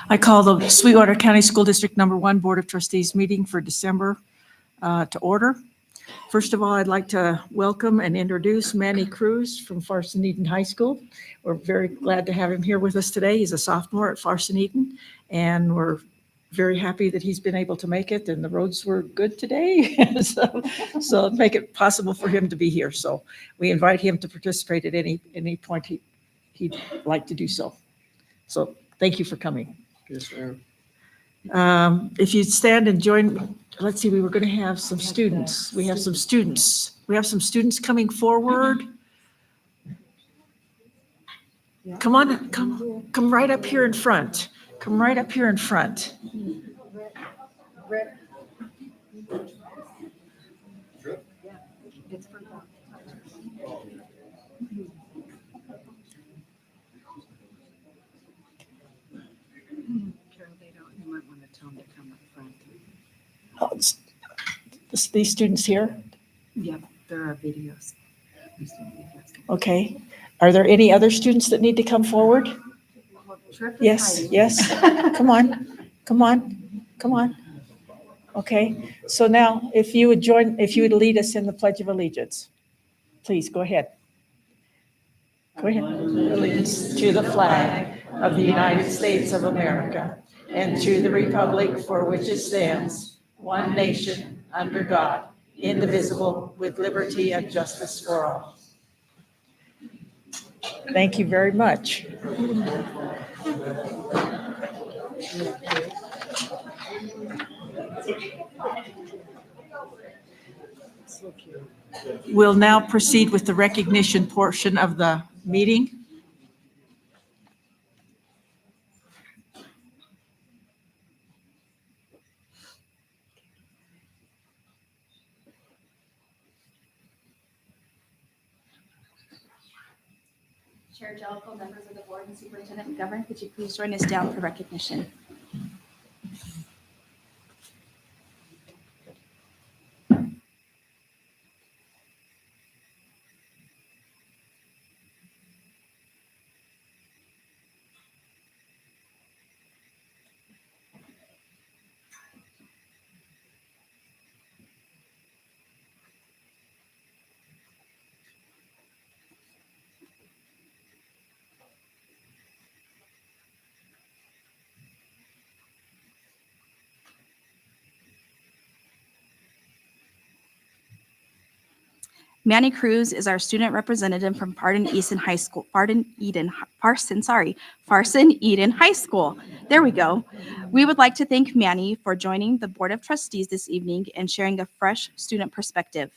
I call the Sweetwater County School District Number 1 Board of Trustees meeting for December to order. First of all, I'd like to welcome and introduce Manny Cruz from Farson Eden High School. We're very glad to have him here with us today. He's a sophomore at Farson Eden, and we're very happy that he's been able to make it, and the roads were good today, so make it possible for him to be here. So we invite him to participate at any point he'd like to do so. So thank you for coming. Yes, ma'am. If you'd stand and join, let's see, we were going to have some students. We have some students. We have some students coming forward. Come on, come right up here in front. Come right up here in front. You might want to tell them to come up front. Oh, these students here? Yeah, there are videos. Okay. Are there any other students that need to come forward? Yes, yes. Come on, come on, come on. Okay, so now if you would lead us in the Pledge of Allegiance, please go ahead. Go ahead. Allegiance to the flag of the United States of America and to the republic for which it stands, one nation, under God, indivisible, with liberty and justice for all. Thank you very much. We'll now proceed with the recognition portion of the meeting. Chair Jellicoe, members of the board, and Superintendent McGovern, could you please join us down for recognition? Manny Cruz is our student representative from Farson Eden High School. There we go. We would like to thank Manny for joining the Board of Trustees this evening and sharing a fresh student perspective.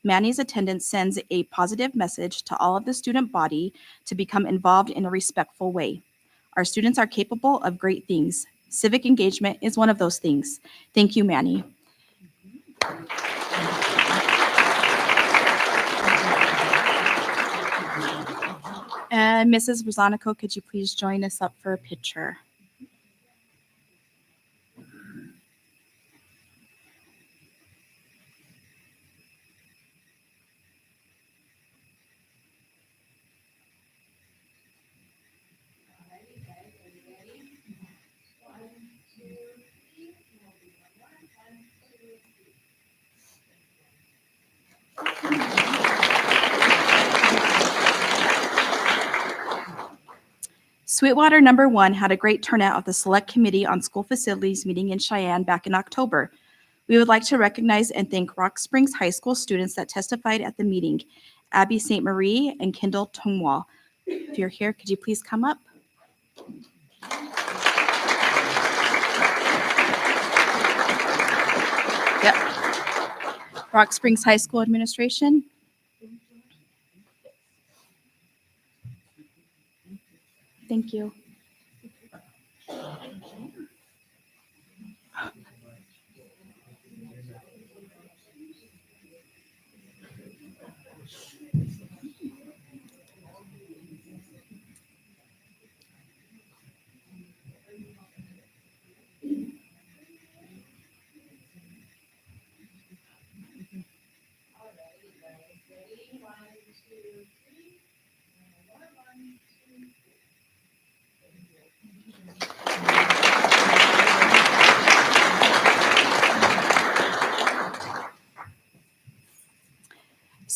Manny's attendance sends a positive message to all of the student body to become involved in a respectful way. Our students are capable of great things. Civic engagement is one of those things. Thank you, Manny. And Mrs. Rosanico, could you please join us up for a picture? Sweetwater number 1 had a great turnout at the Select Committee on School Facilities meeting in Cheyenne back in October. We would like to recognize and thank Rock Springs High School students that testified at the meeting, Abby St. Marie and Kendall Tongwall. If you're here, could you please come up? Yep. Rock Springs High School administration. Thank you.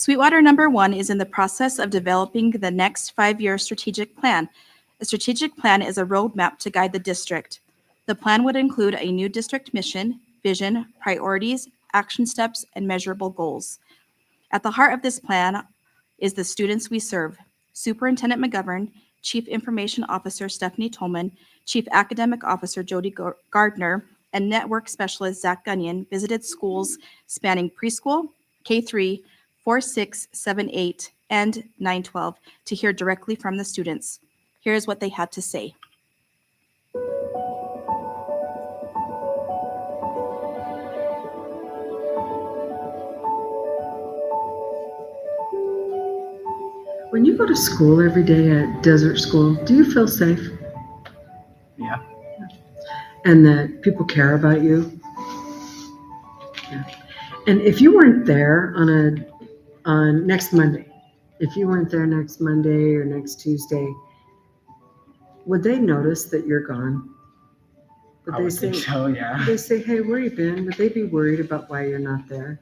Sweetwater number 1 is in the process of developing the next 5-year strategic plan. A strategic plan is a roadmap to guide the district. The plan would include a new district mission, vision, priorities, action steps, and measurable goals. At the heart of this plan is the students we serve. Superintendent McGovern, Chief Information Officer Stephanie Tolman, Chief Academic Officer Jody Gardner, and Network Specialist Zach Gunyon visited schools spanning preschool, K-3, 4, 6, 7, 8, and 9, 12 to hear directly from the students. Here's what they had to say. When you go to school every day at Desert School, do you feel safe? Yeah. And that people care about you? Yeah. And if you weren't there on next Monday, if you weren't there next Monday or next Tuesday, would they notice that you're gone? I would think so, yeah. Would they say, hey, where you been? Would they be worried about why you're not there?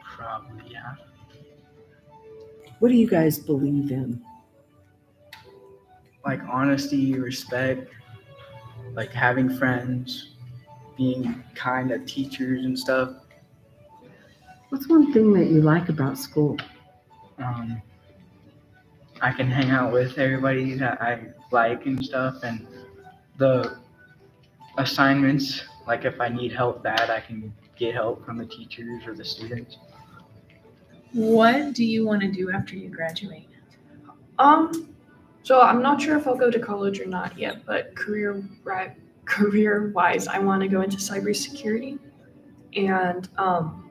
Probably, yeah. What do you guys believe in? Like honesty, respect, like having friends, being kind to teachers and stuff. What's one thing that you like about school? I can hang out with everybody that I like and stuff, and the assignments, like if I need help bad, I can get help from the teachers or the students. What do you want to do after you graduate? So I'm not sure if I'll go to college or not yet, but career-wise, I want to go into cybersecurity and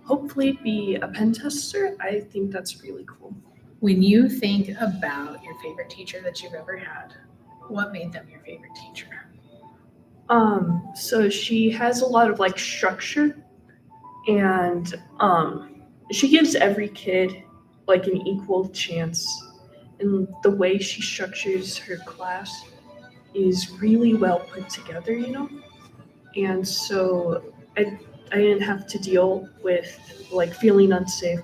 hopefully be a pen tester. I think that's really cool. When you think about your favorite teacher that you've ever had, what made them your favorite teacher? So she has a lot of like structure, and she gives every kid like an equal chance, and the way she structures her class is really well put together, you know? And so I didn't have to deal with like feeling unsafe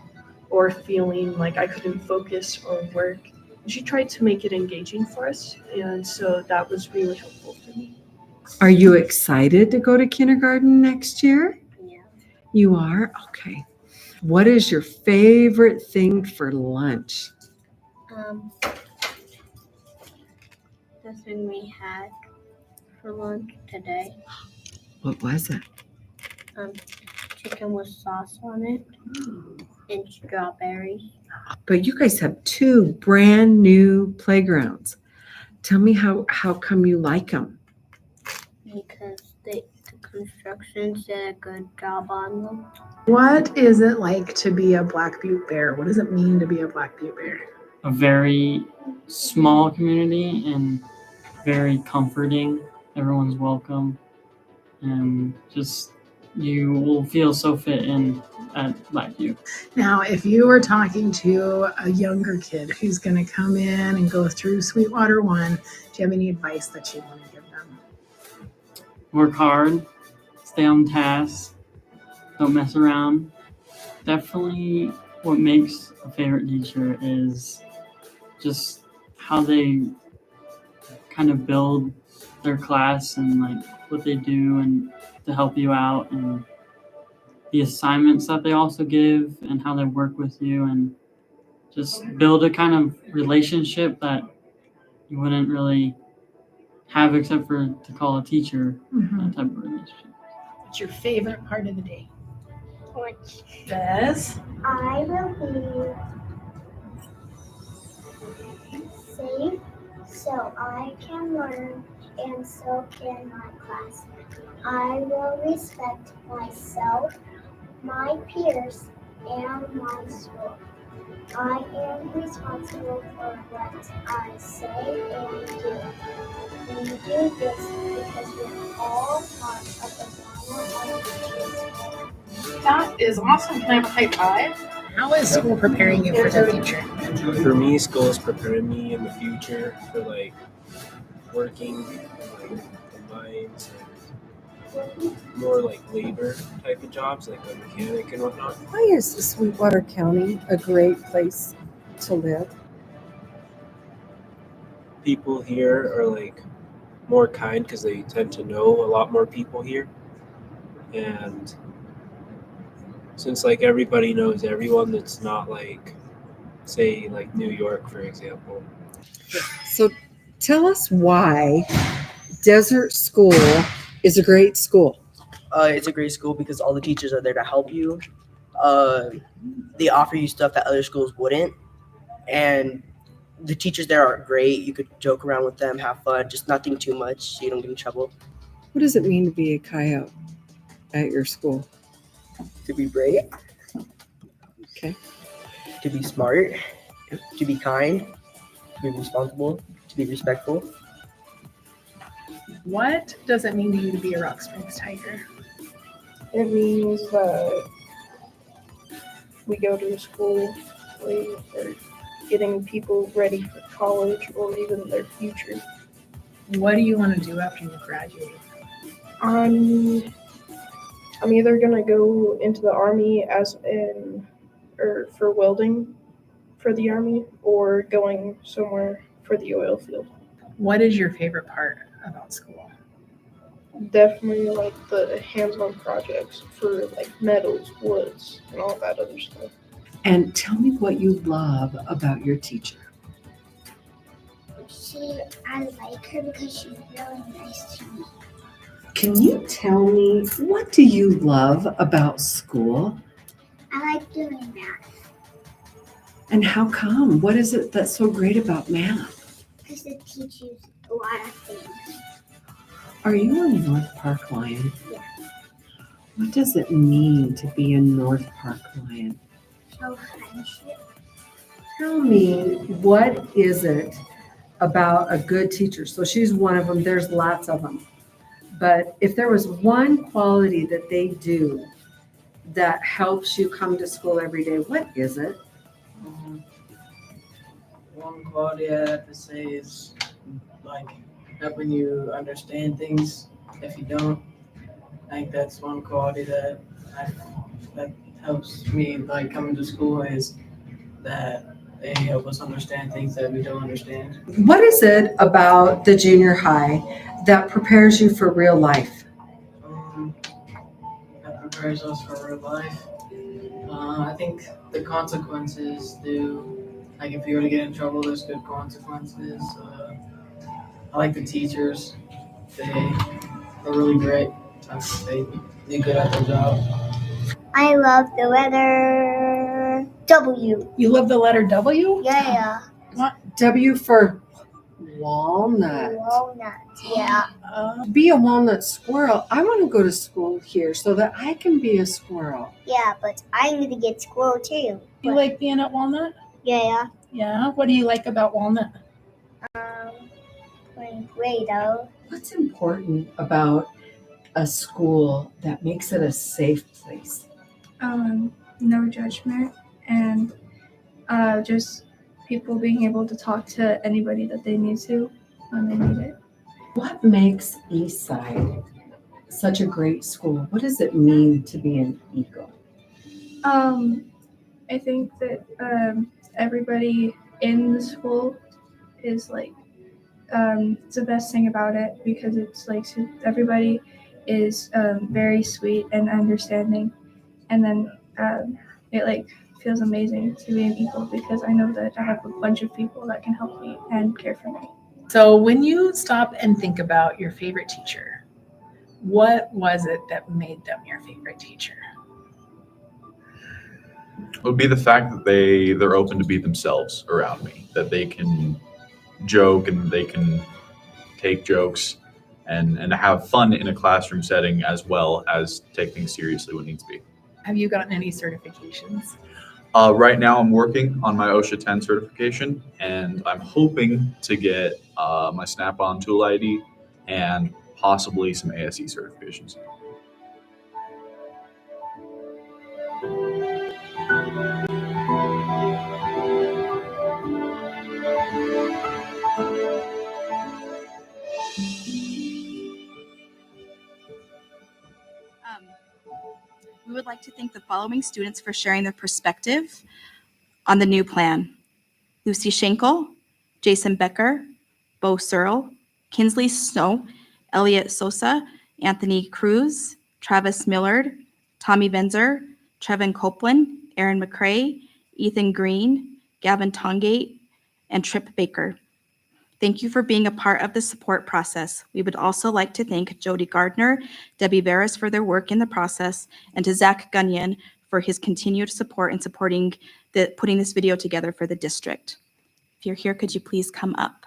or feeling like I couldn't focus or work. She tried to make it engaging for us, and so that was really helpful for me. Are you excited to go to kindergarten next year? Yeah. You are? Okay. What is your favorite thing for lunch? The thing we had for lunch today, What was it? chicken with sauce on it and strawberries. But you guys have 2 brand new playgrounds. Tell me how come you like them? Because the construction did a good job on them. What is it like to be a Black Butte Bear? What does it mean to be a Black Butte Bear? A very small community and very comforting. Everyone's welcome, and just you will feel so fit in at Black Butte. Now, if you were talking to a younger kid who's going to come in and go through Sweetwater 1, do you have any advice that you want to give them? Work hard, stay on task, don't mess around. Definitely what makes a favorite teacher is just how they kind of build their class and like what they do and to help you out, and the assignments that they also give and how they work with you, and just build a kind of relationship that you wouldn't really have except for to call a teacher, that type of relationship. What's your favorite part of the day? Which Bez? I will be safe so I can learn and so can my class. I will respect myself, my peers, and my school. I am responsible for what I say and do. We do this because we're all part of the Honor of Teachers. That is awesome. Can I have a high five? How is school preparing you for the future? For me, school is preparing me in the future for like working, like the mines and more like labor type of jobs, like a mechanic and whatnot. Why is Sweetwater County a great place to live? People here are like more kind because they tend to know a lot more people here, and since like everybody knows everyone, that's not like, say, like New York, for example. So tell us why Desert School is a great school. It's a great school because all the teachers are there to help you. They offer you stuff that other schools wouldn't, and the teachers there are great. You could joke around with them, have fun, just nothing too much so you don't get in trouble. What does it mean to be a coyote at your school? To be brave. Okay. To be smart. To be kind. To be responsible. To be respectful. What does it mean to you to be a Rock Springs Tiger? It means that we go to a school where we're getting people ready for college or even their future. What do you want to do after you graduate? I'm either gonna go into the army for welding for the army, or going somewhere for the oil field. What is your favorite part about school? Definitely like the hands-on projects for like metals, woods, and all that other stuff. And tell me what you love about your teacher. I like her because she's really nice to me. Can you tell me, what do you love about school? I like doing math And how come? What is it that's so great about math? because it teaches you a lot of things. Are you a North Park Lion? Yeah. What does it mean to be a North Park Lion? So friendship. Tell me, what is it about a good teacher? So she's one of them. There's lots of them. But if there was one quality that they do that helps you come to school every day, what is it? One quality I have to say is like helping you understand things. If you don't, I think that's one quality that helps me like coming to school, is that they help us understand things that we don't understand. What is it about the junior high that prepares you for real life? That prepares us for real life. I think the consequences do. Like if you were to get in trouble, there's good consequences. I like the teachers. They are really great. They do good at their job. I love the letter W. You love the letter W? Yeah. W for walnut. Walnut. Yeah. Be a walnut squirrel. I want to go to school here so that I can be a squirrel. Yeah, but I'm gonna get squirrel too. You like being at Walnut? Yeah. Yeah. What do you like about Walnut? Playing Play-Doh. What's important about a school that makes it a safe place? No judgment, and just people being able to talk to anybody that they need to when they need it. What makes Eastside such a great school? What does it mean to be an Eagle? I think that everybody in the school is like it's the best thing about it, because it's like everybody is very sweet and understanding, and then it like feels amazing to be an Eagle because I know that I have a bunch of people that can help me and care for me. So when you stop and think about your favorite teacher, what was it that made them your favorite teacher? It would be the fact that they're open to be themselves around me, that they can joke and they can take jokes and have fun in a classroom setting, as well as take things seriously when needs be. Have you gotten any certifications? Right now I'm working on my OSHA 10 certification, and I'm hoping to get my Snap-on tool ID and possibly some ASE certifications. We would like to thank the following students for sharing their perspective on the new plan. Lucy Schenkel, Jason Becker, Bo Searle, Kinsley Snow, Elliot Sosa, Anthony Cruz, Travis Millard, Tommy Venzer, Trevin Copeland, Aaron McCrae, Ethan Green, Gavin Tongate, and Trip Baker. Thank you for being a part of the support process. We would also like to thank Jody Gardner, Debbie Veras for their work in the process, and to Zach Gunyon for his continued support in putting this video together for the district. If you're here, could you please come up?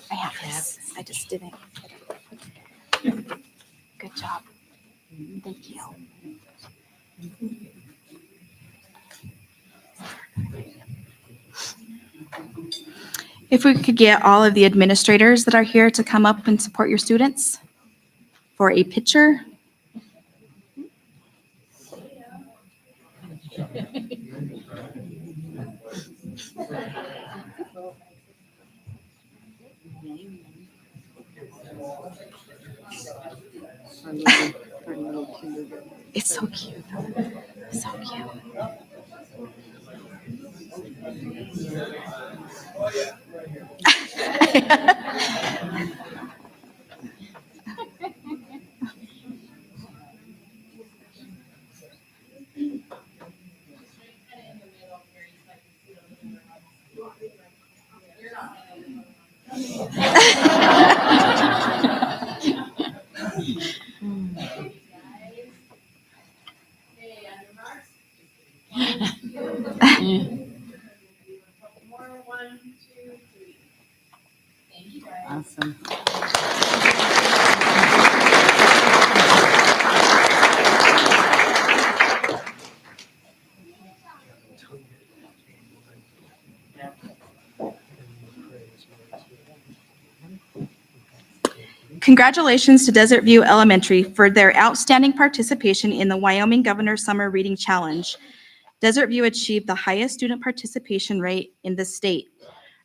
I have this. I just didn't. Good job. Thank you. If we could get all of the administrators that are here to come up and support your students for a picture. It's so cute. So cute. Awesome. Congratulations to Desert View Elementary for their outstanding participation in the Wyoming Governor Summer Reading Challenge. Desert View achieved the highest student participation rate in the state,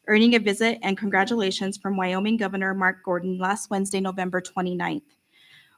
earning a visit and congratulations from Wyoming Governor Mark Gordon last Wednesday, November 29th.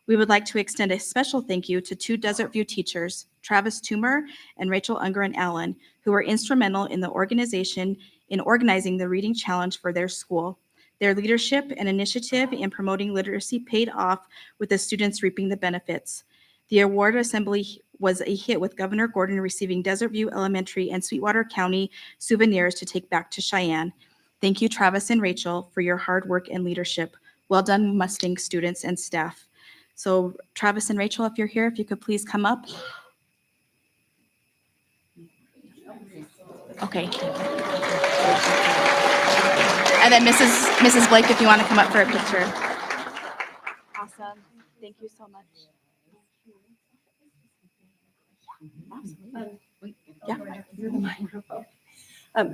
We would like to extend a special thank you to two Desert View teachers, Travis Toomer and Rachel Ungren Allen, who were instrumental in organizing the reading challenge for their school. Their leadership and initiative in promoting literacy paid off, with the students reaping the benefits. The award assembly was a hit, with Governor Gordon receiving Desert View Elementary and Sweetwater County souvenirs to take back to Cheyenne. Thank you, Travis and Rachel, for your hard work and leadership. Well done, Mustang students and staff. So Travis and Rachel, if you're here, if you could please come up. Okay. And then Mrs. Blake, if you want to come up for a picture. Awesome. Thank you so much.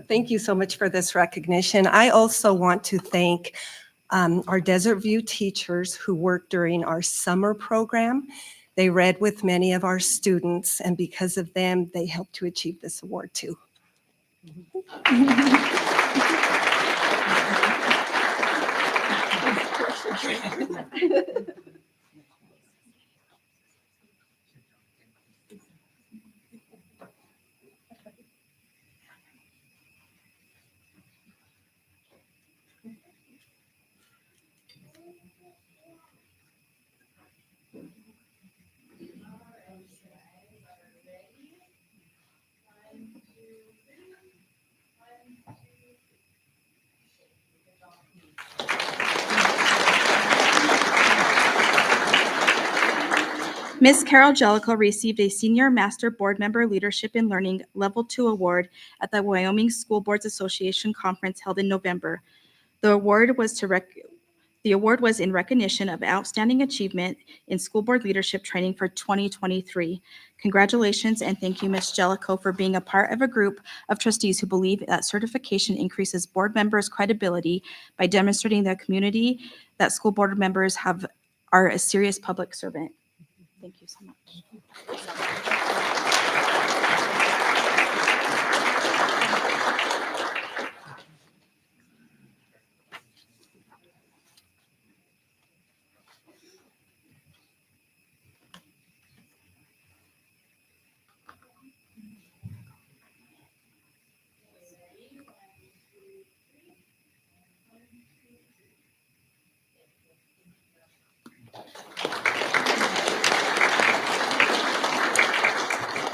Thank you so much for this recognition. I also want to thank our Desert View teachers who worked during our summer program. They read with many of our students, and because of them, they helped to achieve this award too. Ms. Carol Jellicoe received a Senior Master Board Member Leadership in Learning Level 2 award at the Wyoming School Boards Association Conference held in November. The award was in recognition of outstanding achievement in school board leadership training for 2023. Congratulations and thank you, Ms. Jellicoe, for being a part of a group of trustees who believe that certification increases board members' credibility by demonstrating the community that school board members are a serious public servant. Thank you so much.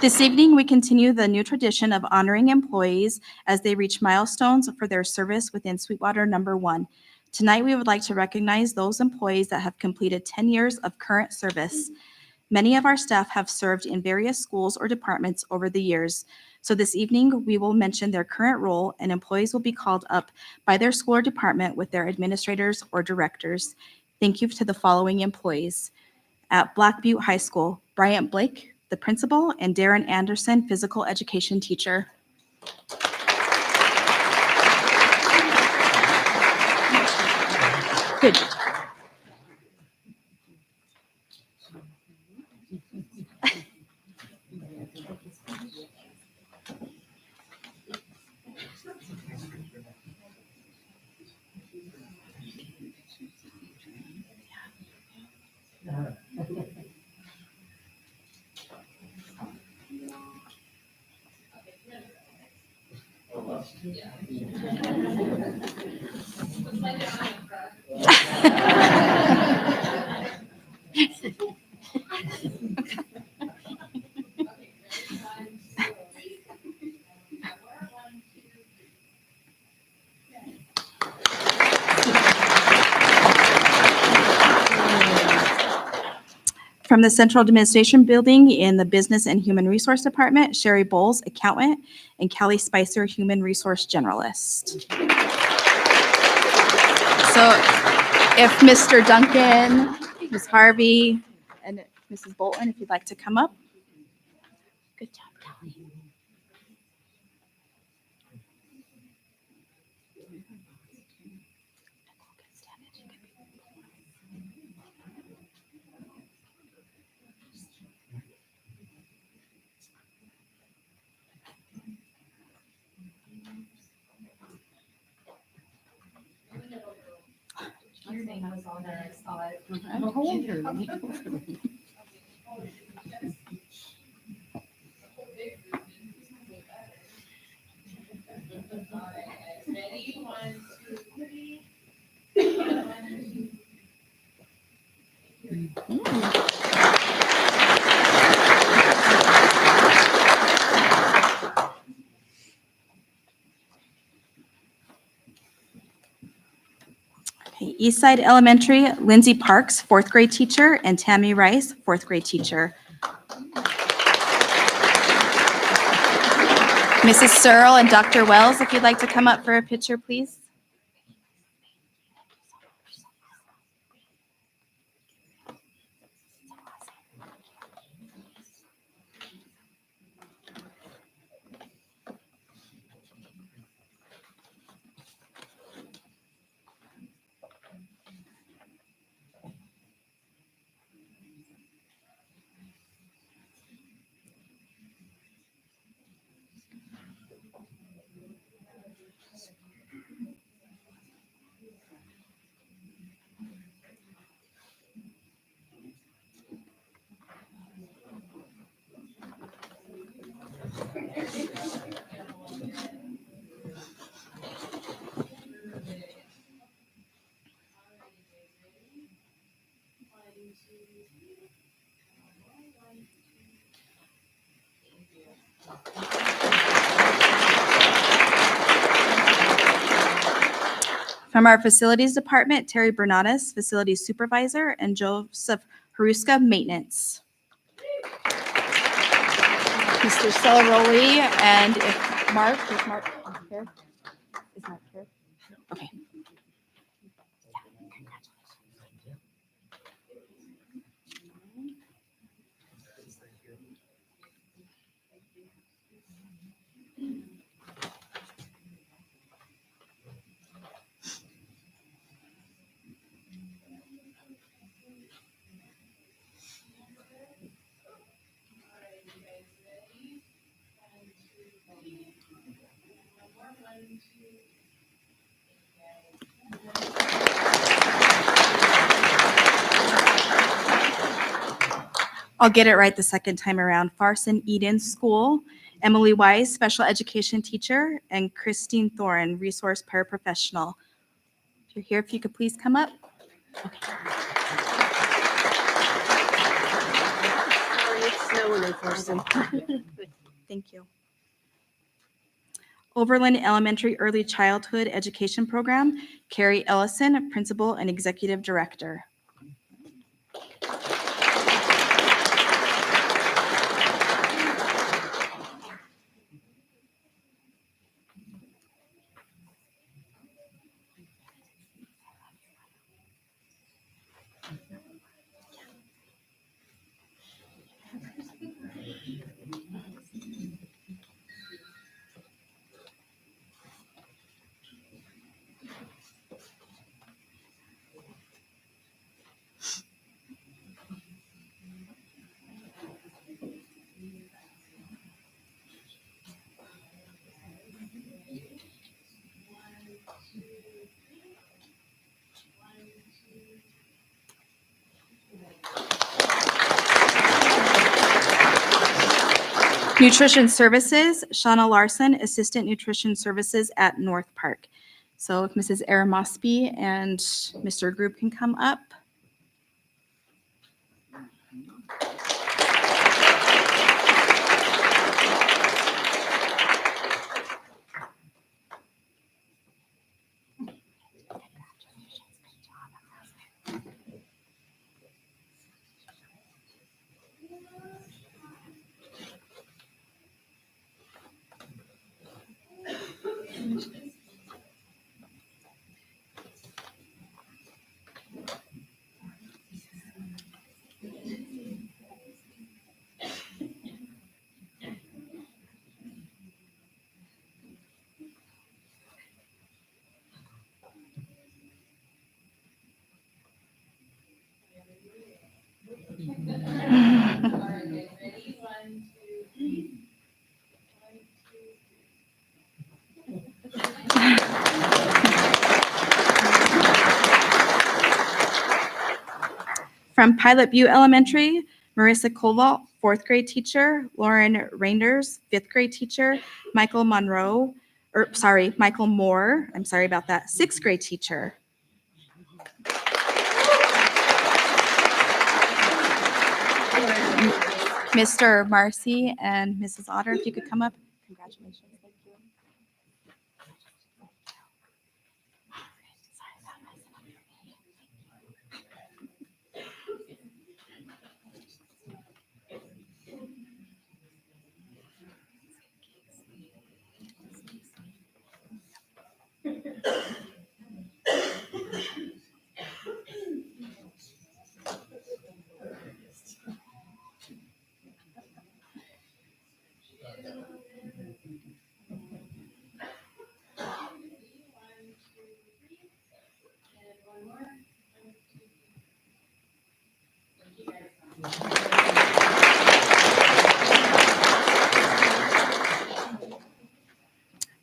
This evening, we continue the new tradition of honoring employees as they reach milestones for their service within Sweetwater Number 1. Tonight, we would like to recognize those employees that have completed 10 years of current service. Many of our staff have served in various schools or departments over the years. So this evening, we will mention their current role, and employees will be called up by their school or department with their administrators or directors. Thank you to the following employees. At Black Butte High School, Bryant Blake, the principal, and Darren Anderson, physical education teacher. Good. From the Central Administration Building in the Business and Human Resource Department, Sherry Bowles, accountant, and Callie Spicer, human resource generalist. So if Mr. Duncan, Ms. Harvey, and Mrs. Bolton, if you'd like to come up. Good job, Callie. Your name was on there, I saw it. Ready? 1, 2, 3. Okay, Eastside Elementary, Lindsay Parks, 4th grade teacher, and Tammy Rice, 4th grade teacher. Mrs. Searle and Dr. Wells, if you'd like to come up for a picture, please. From our facilities department, Terry Bernadas, facilities supervisor, and Joseph Haruska, maintenance. Mr. Celeroli, and if Mark, is Mark here? Is Mark here? Okay. I'll get it right the second time around. Farson Eden School, Emily Wise, special education teacher, and Christine Thorin, resource paraprofessional. If you're here, if you could please come up. Thank you. Overland Elementary Early Childhood Education Program, Carrie Ellison, principal and executive director. Nutrition Services, Shauna Larson, Assistant Nutrition Services at North Park. So if Mrs. Aramosby and Mr. Group can come up. From Pilot View Elementary, Marissa Koval, 4th grade teacher, Lauren Reinders, 5th grade teacher, Michael Moore, I'm sorry about that, 6th grade teacher. Mr. Marcy and Mrs. Otter, if you could come up. Congratulations. Thank you.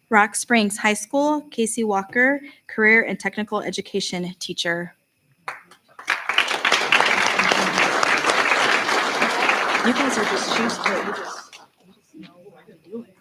Rock Springs High School, Casey Walker, career and technical education teacher. You guys are just choosing it. You just know how to do it.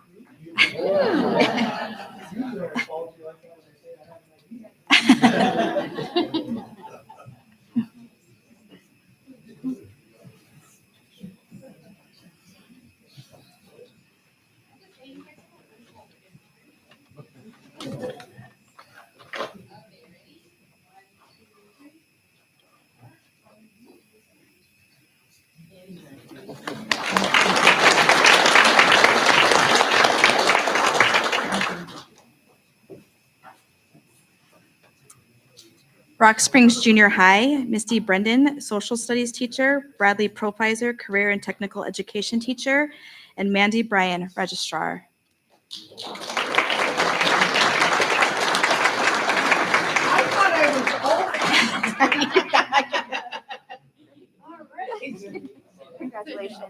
Rock Springs Junior High, Misty Brendan, Social Studies teacher, Bradley Profizer, Career and Technical Education teacher, and Mandy Bryan, Registrar. Congratulations.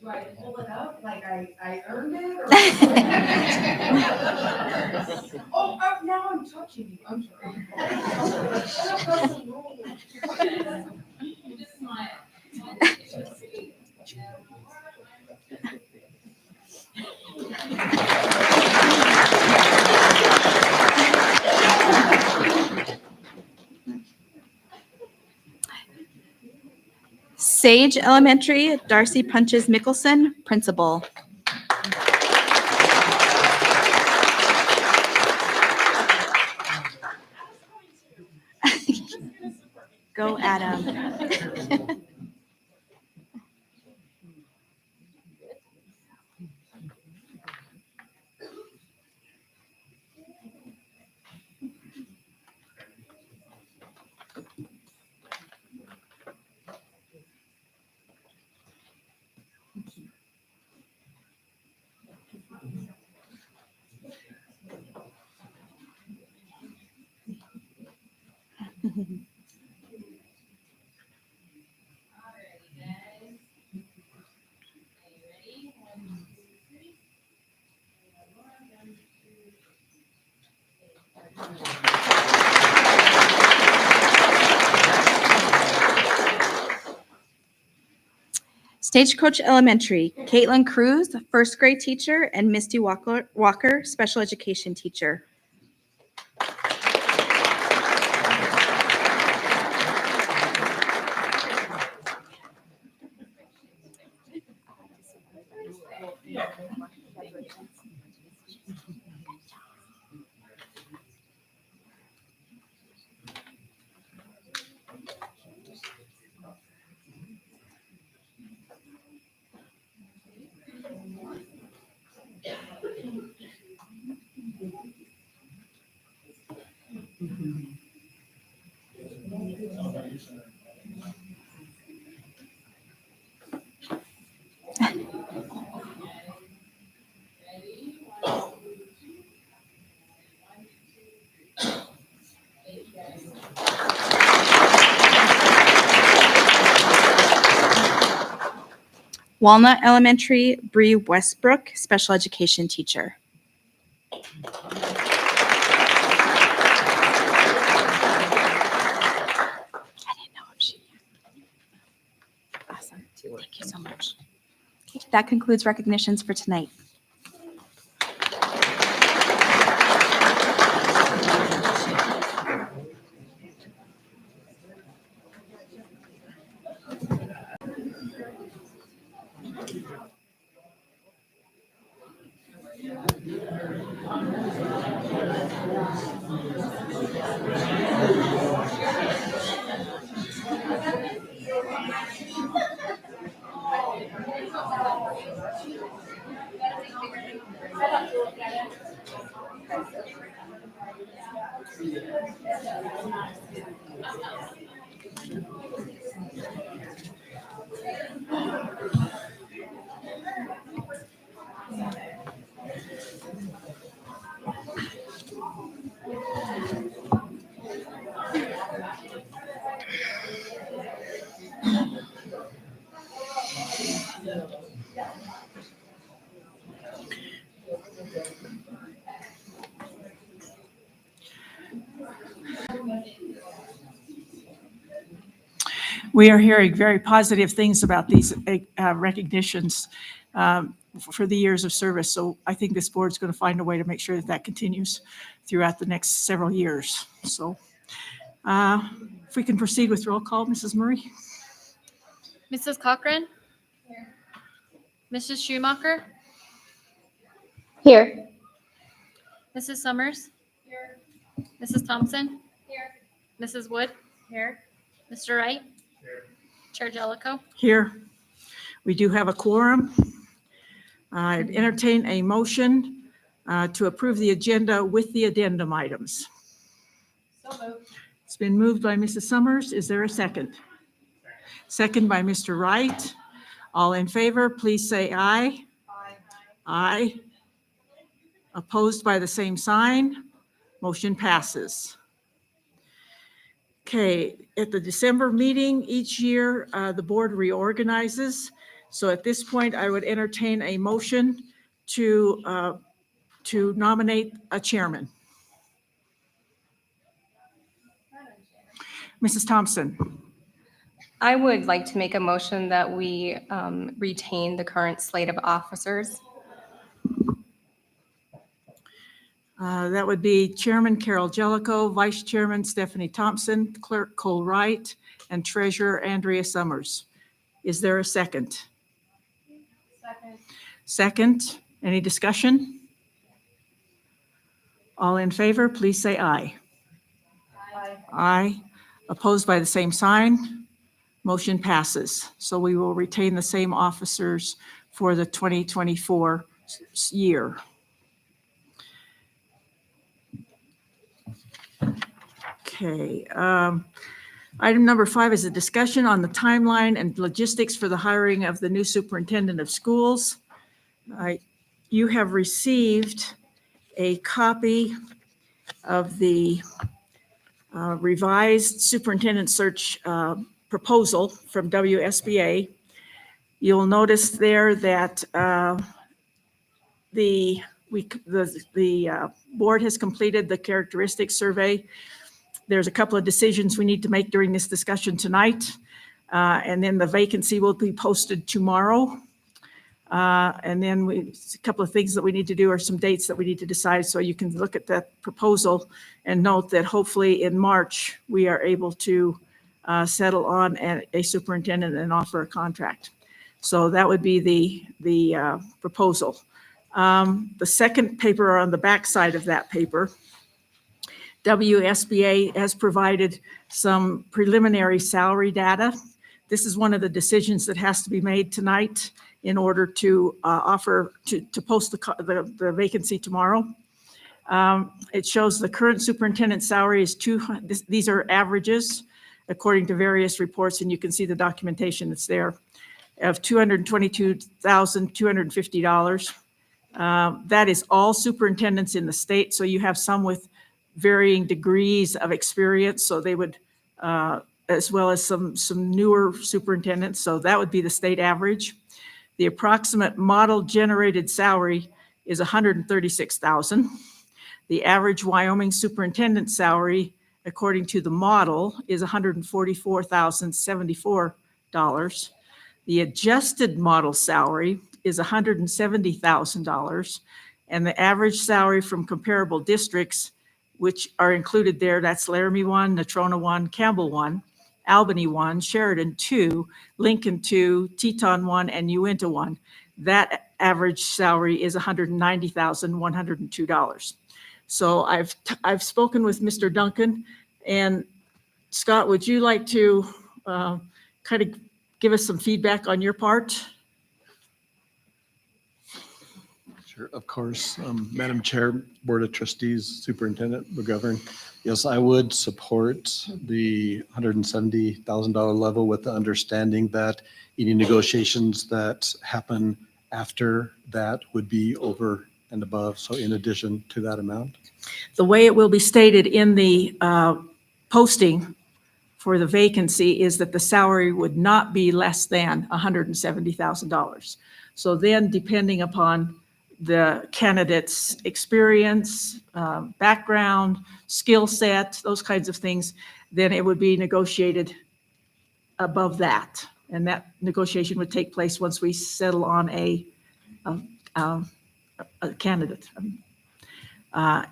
Do I pull it up like I earned it? Or oh, now I'm touching you. I'm sorry. Just smile. Sage Elementary, Darcy Punches Mickelson, Principal. Go Adam. Stagecoach Elementary, Caitlin Cruz, first grade teacher, and Misty Walker, special education teacher. Walnut Elementary, Bree Westbrook, special education teacher. Awesome. Thank you so much. Okay, that concludes recognitions for tonight. We are hearing very positive things about these recognitions for the years of service. So I think this board's going to find a way to make sure that that continues throughout the next several years. So if we can proceed with roll call, Mrs. Murray. Mrs. Cochran? Mrs. Schumacher, Here. Mrs. Summers, Mrs. Thompson, Mrs. Wood, here. Mr. Wright, Chair Jellicoe. Here. We do have a quorum. I'd entertain a motion to approve the agenda with the addendum items. It's been moved by Mrs. Summers. Is there a second? Second by Mr. Wright. All in favor, please say aye. Aye. Opposed by the same sign. Motion passes. Okay, at the December meeting each year, the board reorganizes. So at this point, I would entertain a motion to nominate a chairman. Mrs. Thompson. I would like to make a motion that we retain the current slate of officers. That would be Chairman Carol Jellicoe, Vice Chairman Stephanie Thompson, Clerk Cole Wright, and Treasurer Andrea Summers. Is there a second? Second. Any discussion? All in favor, please say aye. Aye. Opposed by the same sign. Motion passes. So we will retain the same officers for the 2024 year. Okay. Item number 5 is a discussion on the timeline and logistics for the hiring of the new superintendent of schools. You have received a copy of the revised superintendent search proposal from WSBA. You'll notice there that the board has completed the characteristics survey. There's a couple of decisions we need to make during this discussion tonight, and then the vacancy will be posted tomorrow. And then a couple of things that we need to do, or some dates that we need to decide, so you can look at that proposal and note that hopefully in March we are able to settle on a superintendent and offer a contract. So that would be the proposal. The second paper on the back side of that paper, WSBA has provided some preliminary salary data. This is one of the decisions that has to be made tonight in order to to post the vacancy tomorrow. It shows the current superintendent salary is these are averages according to various reports, and you can see the documentation that's there, of $222,250. That is all superintendents in the state. So you have some with varying degrees of experience. So they would, as well as some newer superintendents. So that would be the state average. The approximate model generated salary is $136,000. The average Wyoming superintendent salary, according to the model, is $144,074. The adjusted model salary is $170,000. And the average salary from comparable districts, which are included there, that's Laramie 1, Natrona 1, Campbell 1, Albany 1, Sheridan 2, Lincoln 2, Teton 1, and Uinta 1. That average salary is $190,102. So I've spoken with Mr. Duncan, and Scott, would you like to kind of give us some feedback on your part? Sure, of course. Madam Chair, Board of Trustees, Superintendent McGovern. Yes, I would support the $170,000 level with the understanding that any negotiations that happen after that would be over and above. So in addition to that amount. The way it will be stated in the posting for the vacancy is that the salary would not be less than $170,000. So then, depending upon the candidate's experience, background, skill set, those kinds of things, then it would be negotiated above that. And that negotiation would take place once we settle on a candidate.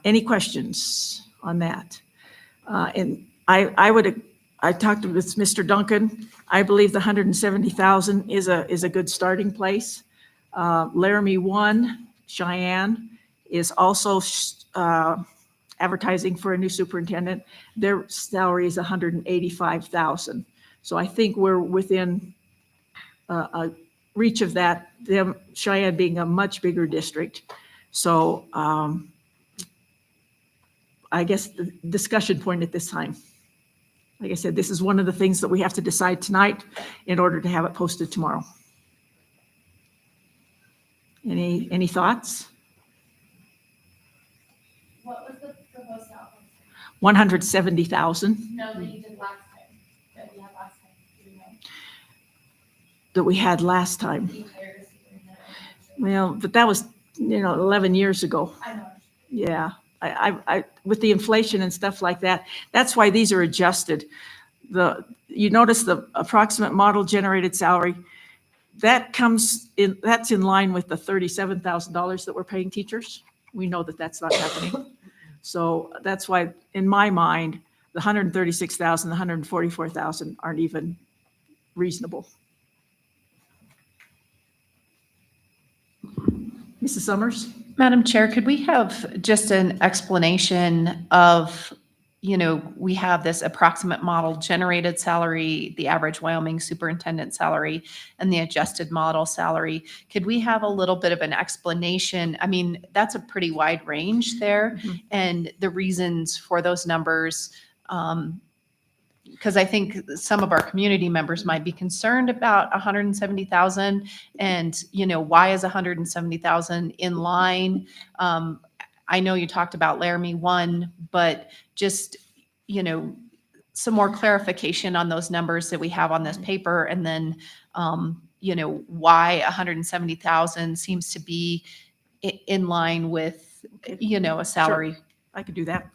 Any questions on that? And I talked with Mr. Duncan. I believe the $170,000 is a good starting place. Laramie 1, Cheyenne, is also advertising for a new superintendent. Their salary is $185,000. So I think we're within a reach of that, them, Cheyenne being a much bigger district. So I guess the discussion point at this time. Like I said, this is one of the things that we have to decide tonight in order to have it posted tomorrow. Any thoughts? What was the proposed salary? 170,000 No, that you did last time, that we had last time. Do you know? that we had last time. You hired a superintendent. Well, but that was, 11 years ago. I know. Yeah, I with the inflation and stuff like that, that's why these are adjusted. You notice the approximate model generated salary, that's in line with the $37,000 that we're paying teachers. We know that that's not happening. So that's why, in my mind, the 136,000, the 144,000 aren't even reasonable. Mrs. Summers? Madam Chair, could we have just an explanation of, we have this approximate model generated salary, the average Wyoming superintendent salary, and the adjusted model salary. Could we have a little bit of an explanation? I mean, that's a pretty wide range there, and the reasons for those numbers, because I think some of our community members might be concerned about 170,000 and, why is 170,000 in line? I know you talked about Laramie 1, but just, some more clarification on those numbers that we have on this paper. And then, why 170,000 seems to be in line with, a salary. Sure. I could do that.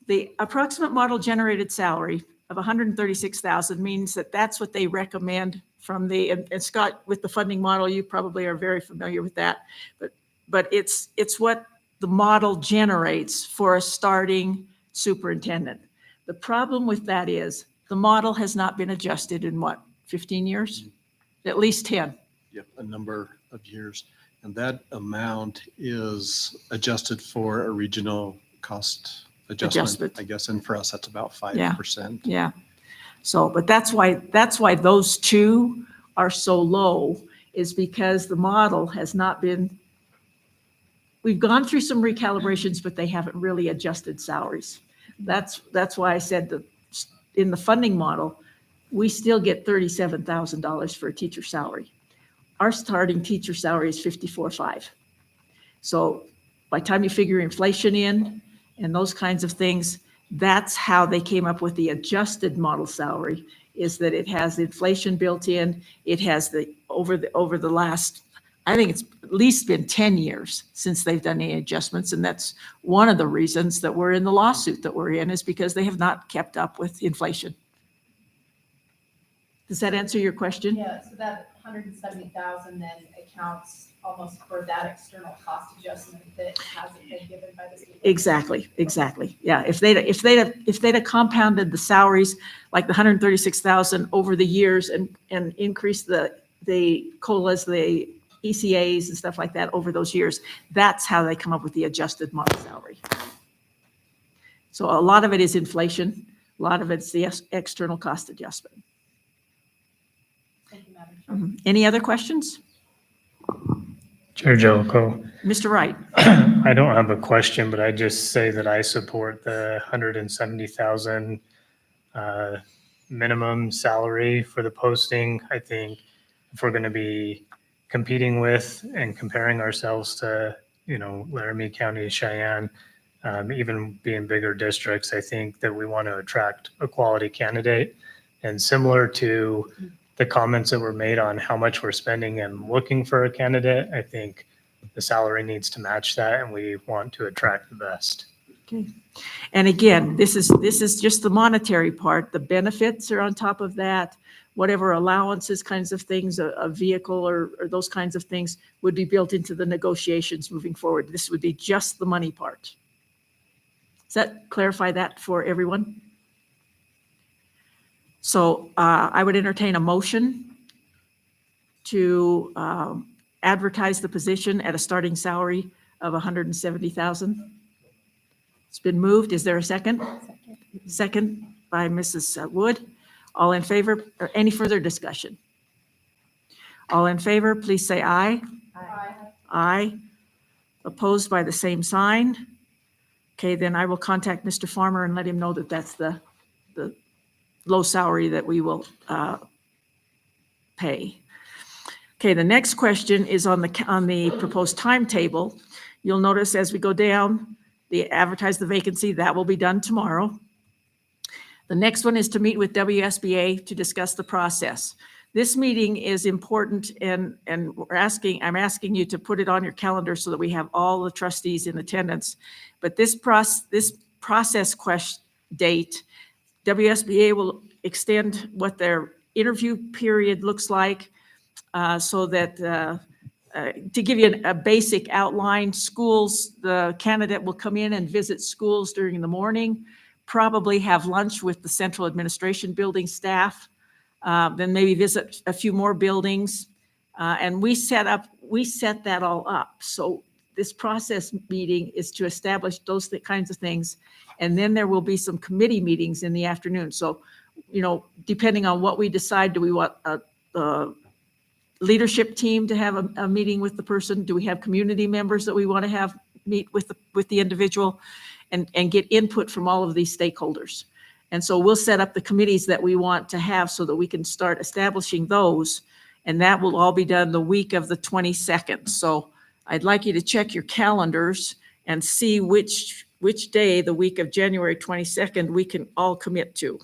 The approximate model generated salary of 136,000 means that that's what they recommend from and Scott, with the funding model, you probably are very familiar with that, but it's what the model generates for a starting superintendent. The problem with that is the model has not been adjusted in 15 years? At least 10. Yep, a number of years. And that amount is adjusted for a regional cost adjustment. I guess, and for us, that's about 5%. Yeah. So, but that's why those two are so low, is because the model has not been, we've gone through some recalibrations, but they haven't really adjusted salaries. That's why I said that in the funding model, we still get $37,000 for a teacher salary. Our starting teacher salary is $54,500. So by the time you figure inflation in and those kinds of things, that's how they came up with the adjusted model salary, is that it has inflation built in. It has over the last, I think it's at least been 10 years since they've done any adjustments. And that's one of the reasons that we're in the lawsuit that we're in, is because they have not kept up with inflation. Does that answer your question? Yeah, so that 170,000 then accounts almost for that external cost adjustment that hasn't been given by the state. Exactly. Yeah, if they'd have compounded the salaries like the 136,000 over the years and increased the COLAs, the ECAs and stuff like that over those years, that's how they come up with the adjusted model salary. So a lot of it is inflation. A lot of it's the external cost adjustment. Thank you, Madam Chair. Any other questions? Chair Jellicoe. Mr. Wright. I don't have a question, but I just say that I support the 170,000 minimum salary for the posting. I think if we're going to be competing with and comparing ourselves to, Laramie County, Cheyenne, even being bigger districts, I think that we want to attract a quality candidate. And similar to the comments that were made on how much we're spending and looking for a candidate, I think the salary needs to match that, and we want to attract the best. Okay. And again, this is just the monetary part. The benefits are on top of that. Whatever allowances, kinds of things, a vehicle or those kinds of things would be built into the negotiations moving forward. This would be just the money part. Does that clarify that for everyone? So I would entertain a motion to advertise the position at a starting salary of $170,000. It's been moved. Is there a second? Second by Mrs. Wood. All in favor, or any further discussion? All in favor, please say aye. Aye. Aye. Opposed by the same sign. Okay, then I will contact Mr. Farmer and let him know that that's the low salary that we will pay. Okay, the next question is on the proposed timetable. You'll notice as we go down, advertise the vacancy, that will be done tomorrow. The next one is to meet with WSBA to discuss the process. This meeting is important, and I'm asking you to put it on your calendar so that we have all the trustees in attendance. But this process date, WSBA will extend what their interview period looks like, so that to give you a basic outline, schools, the candidate will come in and visit schools during the morning, probably have lunch with the central administration building staff, then maybe visit a few more buildings. And we set that all up. So this process meeting is to establish those kinds of things. And then there will be some committee meetings in the afternoon. So, depending on what we decide, do we want a leadership team to have a meeting with the person? Do we have community members that we want to have meet with the individual and get input from all of these stakeholders? And so we'll set up the committees that we want to have so that we can start establishing those. And that will all be done the week of the 22nd. So I'd like you to check your calendars and see which day the week of January 22nd we can all commit to.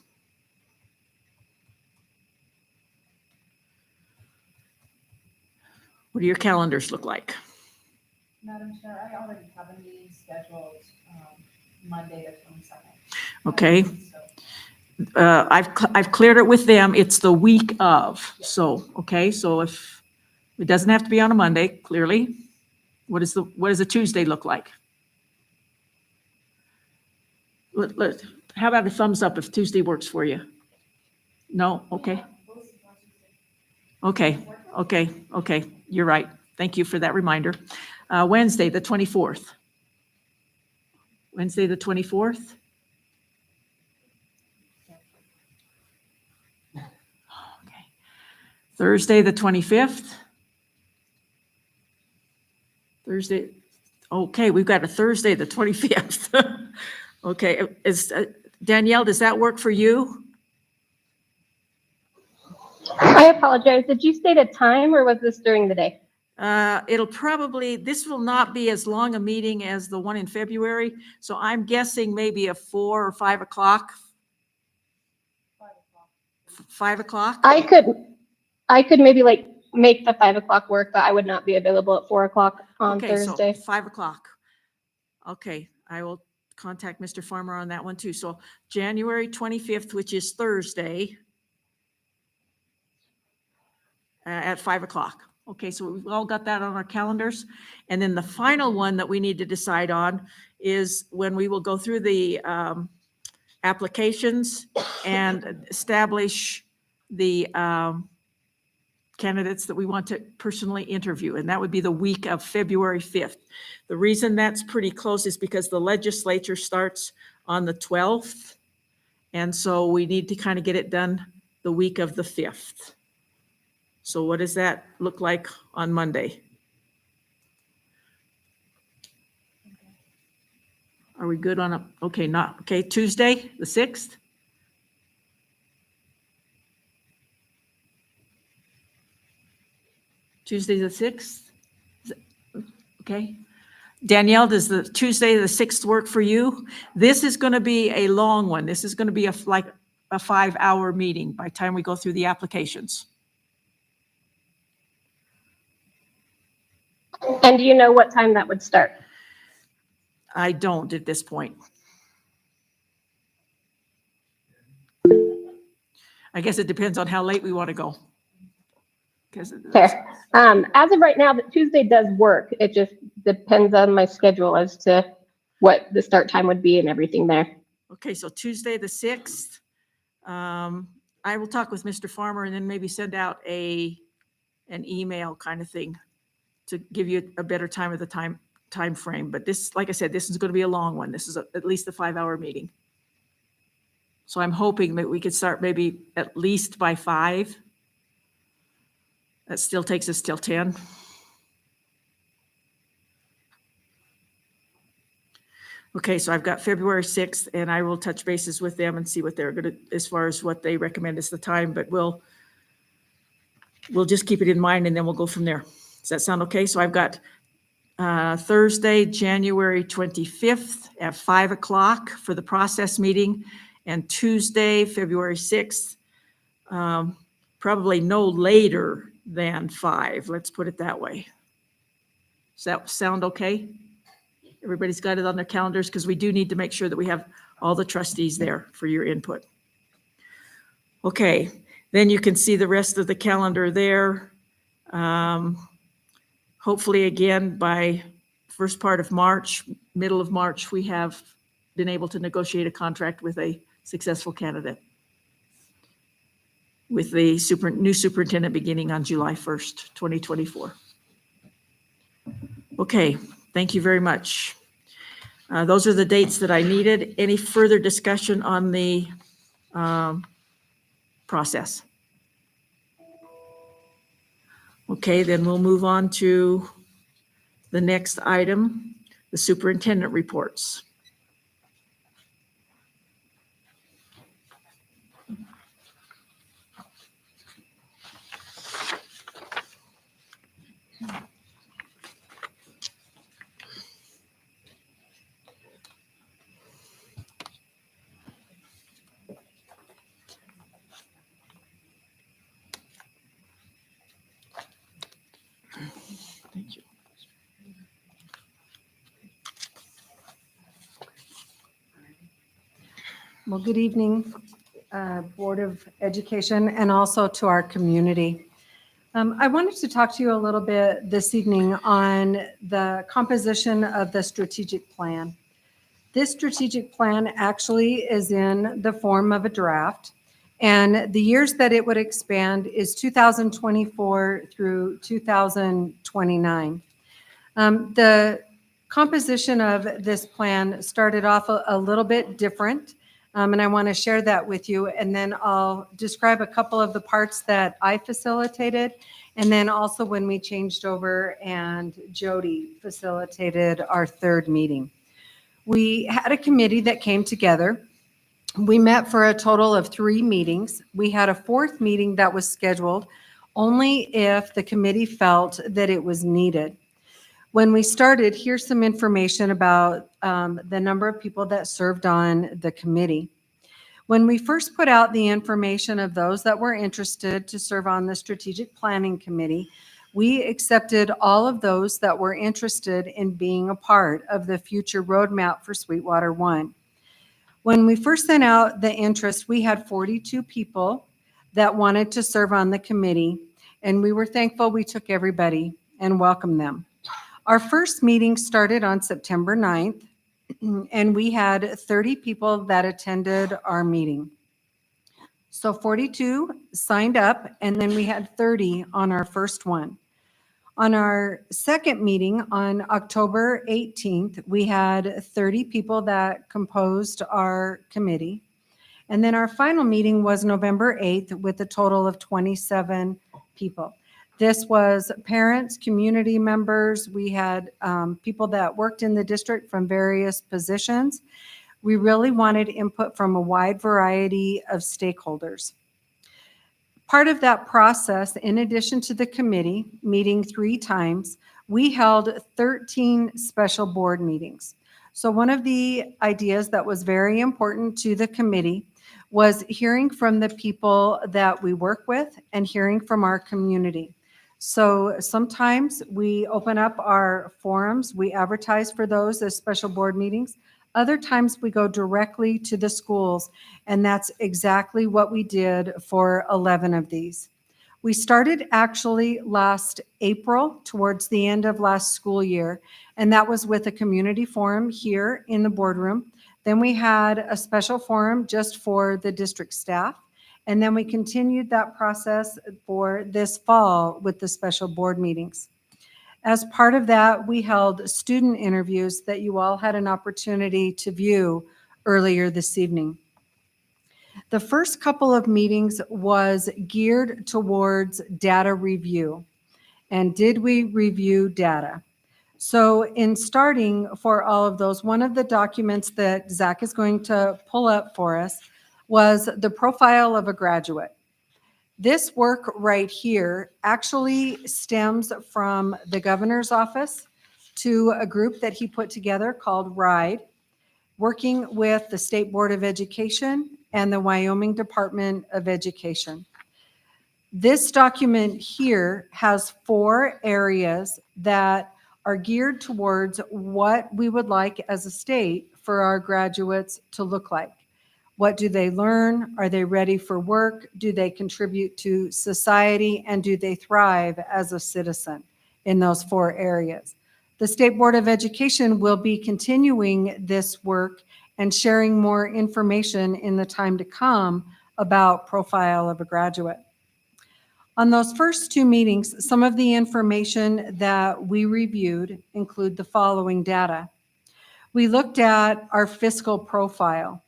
What do your calendars look like? Madam Chair, I already have a meeting scheduled Monday the 22nd. Okay. I've cleared it with them. It's the week of. So, okay, so if it doesn't have to be on a Monday, clearly. What does a Tuesday look like? How about a thumbs up if Tuesday works for you? No? Okay. Okay. You're right. Thank you for that reminder. Wednesday, the 24th. Wednesday, the 24th. Okay. Thursday, the 25th. Thursday. Okay, we've got a Thursday, the 25th. Okay. Danielle, does that work for you? I apologize. Did you state a time or was this during the day? This will not be as long a meeting as the one in February. So I'm guessing maybe a 4 or 5 o'clock. 5 o'clock? I could maybe make the 5 o'clock work, but I would not be available at 4 o'clock on Thursday. So 5 o'clock. Okay, I will contact Mr. Farmer on that one too. So January 25th, which is Thursday, at 5 o'clock. Okay, so we've all got that on our calendars. And then the final one that we need to decide on is when we will go through the applications and establish the candidates that we want to personally interview. And that would be the week of February 5th. The reason that's pretty close is because the legislature starts on the 12th. And so we need to kind of get it done the week of the 5th. So what does that look like on Monday? Are we good on Tuesday, the 6th? Tuesday, the 6th? Okay. Danielle, does the Tuesday, the 6th work for you? This is going to be a long one. This is going to be like a 5-hour meeting by the time we go through the applications. And do you know what time that would start? I don't at this point. I guess it depends on how late we want to go. Fair. As of right now, Tuesday does work. It just depends on my schedule as to what the start time would be and everything there. Okay, so Tuesday, the 6th. I will talk with Mr. Farmer and then maybe send out an email kind of thing to give you a better time frame. But this, like I said, this is going to be a long one. This is at least a 5-hour meeting. So I'm hoping that we could start maybe at least by 5. That still takes us till 10. Okay, so I've got February 6th, and I will touch bases with them and see what they're going to, as far as what they recommend as the time, but we'll just keep it in mind, and then we'll go from there. Does that sound okay? So I've got Thursday, January 25th at 5 o'clock for the process meeting, and Tuesday, February 6th, probably no later than 5. Let's put it that way. Does that sound okay? Everybody's got it on their calendars, because we do need to make sure that we have all the trustees there for your input. Okay, then you can see the rest of the calendar there. Hopefully, again, by first part of March, middle of March, we have been able to negotiate a contract with a successful candidate, with the new superintendent beginning on July 1st, 2024. Okay, thank you very much. Those are the dates that I needed. Any further discussion on the process? Okay, then we'll move on to the next item, the superintendent reports. Thank you. Well, good evening, Board of Education, and also to our community. I wanted to talk to you a little bit this evening on the composition of the strategic plan. This strategic plan actually is in the form of a draft, and the years that it would expand is 2024 through 2029. The composition of this plan started off a little bit different, and I want to share that with you, and then I'll describe a couple of the parts that I facilitated, and then also when we changed over and Jody facilitated our third meeting. We had a committee that came together. We met for a total of 3 meetings. We had a 4th meeting that was scheduled only if the committee felt that it was needed. When we started, here's some information about the number of people that served on the committee. When we first put out the information of those that were interested to serve on the strategic planning committee, we accepted all of those that were interested in being a part of the future roadmap for Sweetwater 1. When we first sent out the interest, we had 42 people that wanted to serve on the committee, and we were thankful we took everybody and welcomed them. Our first meeting started on September 9th, and we had 30 people that attended our meeting. So 42 signed up, and then we had 30 on our first one. On our second meeting on October 18th, we had 30 people that composed our committee. And then our final meeting was November 8th with a total of 27 people. This was parents, community members. We had people that worked in the district from various positions. We really wanted input from a wide variety of stakeholders. Part of that process, in addition to the committee meeting 3 times, we held 13 special board meetings. So one of the ideas that was very important to the committee was hearing from the people that we work with and hearing from our community. So sometimes we open up our forums, we advertise for those as special board meetings. Other times we go directly to the schools, and that's exactly what we did for 11 of these. We started actually last April, towards the end of last school year, and that was with a community forum here in the boardroom. Then we had a special forum just for the district staff, and then we continued that process for this fall with the special board meetings. As part of that, we held student interviews that you all had an opportunity to view earlier this evening. The first couple of meetings was geared towards data review. And did we review data? So in starting for all of those, one of the documents that Zach is going to pull up for us was the profile of a graduate. This work right here actually stems from the governor's office to a group that he put together called RIDE, working with the State Board of Education and the Wyoming Department of Education. This document here has 4 areas that are geared towards what we would like as a state for our graduates to look like. What do they learn? Are they ready for work? Do they contribute to society? And do they thrive as a citizen in those 4 areas? The State Board of Education will be continuing this work and sharing more information in the time to come about profile of a graduate. On those first 2 meetings, some of the information that we reviewed include the following data. We looked at our fiscal profile.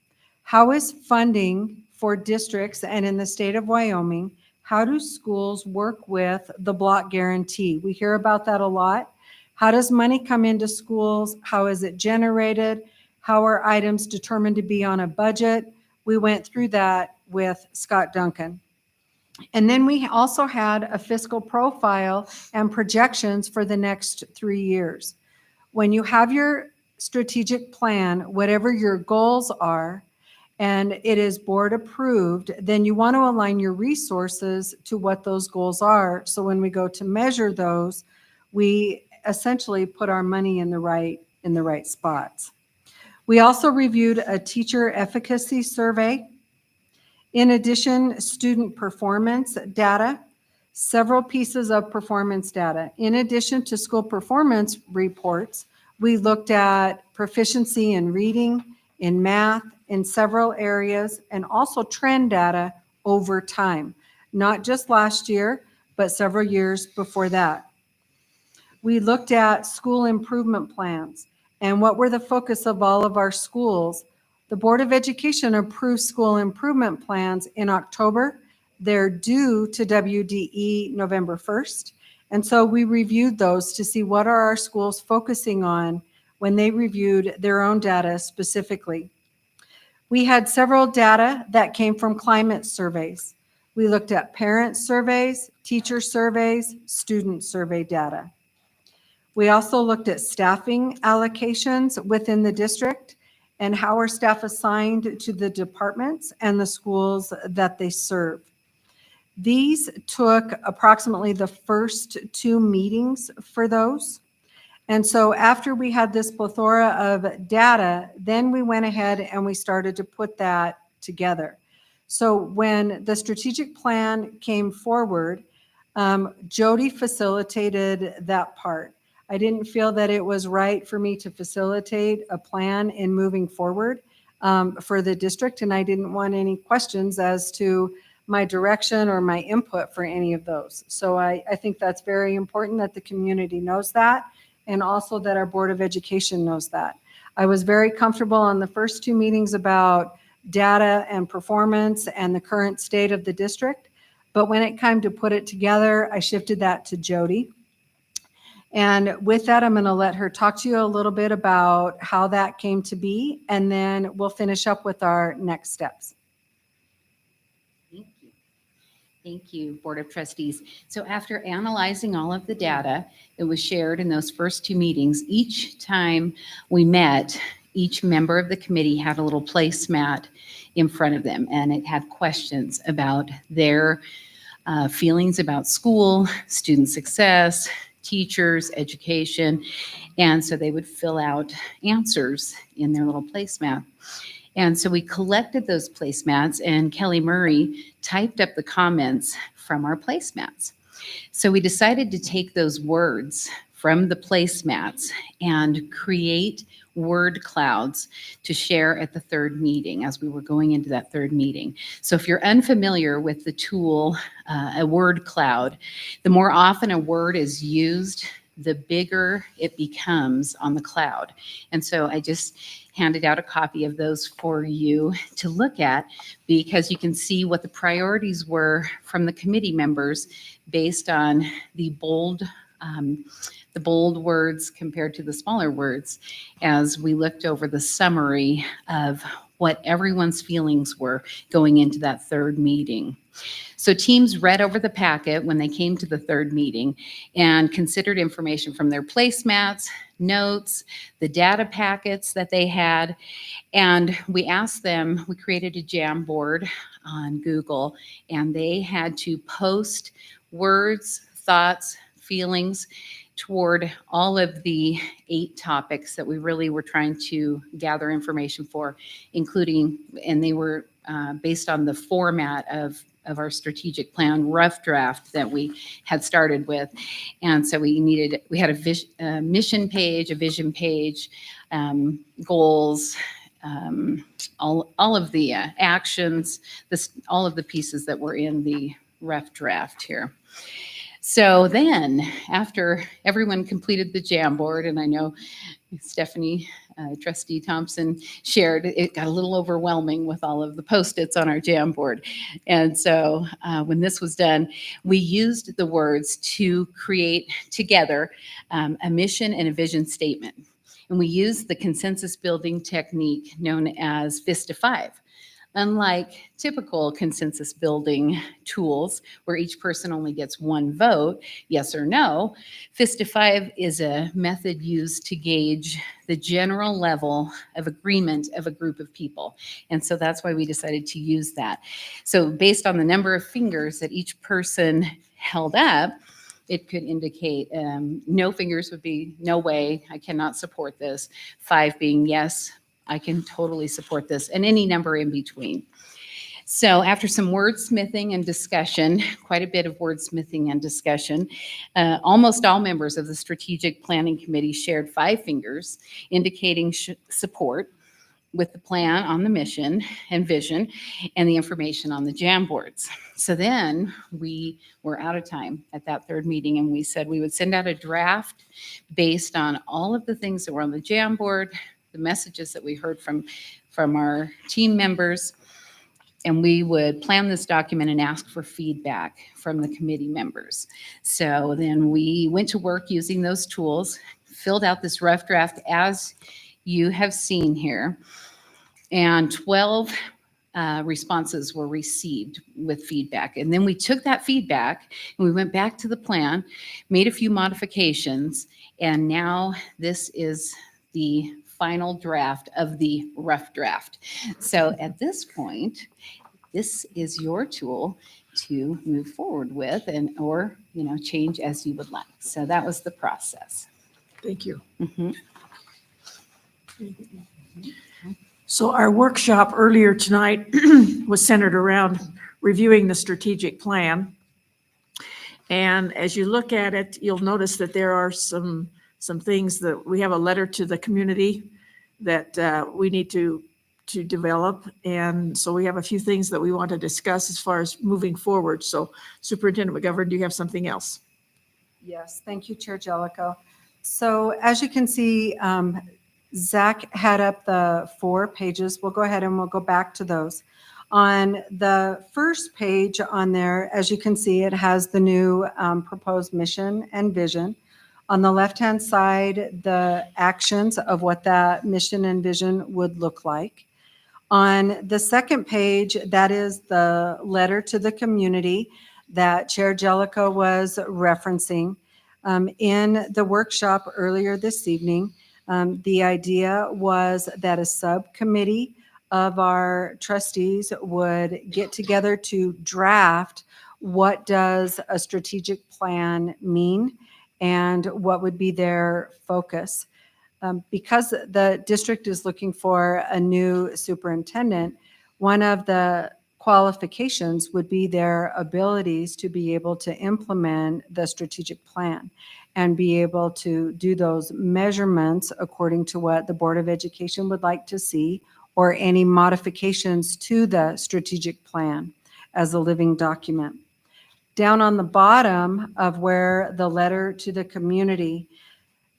How is funding for districts and in the state of Wyoming, how do schools work with the block guarantee? We hear about that a lot. How does money come into schools? How is it generated? How are items determined to be on a budget? We went through that with Scott Duncan. And then we also had a fiscal profile and projections for the next 3 years. When you have your strategic plan, whatever your goals are, and it is board approved, then you want to align your resources to what those goals are. So when we go to measure those, we essentially put our money in the right spots. We also reviewed a teacher efficacy survey. In addition, student performance data, several pieces of performance data. In addition to school performance reports, we looked at proficiency in reading, in math, in several areas, and also trend data over time, not just last year, but several years before that. We looked at school improvement plans and what were the focus of all of our schools. The Board of Education approved school improvement plans in October. They're due to WDE November 1st. And so we reviewed those to see what are our schools focusing on when they reviewed their own data specifically. We had several data that came from climate surveys. We looked at parent surveys, teacher surveys, student survey data. We also looked at staffing allocations within the district and how are staff assigned to the departments and the schools that they serve. These took approximately the first 2 meetings for those. And so after we had this plethora of data, then we went ahead and we started to put that together. So when the strategic plan came forward, Jody facilitated that part. I didn't feel that it was right for me to facilitate a plan in moving forward for the district, and I didn't want any questions as to my direction or my input for any of those. So I think that's very important that the community knows that, and also that our Board of Education knows that. I was very comfortable on the first 2 meetings about data and performance and the current state of the district, but when it came to put it together, I shifted that to Jody. And with that, I'm going to let her talk to you a little bit about how that came to be, and then we'll finish up with our next steps. Thank you, Board of Trustees. So after analyzing all of the data that was shared in those first 2 meetings, each time we met, each member of the committee had a little placemat in front of them, and it had questions about their feelings about school, student success, teachers, education, and so they would fill out answers in their little placemat. And so we collected those placemats, and Kelly Murray typed up the comments from our placemats. So we decided to take those words from the placemats and create word clouds to share at the 3rd meeting as we were going into that 3rd meeting. So if you're unfamiliar with the tool, a word cloud, the more often a word is used, the bigger it becomes on the cloud. And so I just handed out a copy of those for you to look at, because you can see what the priorities were from the committee members based on the bold words compared to the smaller words, as we looked over the summary of what everyone's feelings were going into that third meeting. So teams read over the packet when they came to the third meeting and considered information from their placemats, notes, the data packets that they had. And we asked them, we created a Jamboard on Google, and they had to post words, thoughts, feelings toward all of the 8 topics that we really were trying to gather information for, including, and they were based on the format of our strategic plan rough draft that we had started with. And so we had a mission page, a vision page, goals, all of the actions, all of the pieces that were in the rough draft here. So then, after everyone completed the Jamboard, and I know Stephanie, Trustee Thompson shared, it got a little overwhelming with all of the Post-its on our Jamboard. And so when this was done, we used the words to create together a mission and a vision statement. And we used the consensus building technique known as FISTA 5. Unlike typical consensus building tools where each person only gets one vote, yes or no, FISTA 5 is a method used to gauge the general level of agreement of a group of people. And so that's why we decided to use that. So based on the number of fingers that each person held up, it could indicate no fingers would be no way, I cannot support this. 5 being yes, I can totally support this, and any number in between. So after some wordsmithing and discussion, quite a bit of wordsmithing and discussion, almost all members of the Strategic Planning Committee shared 5 fingers, indicating support with the plan on the mission and vision and the information on the Jamboards. So then we were out of time at that third meeting, and we said we would send out a draft based on all of the things that were on the Jamboard, the messages that we heard from our team members, and we would plan this document and ask for feedback from the committee members. So then we went to work using those tools, filled out this rough draft as you have seen here, and 12 responses were received with feedback. And then we took that feedback and we went back to the plan, made a few modifications, and now this is the final draft of the rough draft. So at this point, this is your tool to move forward with or change as you would like. So that was the process. Thank you. Mhm. So our workshop earlier tonight was centered around reviewing the strategic plan. And as you look at it, you'll notice that there are some things that we have a letter to the community that we need to develop. And so we have a few things that we want to discuss as far as moving forward. So Superintendent McGovern, do you have something else? Yes, thank you, Chair Jellicoe. So as you can see, Zach had up the 4 pages. We'll go ahead and we'll go back to those. On the first page on there, as you can see, it has the new proposed mission and vision. On the left-hand side, the actions of what that mission and vision would look like. On the second page, that is the letter to the community that Chair Jellicoe was referencing. In the workshop earlier this evening, the idea was that a subcommittee of our trustees would get together to draft what does a strategic plan mean and what would be their focus. Because the district is looking for a new superintendent, one of the qualifications would be their abilities to be able to implement the strategic plan and be able to do those measurements according to what the Board of Education would like to see, or any modifications to the strategic plan as a living document. Down on the bottom of where the letter to the community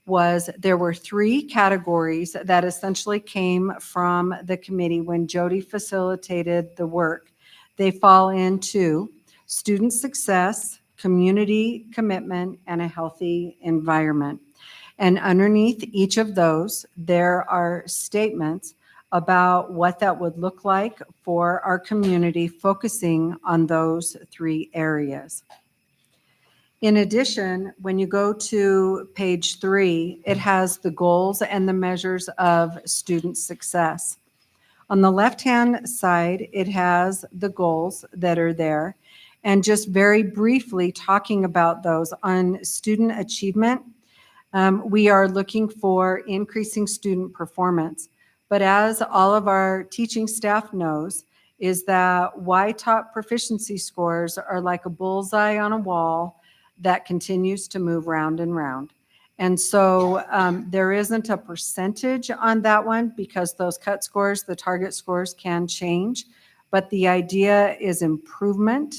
was, there were 3 categories that essentially came from the committee when Jody facilitated the work. They fall into student success, community commitment, and a healthy environment. And underneath each of those, there are statements about what that would look like for our community, focusing on those 3 areas. In addition, when you go to page 3, it has the goals and the measures of student success. On the left-hand side, it has the goals that are there. And just very briefly talking about those, on student achievement, we are looking for increasing student performance. But as all of our teaching staff knows, is that Y-top proficiency scores are like a bullseye on a wall that continues to move round and round. And so there isn't a percentage on that one because those cut scores, the target scores can change, but the idea is improvement.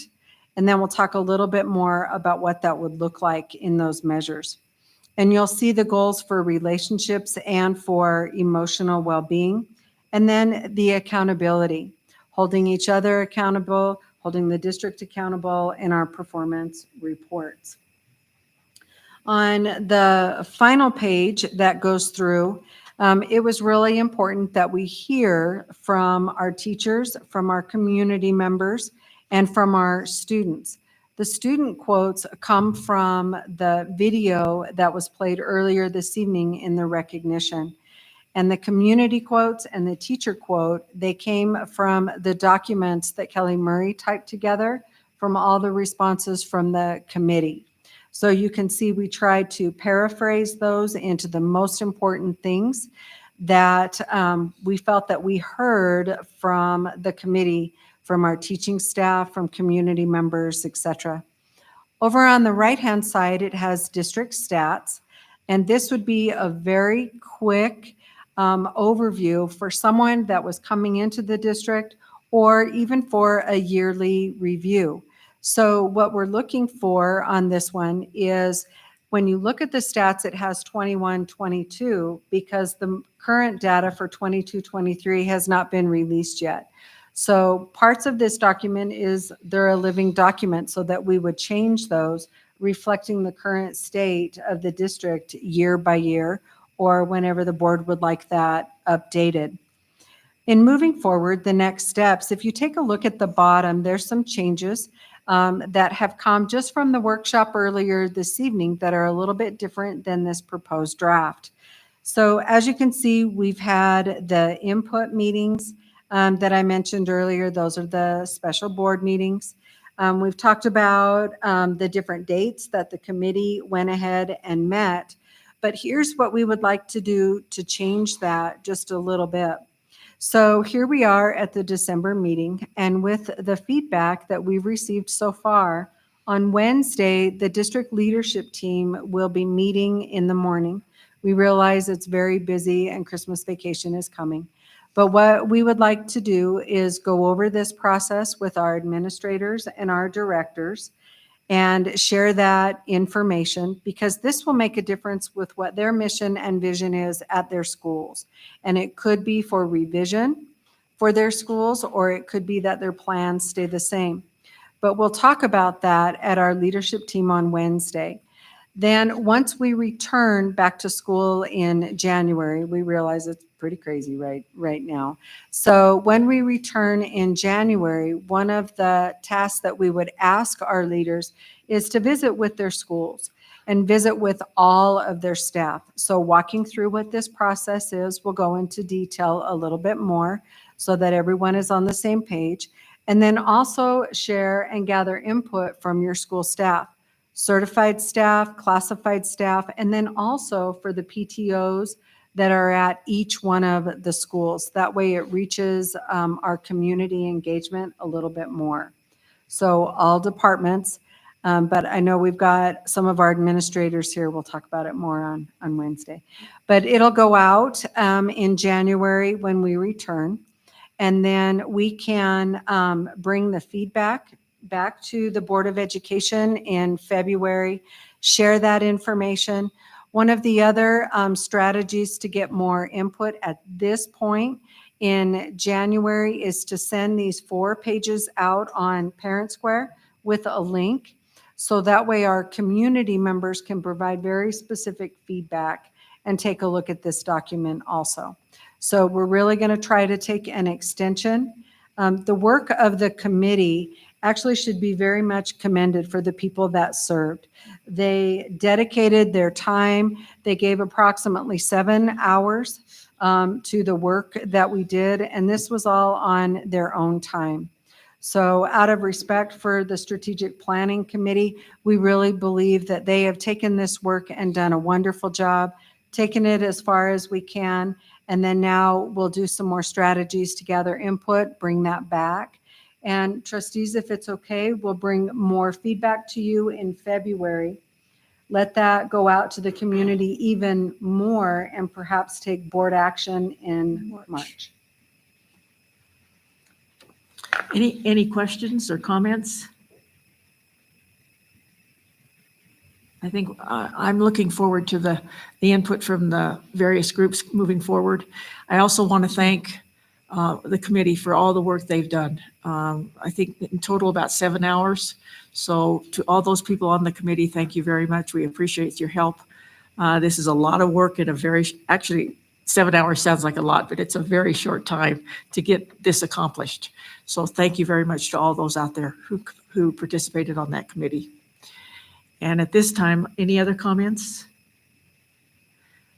And then we'll talk a little bit more about what that would look like in those measures. And you'll see the goals for relationships and for emotional well-being. And then the accountability, holding each other accountable, holding the district accountable in our performance reports. On the final page that goes through, it was really important that we hear from our teachers, from our community members, and from our students. The student quotes come from the video that was played earlier this evening in the recognition. And the community quotes and the teacher quote, they came from the documents that Kelly Murray typed together from all the responses from the committee. So you can see we tried to paraphrase those into the most important things that we felt that we heard from the committee, from our teaching staff, from community members, etc. Over on the right-hand side, it has district stats, and this would be a very quick overview for someone that was coming into the district or even for a yearly review. So what we're looking for on this one is when you look at the stats, it has 21-22 because the current data for 22-23 has not been released yet. So parts of this document is they're a living document so that we would change those reflecting the current state of the district year by year or whenever the board would like that updated. In moving forward, the next steps, if you take a look at the bottom, there's some changes that have come just from the workshop earlier this evening that are a little bit different than this proposed draft. So as you can see, we've had the input meetings that I mentioned earlier. Those are the special board meetings. We've talked about the different dates that the committee went ahead and met, but here's what we would like to do to change that just a little bit. So here we are at the December meeting, and with the feedback that we've received so far, on Wednesday, the district leadership team will be meeting in the morning. We realize it's very busy and Christmas vacation is coming. But what we would like to do is go over this process with our administrators and our directors and share that information because this will make a difference with what their mission and vision is at their schools. And it could be for revision for their schools, or it could be that their plans stay the same. But we'll talk about that at our leadership team on Wednesday. Then once we return back to school in January, we realize it's pretty crazy right now. So when we return in January, one of the tasks that we would ask our leaders is to visit with their schools and visit with all of their staff. So walking through what this process is, we'll go into detail a little bit more so that everyone is on the same page. And then also share and gather input from your school staff. Certified staff, classified staff, and then also for the PTOs that are at each one of the schools. That way it reaches our community engagement a little bit more. So all departments, but I know we've got some of our administrators here. We'll talk about it more on Wednesday. But it'll go out in January when we return. And then we can bring the feedback back to the Board of Education in February, share that information. One of the other strategies to get more input at this point in January is to send these 4 pages out on Parent Square with a link. So that way our community members can provide very specific feedback and take a look at this document also. So we're really going to try to take an extension. The work of the committee actually should be very much commended for the people that served. They dedicated their time. They gave approximately 7 hours to the work that we did, and this was all on their own time. So out of respect for the Strategic Planning Committee, we really believe that they have taken this work and done a wonderful job, taken it as far as we can, and then now we'll do some more strategies to gather input, bring that back. And trustees, if it's okay, we'll bring more feedback to you in February. Let that go out to the community even more and perhaps take board action in March. Any questions or comments? I think I'm looking forward to the input from the various groups moving forward. I also want to thank the committee for all the work they've done. I think in total about 7 hours. So to all those people on the committee, thank you very much. We appreciate your help. This is a lot of work in a actually 7 hours sounds like a lot, but it's a very short time to get this accomplished. So thank you very much to all those out there who participated on that committee. And at this time, any other comments?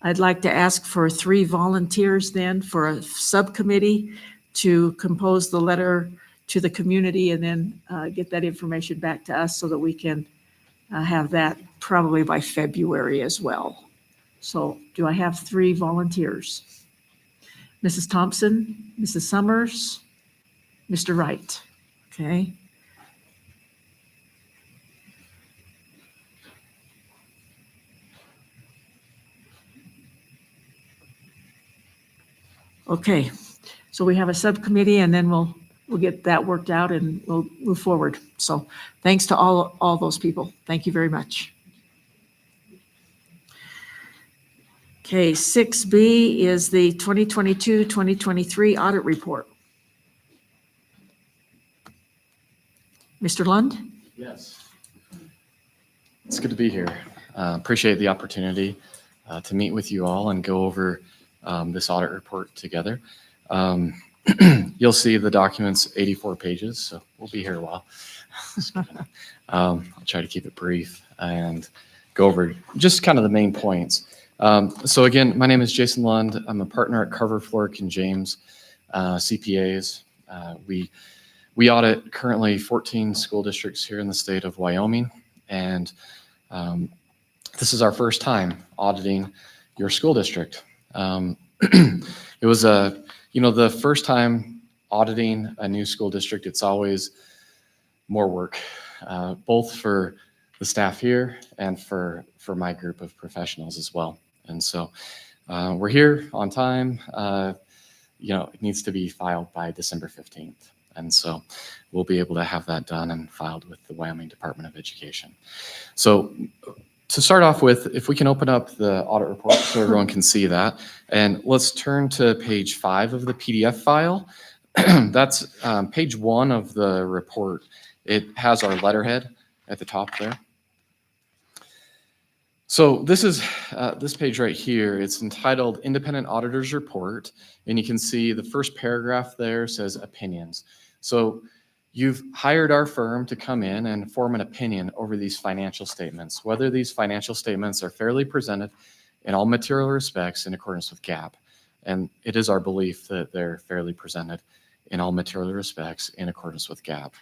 I'd like to ask for 3 volunteers then for a subcommittee to compose the letter to the community and then get that information back to us so that we can have that probably by February as well. So do I have 3 volunteers? Mrs. Thompson, Mrs. Summers, Mr. Wright. Okay. Okay, so we have a subcommittee and then we'll get that worked out and we'll move forward. So thanks to all those people. Thank you very much. Okay, 6B is the 2022-2023 audit report. Mr. Lund? Yes. It's good to be here. Appreciate the opportunity to meet with you all and go over this audit report together. You'll see the document's 84 pages, so we'll be here a while. I'll try to keep it brief and go over just kind of the main points. So again, my name is Jason Lund. I'm a partner at Carver, Florrick and James CPAs. We audit currently 14 school districts here in the state of Wyoming, and this is our first time auditing your school district. It was the first time auditing a new school district. It's always more work, both for the staff here and for my group of professionals as well. And so we're here on time. It needs to be filed by December 15th. And so we'll be able to have that done and filed with the Wyoming Department of Education. So to start off with, if we can open up the audit report so everyone can see that. And let's turn to page 5 of the PDF file. That's page 1 of the report. It has our letterhead at the top there. So this is this page right here. It's entitled Independent Auditor's Report. And you can see the first paragraph there says opinions. So you've hired our firm to come in and form an opinion over these financial statements, whether these financial statements are fairly presented in all material respects in accordance with GAAP. And it is our belief that they're fairly presented in all material respects in accordance with GAAP.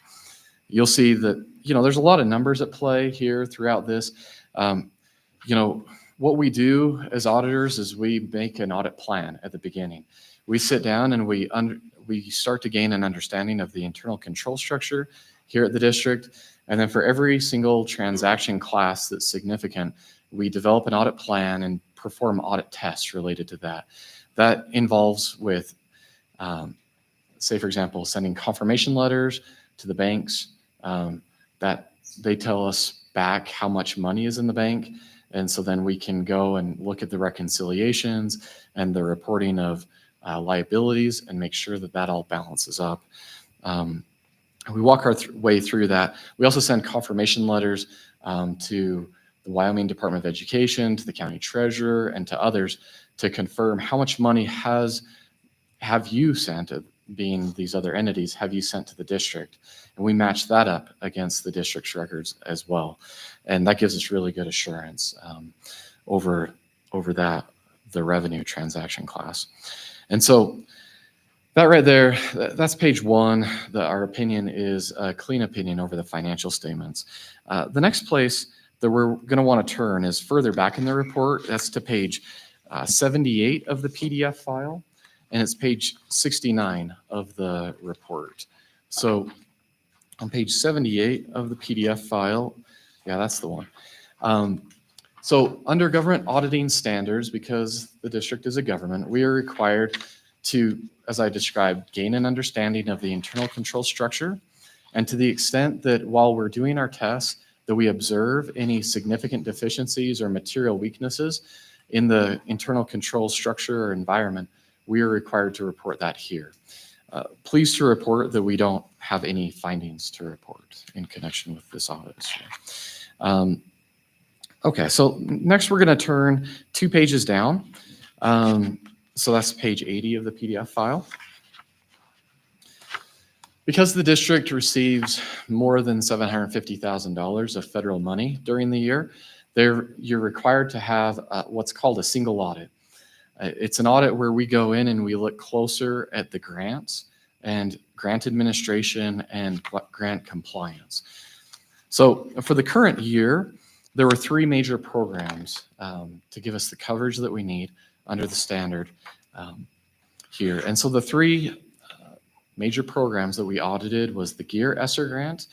You'll see that, there's a lot of numbers at play here throughout this. What we do as auditors is we make an audit plan at the beginning. We sit down and we start to gain an understanding of the internal control structure here at the district. And then for every single transaction class that's significant, we develop an audit plan and perform audit tests related to that. That involves with, say, for example, sending confirmation letters to the banks that they tell us back how much money is in the bank. And so then we can go and look at the reconciliations and the reporting of liabilities and make sure that that all balances up. We walk our way through that. We also send confirmation letters to the Wyoming Department of Education, to the county treasurer, and to others to confirm how much money have you sent, being these other entities, have you sent to the district? And we match that up against the district's records as well. And that gives us really good assurance over that, the revenue transaction class. And so that right there, that's page 1. Our opinion is a clean opinion over the financial statements. The next place that we're going to want to turn is further back in the report. That's to page 78 of the PDF file, and it's page 69 of the report. So on page 78 of the PDF file, yeah, that's the one. So under government auditing standards, because the district is a government, we are required to, as I described, gain an understanding of the internal control structure. And to the extent that while we're doing our tests, that we observe any significant deficiencies or material weaknesses in the internal control structure or environment, we are required to report that here. Pleased to report that we don't have any findings to report in connection with this audit this year. Okay, so next we're going to turn 2 pages down. So that's page 80 of the PDF file. Because the district receives more than $750,000 of federal money during the year, you're required to have what's called a single audit. It's an audit where we go in and we look closer at the grants and grant administration and grant compliance. So for the current year, there were 3 major programs to give us the coverage that we need under the standard here. And so the 3 major programs that we audited was the GEAR ESSER grant,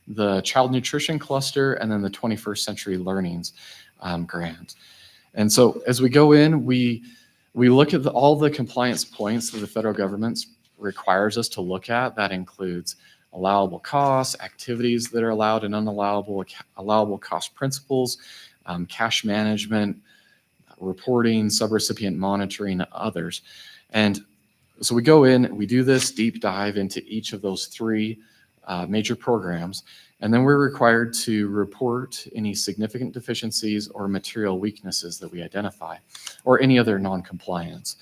the Child Nutrition Cluster, and then the 21st Century Learnings grant. And so as we go in, we look at all the compliance points that the federal government requires us to look at. That includes allowable costs, activities that are allowed and unallowable, allowable cost principles, cash management, reporting, subrecipient monitoring, others. And so we go in, we do this deep dive into each of those 3 major programs, and then we're required to report any significant deficiencies or material weaknesses that we identify, or any other non-compliance.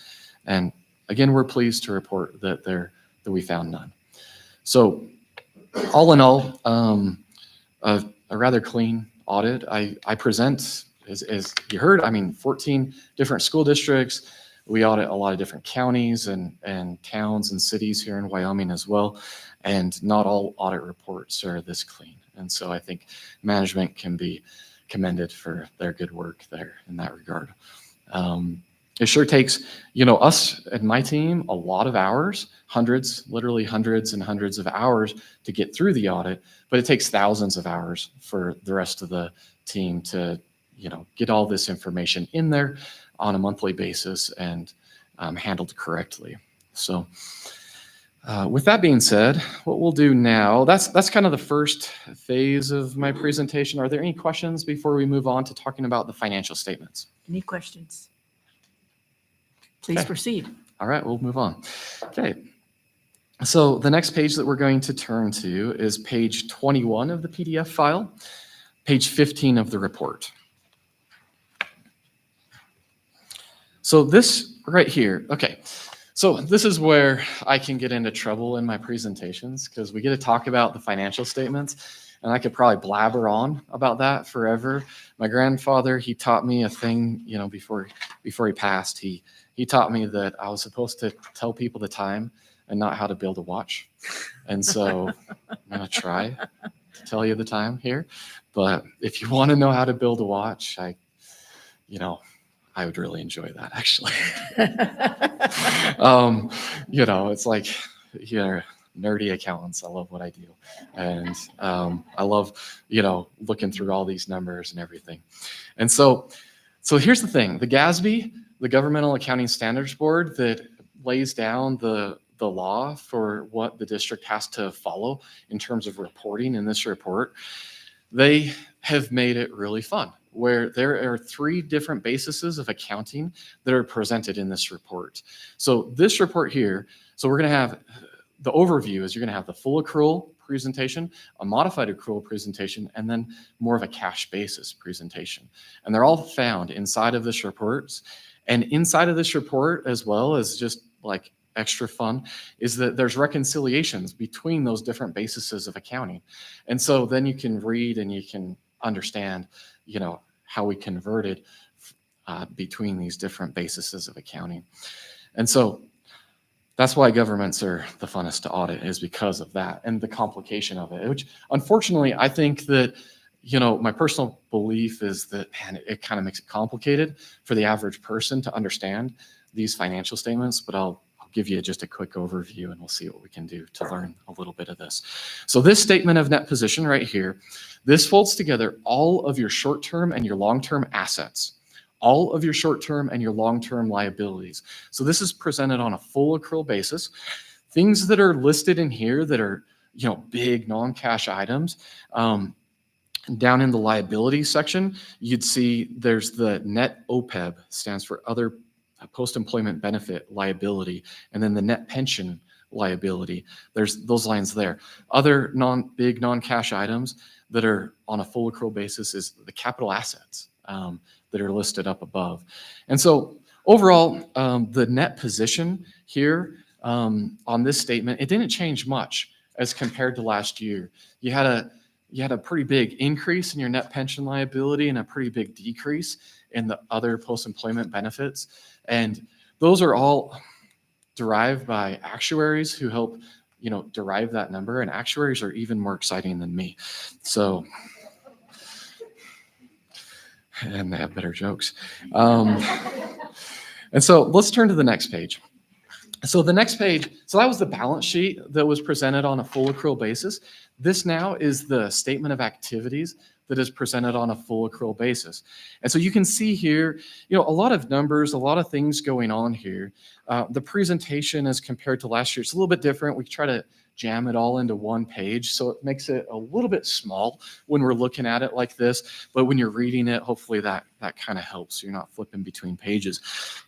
And again, we're pleased to report that we found none. So all in all, a rather clean audit. I present, as you heard, 14 different school districts. We audit a lot of different counties and towns and cities here in Wyoming as well. And not all audit reports are this clean. And so I think management can be commended for their good work there in that regard. It sure takes, us and my team a lot of hours, literally hundreds and hundreds of hours to get through the audit, but it takes thousands of hours for the rest of the team to, get all this information in there on a monthly basis and handled correctly. So with that being said, what we'll do now, that's kind of the first phase of my presentation. Are there any questions before we move on to talking about the financial statements? Any questions? Please proceed. All right, we'll move on. Okay. So the next page that we're going to turn to is page 21 of the PDF file, page 15 of the report. So this right here, okay. So this is where I can get into trouble in my presentations because we get to talk about the financial statements, and I could probably blabber on about that forever. My grandfather, he taught me a thing, before he passed. He taught me that I was supposed to tell people the time and not how to build a watch. And so I'm going to try to tell you the time here. But if you want to know how to build a watch, I would really enjoy that, actually. It's like, nerdy accountants. I love what I do. And I love, looking through all these numbers and everything. And so here's the thing. The GASB, the Governmental Accounting Standards Board, that lays down the the law for what the district has to follow in terms of reporting in this report, they have made it really fun, where there are 3 different bases of accounting that are presented in this report. So this report here, so we're going to have the overview is you're going to have the full accrual presentation, a modified accrual presentation, and then more of a cash basis presentation. And they're all found inside of this report. And inside of this report, as well as just like extra fun, is that there's reconciliations between those different bases of accounting. And so then you can read and you can understand, you know, how we converted between these different bases of accounting. And so that's why governments are the funnest to audit, is because of that and the complication of it, which unfortunately I think that, you know, my personal belief is that, man, it kind of makes it complicated for the average person to understand these financial statements, but I'll give you just a quick overview and we'll see what we can do to learn a little bit of this. So this statement of net position right here, this folds together all of your short-term and your long-term assets, all of your short-term and your long-term liabilities. So this is presented on a full accrual basis. Things that are listed in here that are, you know, big non-cash items, down in the liability section, you'd see there's the net OPEB, stands for other post-employment benefit liability, and then the net pension liability. There's those lines there. Other big non-cash items that are on a full accrual basis is the capital assets that are listed up above. And so overall, the net position here on this statement, it didn't change much as compared to last year. You had a pretty big increase in your net pension liability and a pretty big decrease in the other post-employment benefits. And those are all derived by actuaries who help, you know, derive that number. And actuaries are even more exciting than me. So, and they have better jokes. And so let's turn to the next page. So the next page, so that was the balance sheet that was presented on a full accrual basis. This now is the statement of activities that is presented on a full accrual basis. And so you can see here, you know, a lot of numbers, a lot of things going on here. The presentation as compared to last year, it's a little bit different. We try to jam it all into one page, so it makes it a little bit small when we're looking at it like this. But when you're reading it, hopefully that kind of helps. You're not flipping between pages.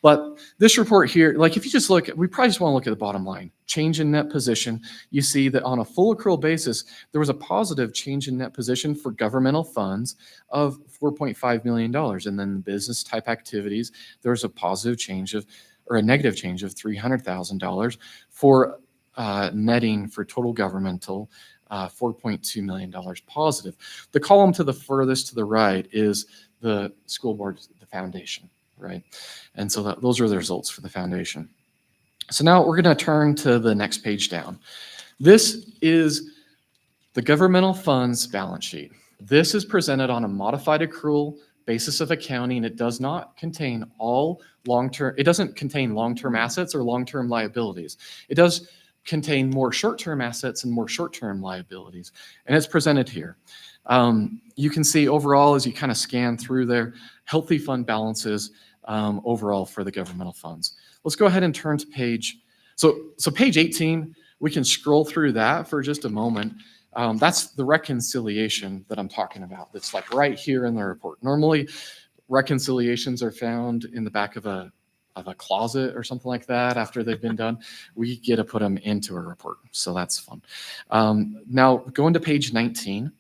But this report here, like if you just look, we probably just want to look at the bottom line. Change in net position. You see that on a full accrual basis, there was a positive change in net position for governmental funds of $4.5 million. And then the business type activities, there was a positive change of, or a negative change of $300,000 for netting for total governmental, $4.2 million positive. The column to the furthest to the right is the school board, the foundation, right? And so those are the results for the foundation. So now we're going to turn to the next page down. This is the governmental funds balance sheet. This is presented on a modified accrual basis of accounting. It does not contain all long-term, it doesn't contain long-term assets or long-term liabilities. It does contain more short-term assets and more short-term liabilities. And it's presented here. You can see overall, as you kind of scan through there, healthy fund balances overall for the governmental funds. Let's go ahead and turn to page. So page 18, we can scroll through that for just a moment. That's the reconciliation that I'm talking about. That's like right here in the report. Normally, reconciliations are found in the back of a closet or something like that after they've been done. We get to put them into a report, so that's fun. Now, going to page 19.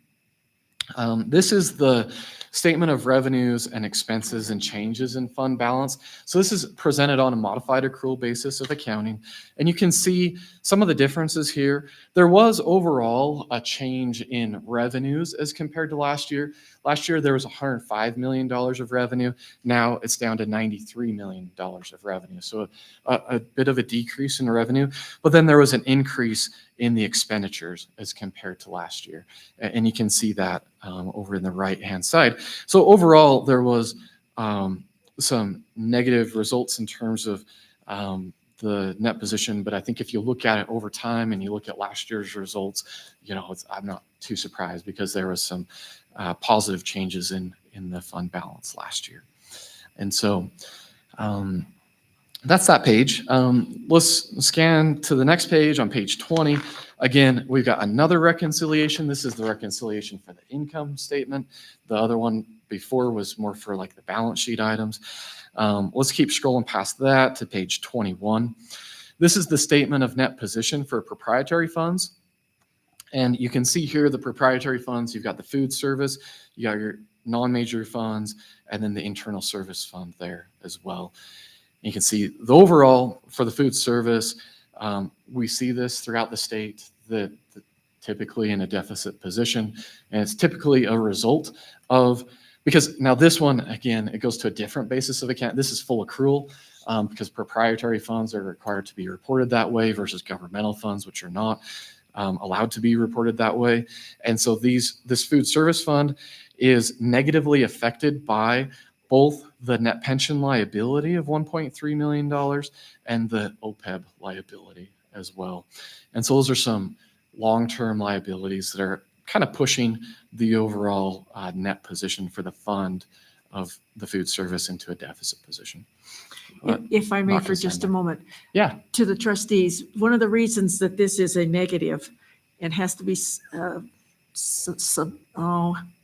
This is the statement of revenues and expenses and changes in fund balance. So this is presented on a modified accrual basis of accounting. And you can see some of the differences here. There was overall a change in revenues as compared to last year. Last year, there was $105 million of revenue. Now it's down to $93 million of revenue. So a bit of a decrease in revenue, but then there was an increase in the expenditures as compared to last year. And you can see that over in the right-hand side. So overall, there was some negative results in terms of the net position, but I think if you look at it over time and you look at last year's results, you know, I'm not too surprised because there was some positive changes in the fund balance last year. And so that's that page. Let's scan to the next page on page 20. Again, we've got another reconciliation. This is the reconciliation for the income statement. The other one before was more for like the balance sheet items. Let's keep scrolling past that to page 21. This is the statement of net position for proprietary funds. And you can see here the proprietary funds. You've got the food service, you got your non-major funds, and then the internal service fund there as well. You can see the overall for the food service, we see this throughout the state that typically in a deficit position, and it's typically a result of, because now this one, again, it goes to a different basis of account. This is full accrual because proprietary funds are required to be reported that way versus governmental funds, which are not allowed to be reported that way. And so this food service fund is negatively affected by both the net pension liability of $1.3 million and the OPEB liability as well. And so those are some long-term liabilities that are kind of pushing the overall net position for the fund of the food service into a deficit position. If I may, for just a moment. Yeah. To the trustees, one of the reasons that this is a negative and has to be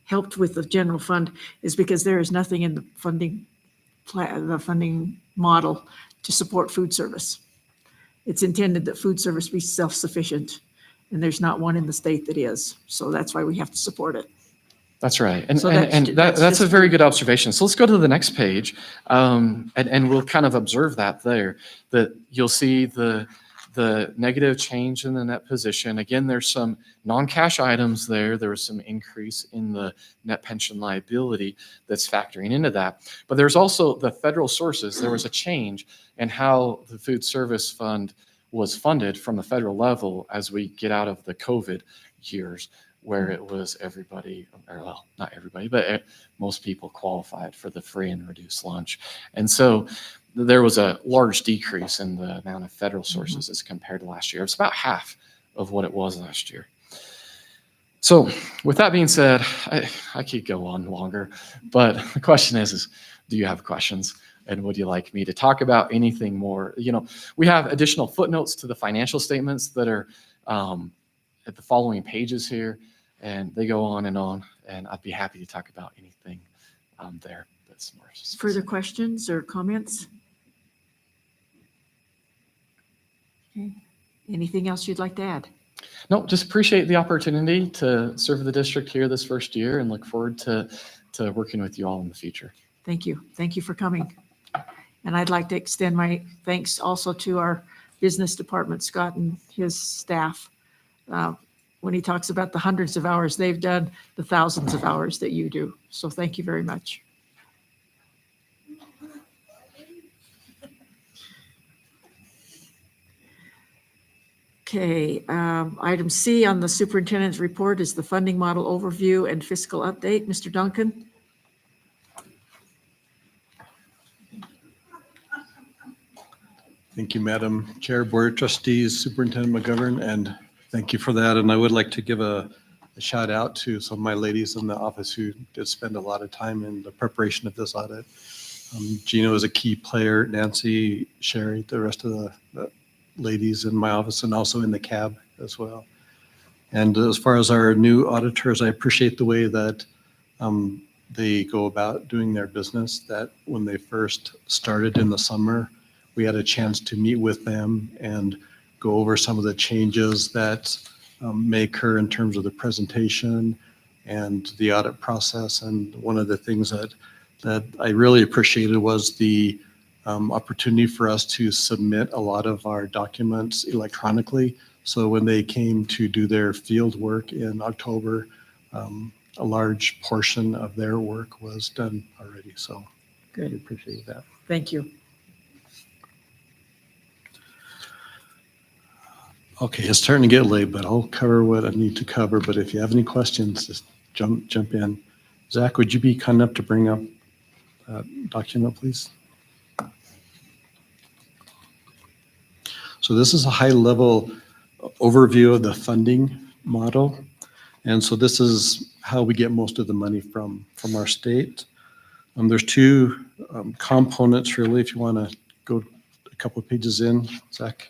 helped with the general fund is because there is nothing in the funding model to support food service. It's intended that food service be self-sufficient, and there's not one in the state that is. So that's why we have to support it. That's right. And, So that's a just- very good observation. So let's go to the next page and we'll kind of observe that there, that you'll see the negative change in the net position. Again, there's some non-cash items there. There was some increase in the net pension liability that's factoring into that. But there's also the federal sources. There was a change in how the food service fund was funded from the federal level as we get out of the COVID years, where it was everybody, or well, not everybody, but most people qualified for the free and reduced lunch. And so there was a large decrease in the amount of federal sources as compared to last year. It's about half of what it was last year. So with that being said, I could go on longer, but the question is do you have questions? And would you like me to talk about anything more? You know, we have additional footnotes to the financial statements that are at the following pages here, and they go on, and I'd be happy to talk about anything there that's more specific. Further questions or comments? Okay. Anything else you'd like to add? No, just appreciate the opportunity to serve the district here this first year and look forward to working with you all in the future. Thank you. Thank you for coming. And I'd like to extend my thanks also to our business department, Scott and his staff. When he talks about the hundreds of hours they've done, the thousands of hours that you do. So thank you very much. Okay, item C on the superintendent's report is the funding model overview and fiscal update. Mr. Duncan? Thank you, Madam Chair, Board of Trustees, Superintendent McGovern, and thank you for that. And I would like to give a shout out to some of my ladies in the office who did spend a lot of time in the preparation of this audit. Gina was a key player, Nancy, Sherry, the rest of the ladies in my office, and also in the cab as well. And as far as our new auditors, I appreciate the way that they go about doing their business, that when they first started in the summer, we had a chance to meet with them and go over some of the changes that may occur in terms of the presentation and the audit process. And one of the things that I really appreciated was the opportunity for us to submit a lot of our documents electronically. So when they came to do their field work in October, a large portion of their work was done already. So Good. I appreciate that. Thank you. Okay, it's starting to get late, but I'll cover what I need to cover. But if you have any questions, just jump in. Zach, would you be kind enough to bring up that document, please? So this is a high-level overview of the funding model. And so this is how we get most of the money from our state. There's two components, really, if you want to go couple of pages in, Zach?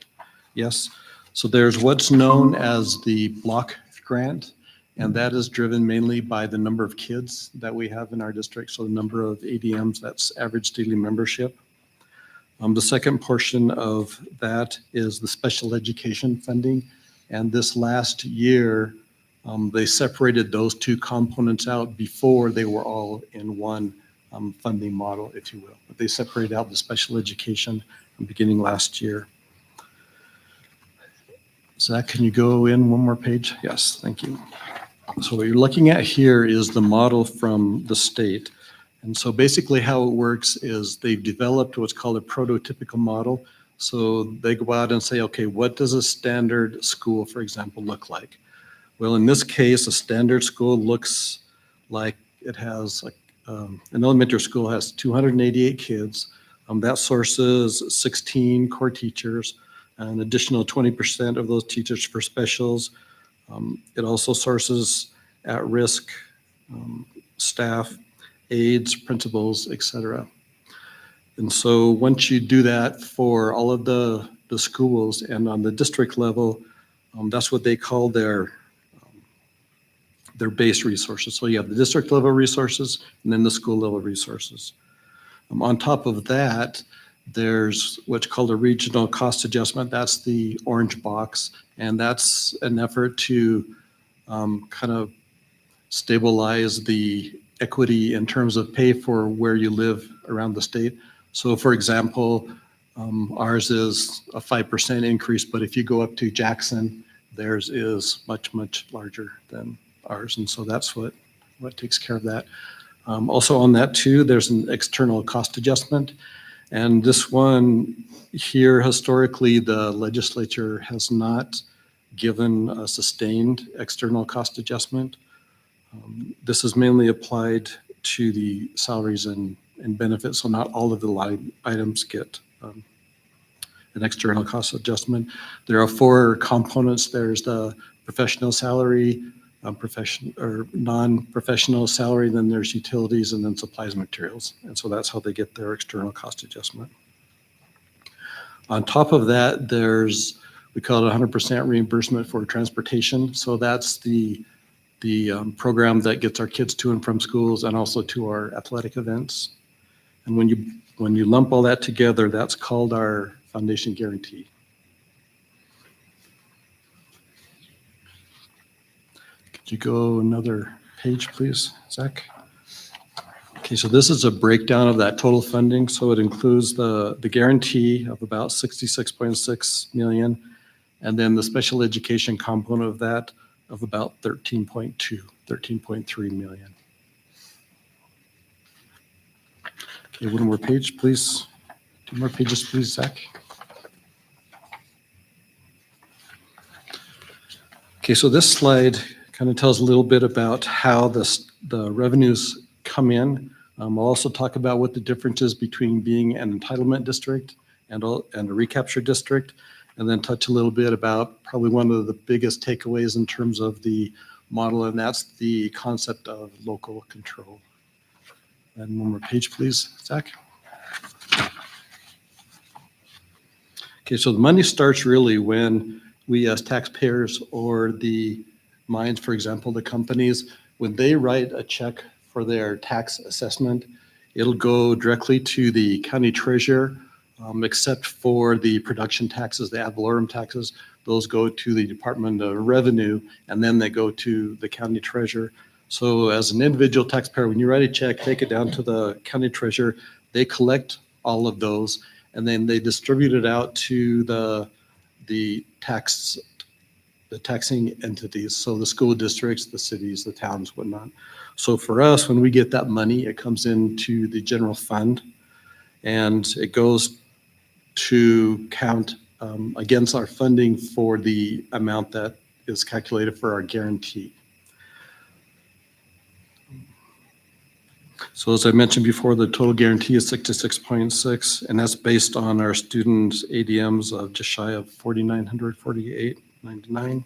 Yes. So there's what's known as the block grant, and that is driven mainly by the number of kids that we have in our district. So the number of ADMs, that's average daily membership. The second portion of that is the special education funding. And this last year, they separated those two components out before they were all in one funding model, if you will. But they separated out the special education beginning last year. Zach, can you go in one more page? Yes, thank you. So what you're looking at here is the model from the state. And so basically how it works is they've developed what's called a prototypical model. So they go out and say, okay, what does a standard school, for example, look like? Well, in this case, a standard school looks like it has, an elementary school has 288 kids. That sources 16 core teachers, an additional 20% of those teachers for specials. It also sources at-risk staff, aides, principals, et cetera. And so once you do that for all of the schools and on the district level, that's what they call their base resources. So you have the district level resources and then the school level resources. On top of that, there's what's called a regional cost adjustment. That's the orange box. And that's an effort to kind of stabilize the equity in terms of pay for where you live around the state. So for example, ours is a 5% increase, but if you go up to Jackson, theirs is much, much larger than ours. And so that's what takes care of that. Also on that too, there's an external cost adjustment. And this one here, historically, the legislature has not given a sustained external cost adjustment. This is mainly applied to the salaries and benefits, so not all of the line items get an external cost adjustment. There are 4 components. There's the professional salary, non-professional salary, then there's utilities, and then supplies and materials. And so that's how they get their external cost adjustment. On top of that, there's, we call it 100% reimbursement for transportation. So that's the program that gets our kids to and from schools and also to our athletic events. And when you lump all that together, that's called our foundation guarantee. Could you go another page, please, Zach? Okay, so this is a breakdown of that total funding. So it includes the guarantee of about 66.6 million, and then the special education component of that of about 13.3 million. Okay, one more page, please. 2 more pages, please, Zach. Okay, so this slide kind of tells a little bit about how the revenues come in. I'll also talk about what the difference is between being an entitlement district and a recapture district, and then touch a little bit about probably one of the biggest takeaways in terms of the model, and that's the concept of local control. And one more page, please, Zach. Okay, so the money starts really when we as taxpayers or the mines, for example, the companies, when they write a check for their tax assessment, it'll go directly to the county treasurer, except for the production taxes, the ad valorem taxes. Those go to the Department of Revenue, and then they go to the county treasurer. So as an individual taxpayer, when you write a check, take it down to the county treasurer, they collect all of those, and then they distribute it out to the taxing entities, so the school districts, the cities, the towns, whatnot. So for us, when we get that money, it comes into the general fund, and it goes to count against our funding for the amount that is calculated for our guarantee. So as I mentioned before, the total guarantee is 66.6, and that's based on our students' ADMs of just shy of 4,948.99. And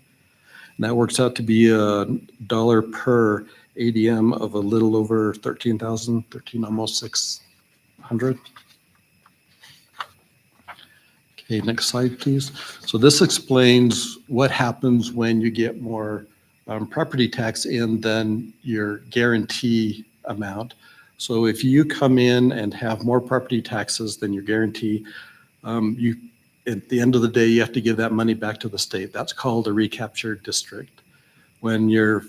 that works out to be $1 per ADM of a little over 13,000, almost 600. Okay, next slide, please. So this explains what happens when you get more property tax in than your guarantee amount. So if you come in and have more property taxes than your guarantee, you, at the end of the day, you have to give that money back to the state. That's called a recapture district. When your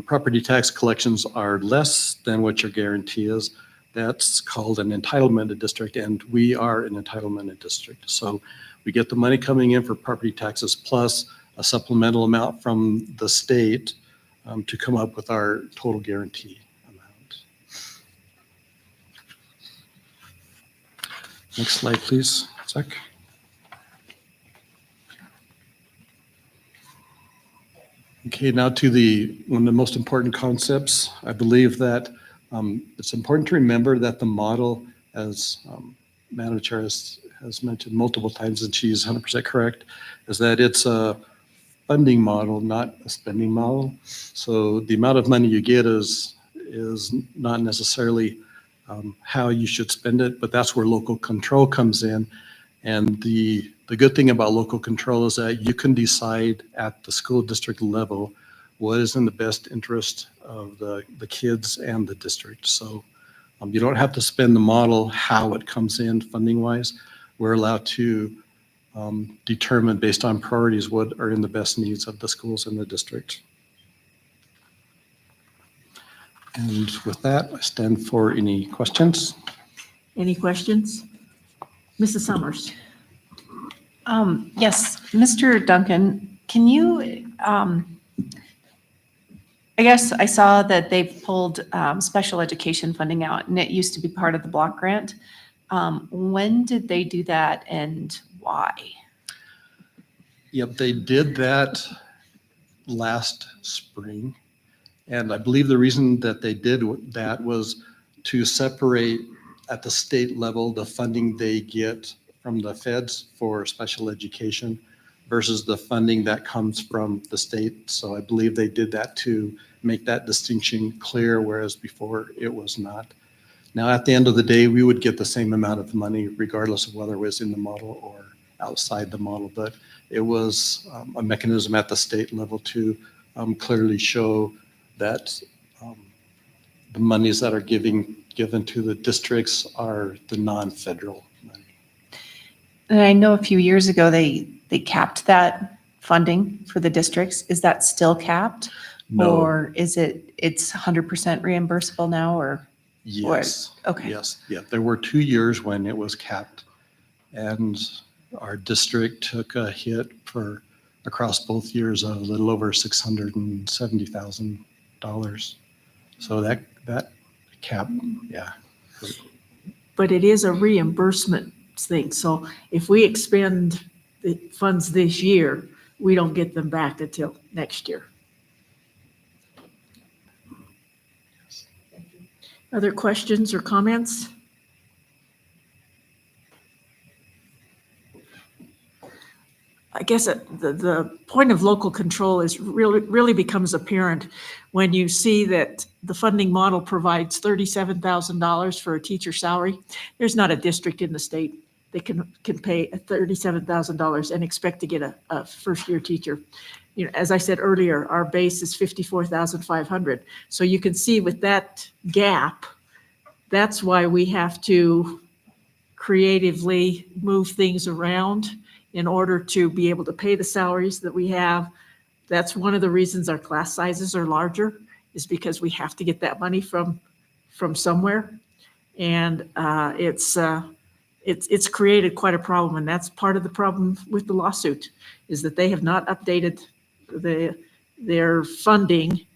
property tax collections are less than what your guarantee is, that's called an entitlement district, and we are an entitlement district. So we get the money coming in for property taxes plus a supplemental amount from the state to come up with our total guarantee amount. Next slide, please, Zach. Okay, now to one of the most important concepts. I believe that it's important to remember that the model, as Madam Chair has mentioned multiple times, and she's 100% correct, is that it's a funding model, not a spending model. So the amount of money you get is not necessarily how you should spend it, but that's where local control comes in. And the good thing about local control is that you can decide at the school district level what is in the best interest of the kids and the district. So you don't have to spend the model how it comes in funding wise. We're allowed to determine based on priorities what are in the best needs of the schools in the district. And with that, I stand for any questions. Any questions? Mrs. Summers. Yes, Mr. Duncan, can you, I guess I saw that they've pulled special education funding out, and it used to be part of the block grant. When did they do that and why? Yep, they did that last spring. And I believe the reason that they did that was to separate at the state level the funding they get from the feds for special education versus the funding that comes from the state. So I believe they did that to make that distinction clear, whereas before it was not. Now, at the end of the day, we would get the same amount of money regardless of whether it was in the model or outside the model, but it was a mechanism at the state level to clearly show that the monies that are given to the districts are the non-federal money. And I know a few years ago, they capped that funding for the districts. Is that still capped? No. Or is it's 100% reimbursable now, or? Yes. Okay. Yes. Yeah. There were 2 years when it was capped, and our district took a hit for across both years of a little over $670,000. So that cap, yeah. But it is a reimbursement thing. So if we expend the funds this year, we don't get them back until next year. Other questions or comments? I guess the point of local control is really becomes apparent when you see that the funding model provides $37,000 for a teacher's salary. There's not a district in the state that can pay $37,000 and expect to get a first-year teacher. You know, as I said earlier, our base is $54,500. So you can see with that gap, that's why we have to creatively move things around in order to be able to pay the salaries that we have. That's one of the reasons our class sizes are larger, is because we have to get that money from somewhere. And it's created quite a problem. And that's part of the problem with the lawsuit, is that they have not updated their funding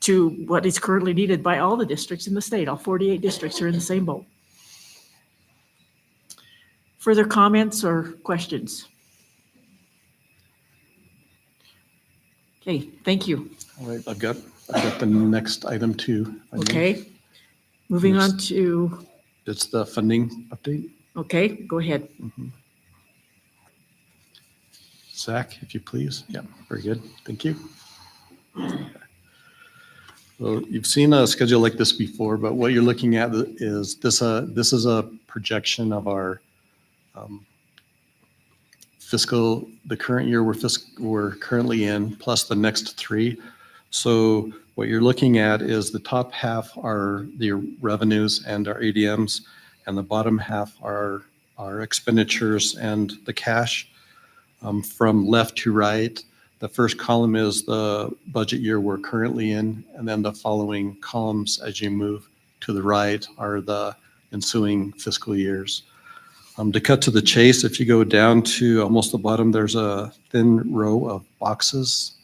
to what is currently needed by all the districts in the state. All 48 districts are in the same boat. Further comments or questions? Okay, thank you. All right, I've got the next item too. Okay, moving on to. It's the funding update. Okay, go ahead. Mm-hmm. Zach, if you please. Yeah, very good. Thank you. Well, you've seen a schedule like this before, but what you're looking at is this is a projection of our the current year we're currently in, plus the next 3. So what you're looking at is the top half are the revenues and our ADMs, and the bottom half are our expenditures and the cash. From left to right, the first column is the budget year we're currently in, and then the following columns as you move to the right are the ensuing fiscal years. To cut to the chase, if you go down to almost the bottom, there's a thin row of boxes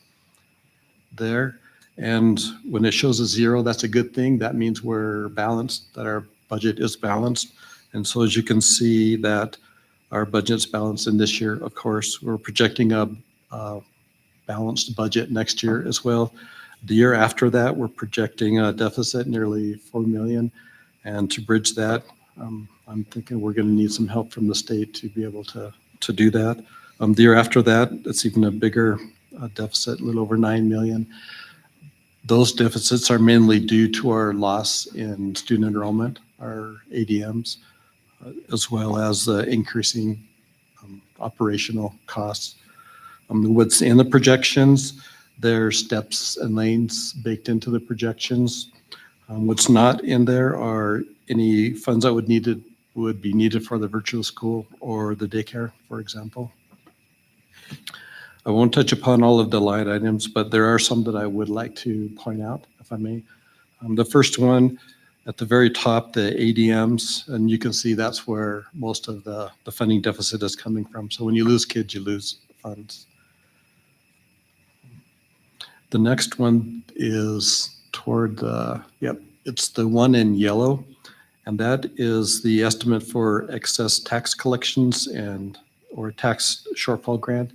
there. And when it shows a 0, that's a good thing. That means we're balanced, that our budget is balanced. And so as you can see that our budget's balanced in this year, of course, we're projecting a balanced budget next year as well. The year after that, we're projecting a deficit nearly 4 million. And to bridge that, I'm thinking we're going to need some help from the state to be able to do that. The year after that, it's even a bigger deficit, a little over 9 million. Those deficits are mainly due to our loss in student enrollment, our ADMs, as well as increasing operational costs. What's in the projections, there's steps and lanes baked into the projections. What's not in there are any funds that would be needed for the virtual school or the daycare, for example. I won't touch upon all of the line items, but there are some that I would like to point out, if I may. The first one at the very top, the ADMs, and you can see that's where most of the funding deficit is coming from. So when you lose kids, you lose funds. The next one is toward the, it's the one in yellow, and that is the estimate for excess tax collections or tax shortfall grant.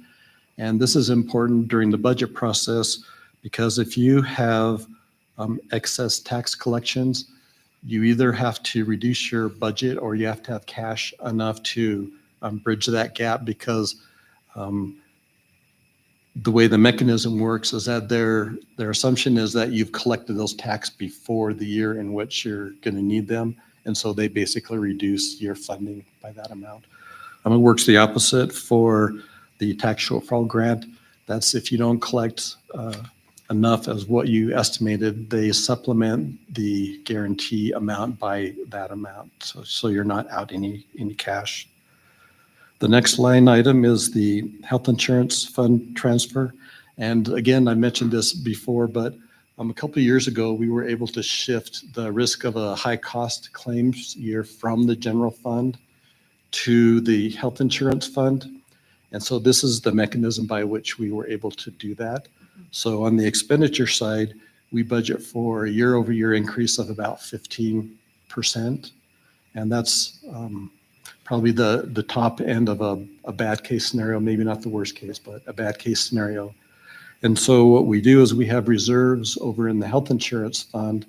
And this is important during the budget process because if you have excess tax collections, you either have to reduce your budget or you have to have cash enough to bridge that gap because the way the mechanism works is that their assumption is that you've collected those tax before the year in which you're going to need them. And so they basically reduce your funding by that amount. It works the opposite for the tax shortfall grant. That's if you don't collect enough as what you estimated, they supplement the guarantee amount by that amount. So you're not out any cash. The next line item is the health insurance fund transfer. And again, I mentioned this before, but a couple of years ago, we were able to shift the risk of a high cost claims year from the general fund to the health insurance fund. And so this is the mechanism by which we were able to do that. So on the expenditure side, we budget for a year-over-year increase of about 15%. And that's probably the top end of a bad case scenario, maybe not the worst case, but a bad case scenario. And so what we do is we have reserves over in the health insurance fund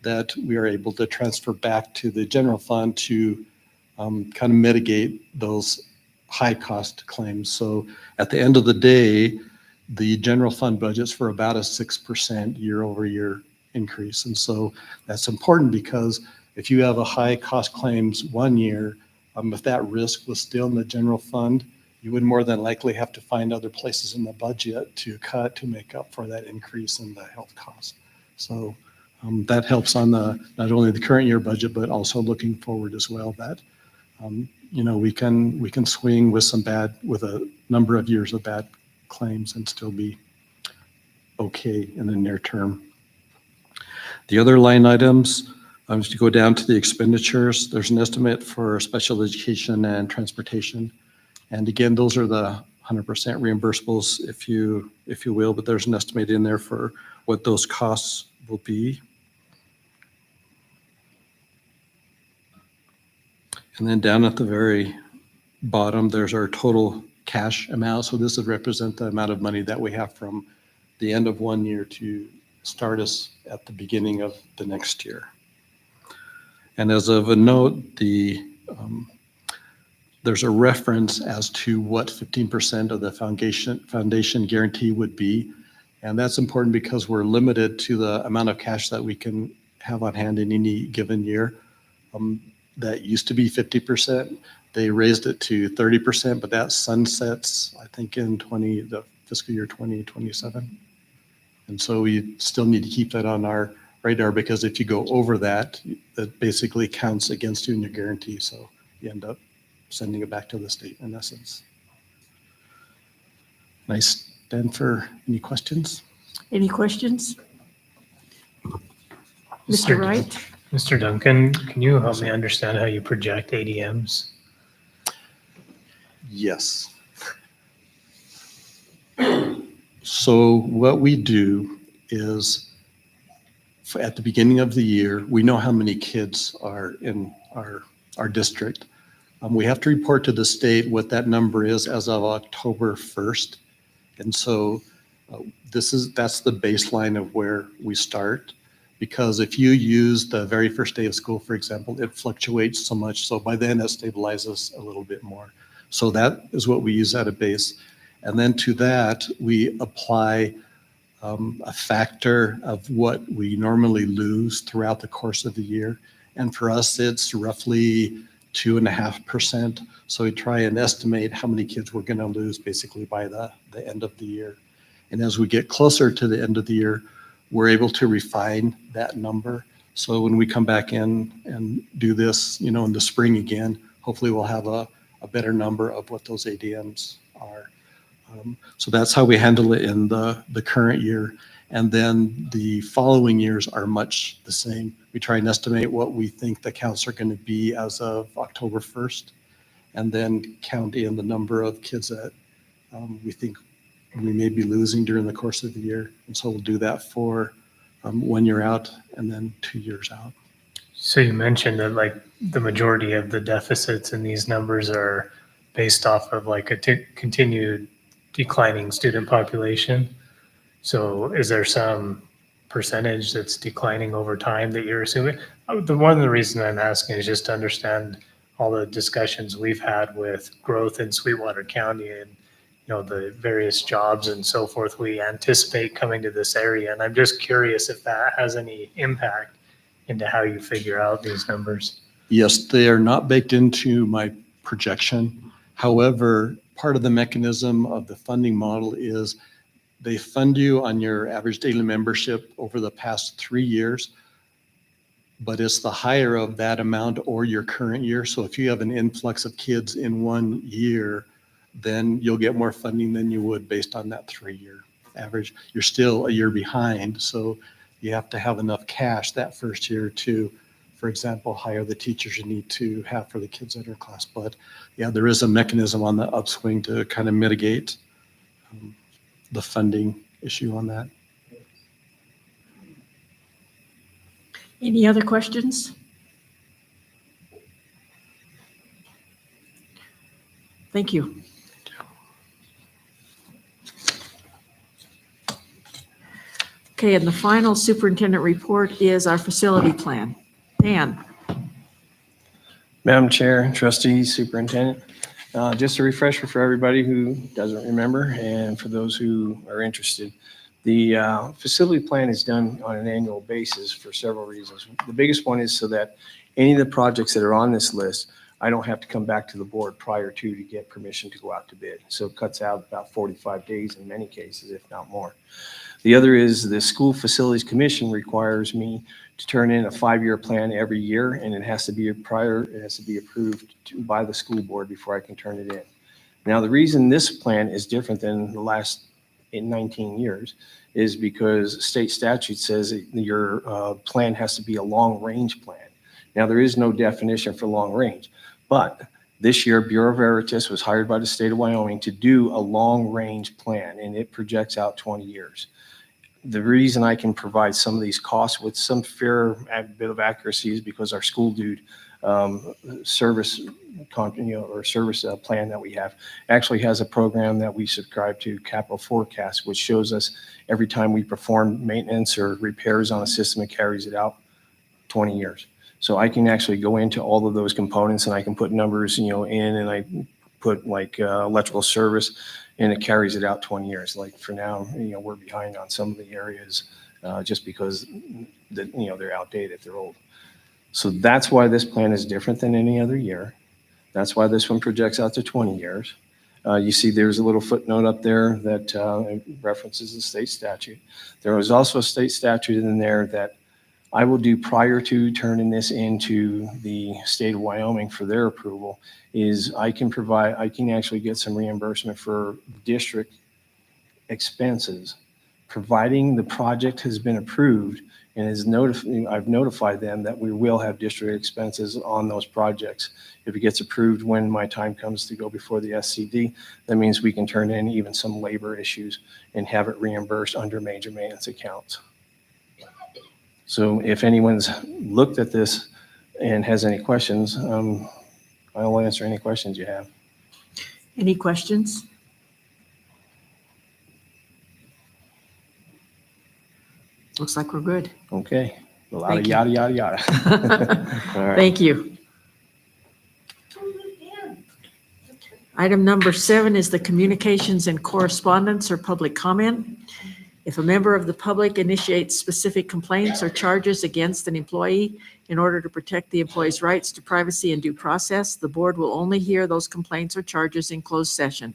that we are able to transfer back to the general fund to kind of mitigate those high cost claims. So at the end of the day, the general fund budget's for about a 6% year over year increase. And so that's important because if you have a high cost claims one year, if that risk was still in the general fund, you would more than likely have to find other places in the budget to cut to make up for that increase in the health cost. So that helps on not only the current year budget, but also looking forward as well, that we can swing with a number of years of bad claims and still be okay in the near term. The other line items, to go down to the expenditures, there's an estimate for special education and transportation. And again, those are the 100% reimbursables, if you will, but there's an estimate in there for what those costs will be. And then down at the very bottom, there's our total cash amount. So this would represent the amount of money that we have from the end of one year to start us at the beginning of the next year. And as of a note, there's a reference as to what 15% of the foundation guarantee would be. And that's important because we're limited to the amount of cash that we can have on hand in any given year. that used to be 50%. They raised it to 30%, but that sunsets, I think, in the fiscal year 2027. And so we still need to keep that on our radar, because if you go over that, that basically counts against you in your guarantee. So you end up sending it back to the state in essence. Nice. Dan, for any questions? Any questions? Mr. Wright? Mr. Duncan, can you help me understand how you project ADMs? Yes. So what we do is at the beginning of the year, we know how many kids are in our district. We have to report to the state what that number is as of October 1st. And so that's the baseline of where we start. Because if you use the very first day of school, for example, it fluctuates so much. So by then it stabilizes a little bit more. So that is what we use at a base. And then to that, we apply a factor of what we normally lose throughout the course of the year. And for us, it's roughly 2.5%. So we try and estimate how many kids we're going to lose basically by the end of the year. And as we get closer to the end of the year, we're able to refine that number. So when we come back in and do this, in the spring again, hopefully we'll have a better number of what those ADMs are. So that's how we handle it in the current year. And then the following years are much the same. We try and estimate what we think the counts are going to be as of October 1st, and then count in the number of kids that we think we may be losing during the course of the year. And so we'll do that for 1 year out and then 2 years out. So you mentioned that like the majority of the deficits in these numbers are based off of like a continued declining student population. So is there some percentage that's declining over time that you're assuming? One of the reasons I'm asking is just to understand all the discussions we've had with growth in Sweetwater County and the various jobs and so forth we anticipate coming to this area. And I'm just curious if that has any impact into how you figure out these numbers. Yes, they are not baked into my projection. However, part of the mechanism of the funding model is they fund you on your average daily membership over the past 3 years, but it's the higher of that amount or your current year. So if you have an influx of kids in 1 year, then you'll get more funding than you would based on that 3-year average. You're still a year behind, so you have to have enough cash that first year to, for example, hire the teachers you need to have for the kids in your class. But yeah, there is a mechanism on the upswing to kind of mitigate the funding issue on that. Any other questions? Thank you. Okay, and the final superintendent report is our facility plan. Dan. Madam Chair, trustees, superintendent, just a refresher for everybody who doesn't remember and for those who are interested. The facility plan is done on an annual basis for several reasons. The biggest one is so that any of the projects that are on this list, I don't have to come back to the board prior to get permission to go out to bid. So it cuts out about 45 days in many cases, if not more. The other is the School Facilities Commission requires me to turn in a 5-year plan every year, and it has to be approved by the school board before I can turn it in. Now, the reason this plan is different than the last 19 years is because state statute says that your plan has to be a long-range plan. Now, there is no definition for long range, but this year, Bureau Veritas was hired by the state of Wyoming to do a long-range plan, and it projects out 20 years. The reason I can provide some of these costs with some fair bit of accuracy is because our school dude service plan that we have actually has a program that we subscribe to, Capital Forecast, which shows us every time we perform maintenance or repairs on a system, it carries it out 20 years. So I can actually go into all of those components and I can put numbers, in, and I put like electrical service, and it carries it out 20 years. Like for now, we're behind on some of the areas just because they're outdated, they're old. So that's why this plan is different than any other year. That's why this one projects out to 20 years. You see there's a little footnote up there that references the state statute. There was also a state statute in there that I will do prior to turning this into the state of Wyoming for their approval, is I can actually get some reimbursement for district expenses, providing the project has been approved and I've notified them that we will have district expenses on those projects. If it gets approved when my time comes to go before the SCD, that means we can turn in even some labor issues and have it reimbursed under major maintenance accounts. So if anyone's looked at this and has any questions, I'll answer any questions you have. Any questions? Looks like we're good. Okay. A lot Thank of you. yada, yada, yada. All right. Thank you. Item number 7 is the communications and correspondence or public comment. If a member of the public initiates specific complaints or charges against an employee in order to protect the employee's rights to privacy and due process, the board will only hear those complaints or charges in closed session.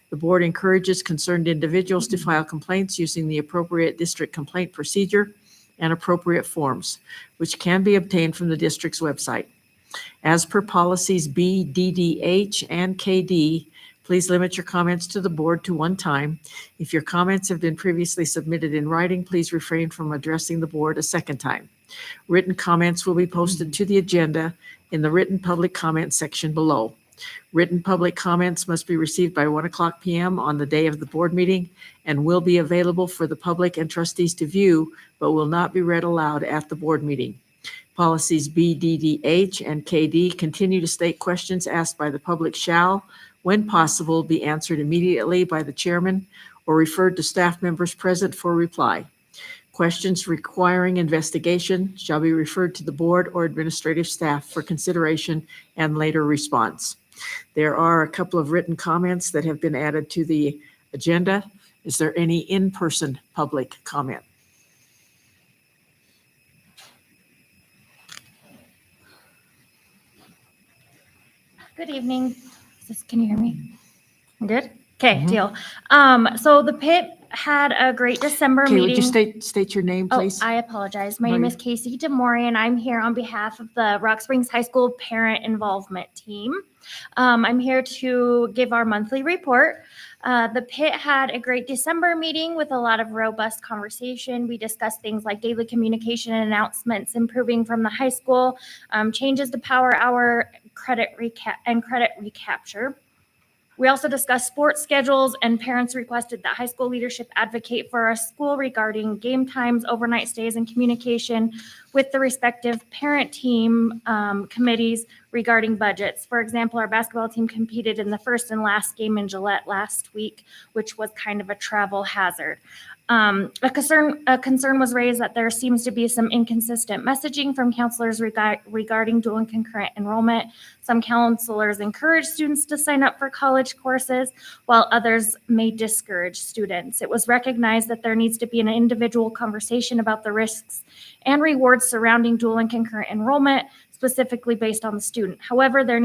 The board encourages concerned individuals to file complaints using the appropriate district complaint procedure and appropriate forms, which can be obtained from the district's website. As per policies B, DDH, and KD, please limit your comments to the board to one time. If your comments have been previously submitted in writing, please refrain from addressing the board a second time. Written comments will be posted to the agenda in the written public comment section below. Written public comments must be received by 1:00 p.m. on the day of the board meeting and will be available for the public and trustees to view, but will not be read aloud at the board meeting. Policies B, DDH, and KD continue to state questions asked by the public shall, when possible, be answered immediately by the chairman or referred to staff members present for reply. Questions requiring investigation shall be referred to the board or administrative staff for consideration and later response. There are a couple of written comments that have been added to the agenda. Is there any in-person public comment? Good evening. Can you hear me? Good? Okay, Mhm. deal. So the PIT had a great December Okay, meeting. would you state your name, please? Oh, I apologize. My No, name you- is Casey Demore, and I'm here on behalf of the Rock Springs High School Parent Involvement Team. I'm here to give our monthly report. The PIT had a great December meeting with a lot of robust conversation. We discussed things like daily communication and announcements improving from the high school, changes to Power Hour, credit recapture. We also discussed sports schedules, and parents requested that high school leadership advocate for our school regarding game times, overnight stays, and communication with the respective parent team committees regarding budgets. For example, our basketball team competed in the first and last game in Gillette last week, which was kind of a travel hazard. A concern was raised that there seems to be some inconsistent messaging from counselors regarding dual and concurrent enrollment. Some counselors encourage students to sign up for college courses, while others may discourage students. It was recognized that there needs to be an individual conversation about the risks and rewards surrounding dual and concurrent enrollment, specifically based on the student. However, there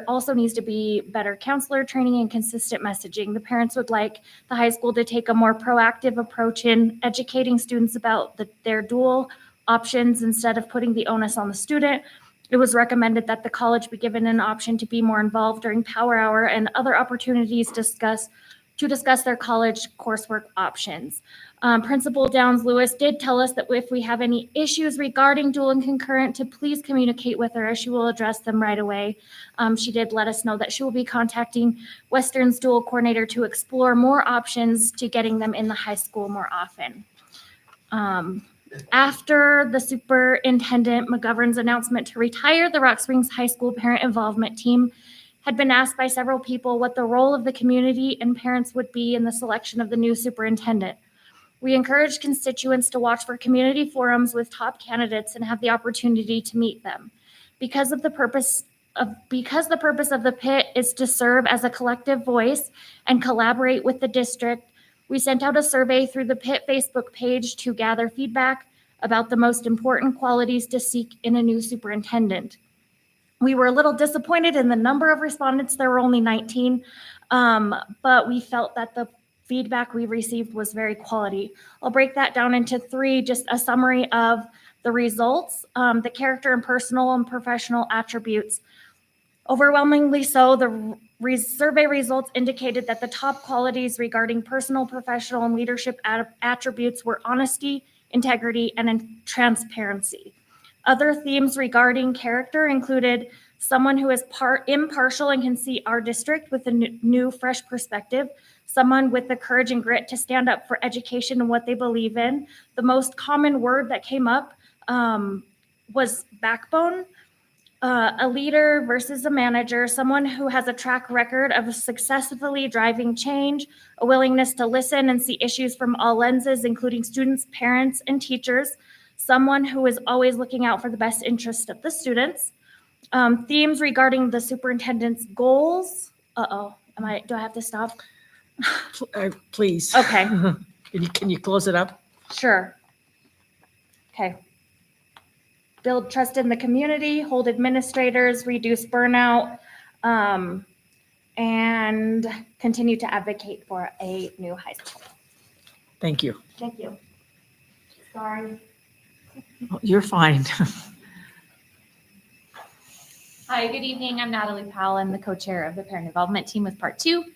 also needs to be better counselor training and consistent messaging. The parents would like the high school to take a more proactive approach in educating students about their dual options instead of putting the onus on the student. It was recommended that the college be given an option to be more involved during Power Hour and other opportunities to discuss their college coursework options. Principal Downs Lewis did tell us that if we have any issues regarding dual and concurrent, to please communicate with her as she will address them right away. She did let us know that she will be contacting Western's dual coordinator to explore more options to getting them in the high school more often. After the Superintendent McGovern's announcement to retire the Rock Springs High School Parent Involvement Team, had been asked by several people what the role of the community and parents would be in the selection of the new superintendent. We encourage constituents to watch for community forums with top candidates and have the opportunity to meet them. Because the purpose of the PIT is to serve as a collective voice and collaborate with the district, we sent out a survey through the PIT Facebook page to gather feedback. about the most important qualities to seek in a new superintendent. We were a little disappointed in the number of respondents. There were only 19, but we felt that the feedback we received was very quality. I'll break that down into 3, just a summary of the results, the character and personal and professional attributes. Overwhelmingly so, the survey results indicated that the top qualities regarding personal, professional, and leadership attributes were honesty, integrity, and transparency. Other themes regarding character included someone who is impartial and can see our district with a new, fresh perspective, someone with the courage and grit to stand up for education and what they believe in. The most common word that came up was backbone. A leader versus a manager, someone who has a track record of successfully driving change, a willingness to listen and see issues from all lenses, including students, parents, and teachers, someone who is always looking out for the best interest of the students. Themes regarding the superintendent's goals. Do I have to stop? Please. Okay. Can you close it up? Sure. Okay. Build trust in the community, hold administrators, reduce burnout, and continue to advocate for a new high school. Thank you. Thank you. Sorry. Oh, you're fine. Hi, good evening. I'm Natalie Powell. I'm the co-chair of the parent involvement team with Part 2.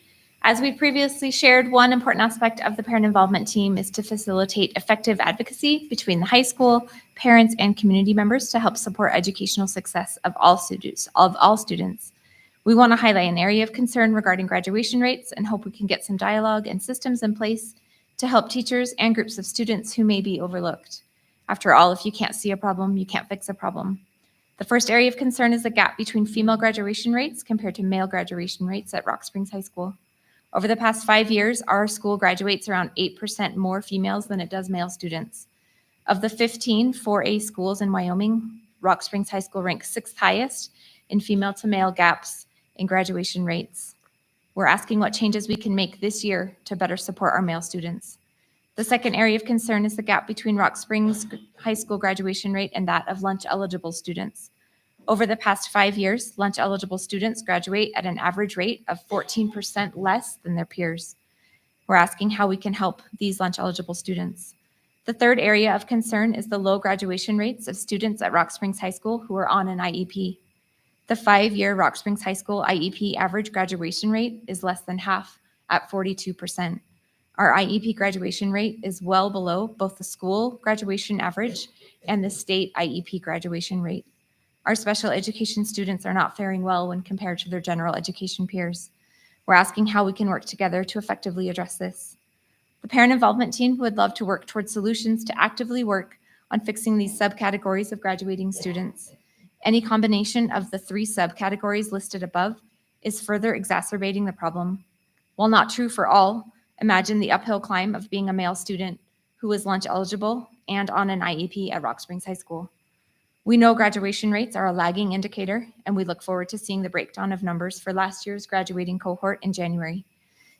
As we previously shared, one important aspect of the parent involvement team is to facilitate effective advocacy between the high school, parents, and community members to help support educational success of all students. We want to highlight an area of concern regarding graduation rates and hope we can get some dialogue and systems in place to help teachers and groups of students who may be overlooked. After all, if you can't see a problem, you can't fix a problem. The first area of concern is the gap between female graduation rates compared to male graduation rates at Rock Springs High School. Over the past 5 years, our school graduates around 8% more females than it does male students. Of the 15 4A schools in Wyoming, Rock Springs High School ranks 6th highest in female to male gaps in graduation rates. We're asking what changes we can make this year to better support our male students. The second area of concern is the gap between Rock Springs High School graduation rate and that of lunch-eligible students. Over the past 5 years, lunch-eligible students graduate at an average rate of 14% less than their peers. We're asking how we can help these lunch-eligible students. The third area of concern is the low graduation rates of students at Rock Springs High School who are on an IEP. The 5-year Rock Springs High School IEP average graduation rate is less than half at 42%. Our IEP graduation rate is well below both the school graduation average and the state IEP graduation rate. Our special education students are not faring well when compared to their general education peers. We're asking how we can work together to effectively address this. The parent involvement team would love to work towards solutions to actively work on fixing these subcategories of graduating students. Any combination of the 3 subcategories listed above is further exacerbating the problem. While not true for all, imagine the uphill climb of being a male student who is lunch eligible and on an IEP at Rock Springs High School. We know graduation rates are a lagging indicator, and we look forward to seeing the breakdown of numbers for last year's graduating cohort in January.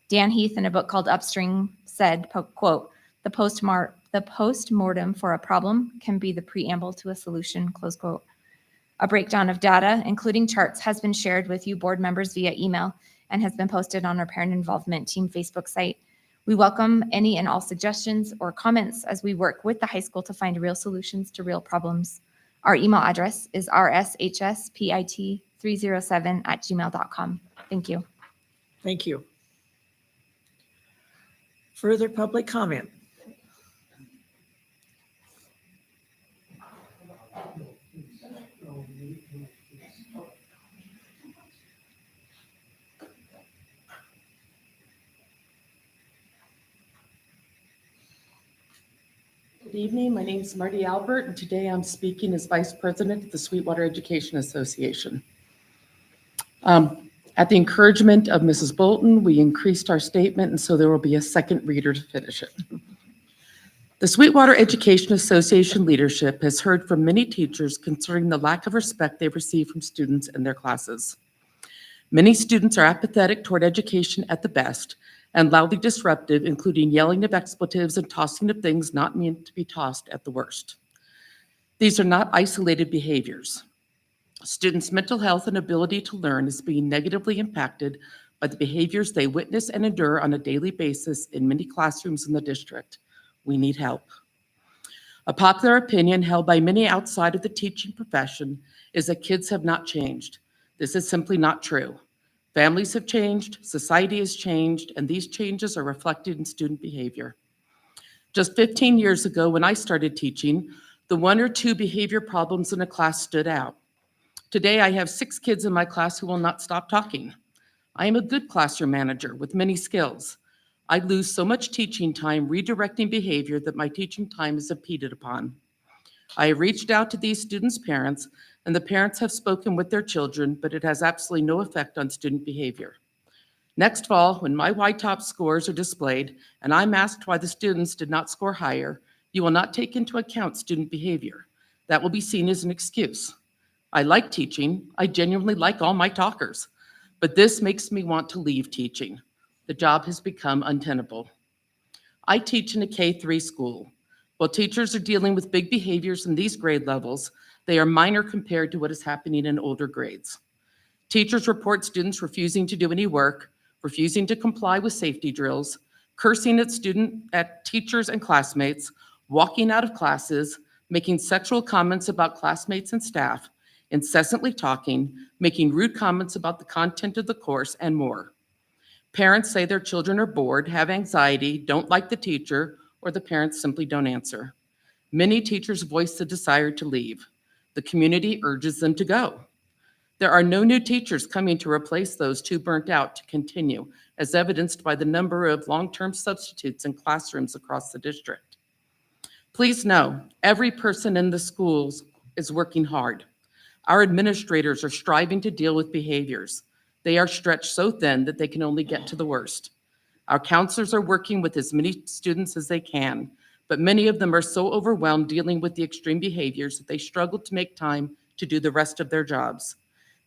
Dan Heath, in a book called Upstream, said, quote, the post-mortem for a problem can be the preamble to a solution, close quote. A breakdown of data, including charts, has been shared with you board members via email and has been posted on our parent involvement team Facebook site. We welcome any and all suggestions or comments as we work with the high school to find real solutions to real problems. Our email address is rshspit307@gmail.com. Thank you. Thank you. Further public comment? Good evening. My name is Marty Albert, and today I'm speaking as Vice President of the Sweetwater Education Association. At the encouragement of Mrs. Bolton, we increased our statement, and so there will be a second reader to finish it. The Sweetwater Education Association leadership has heard from many teachers concerning the lack of respect they receive from students in their classes. Many students are apathetic toward education at the best and loudly disruptive, including yelling of expletives and tossing of things not meant to be tossed at the worst. These are not isolated behaviors. Students' mental health and ability to learn is being negatively impacted by the behaviors they witness and endure on a daily basis in many classrooms in the district. We need help. A popular opinion held by many outside of the teaching profession is that kids have not changed. This is simply not true. Families have changed, society has changed, and these changes are reflected in student behavior. Just 15 years ago, when I started teaching, the 1 or 2 behavior problems in a class stood out. Today, I have 6 kids in my class who will not stop talking. I am a good classroom manager with many skills. I lose so much teaching time redirecting behavior that my teaching time is impeded upon. I have reached out to these students' parents, and the parents have spoken with their children, but it has absolutely no effect on student behavior. Next fall, when my YTOP scores are displayed and I'm asked why the students did not score higher, you will not take into account student behavior. That will be seen as an excuse. I like teaching. I genuinely like all my talkers, but this makes me want to leave teaching. The job has become untenable. I teach in a K-3 school. While teachers are dealing with big behaviors in these grade levels, they are minor compared to what is happening in older grades. Teachers report students refusing to do any work, refusing to comply with safety drills, cursing at teachers and classmates, walking out of classes, making sexual comments about classmates and staff, incessantly talking, making rude comments about the content of the course, and more. Parents say their children are bored, have anxiety, don't like the teacher, or the parents simply don't answer. Many teachers voice the desire to leave. The community urges them to go. There are no new teachers coming to replace those too burnt out to continue, as evidenced by the number of long-term substitutes in classrooms across the district. Please know, every person in the schools is working hard. Our administrators are striving to deal with behaviors. They are stretched so thin that they can only get to the worst. Our counselors are working with as many students as they can, but many of them are so overwhelmed dealing with the extreme behaviors that they struggle to make time to do the rest of their jobs.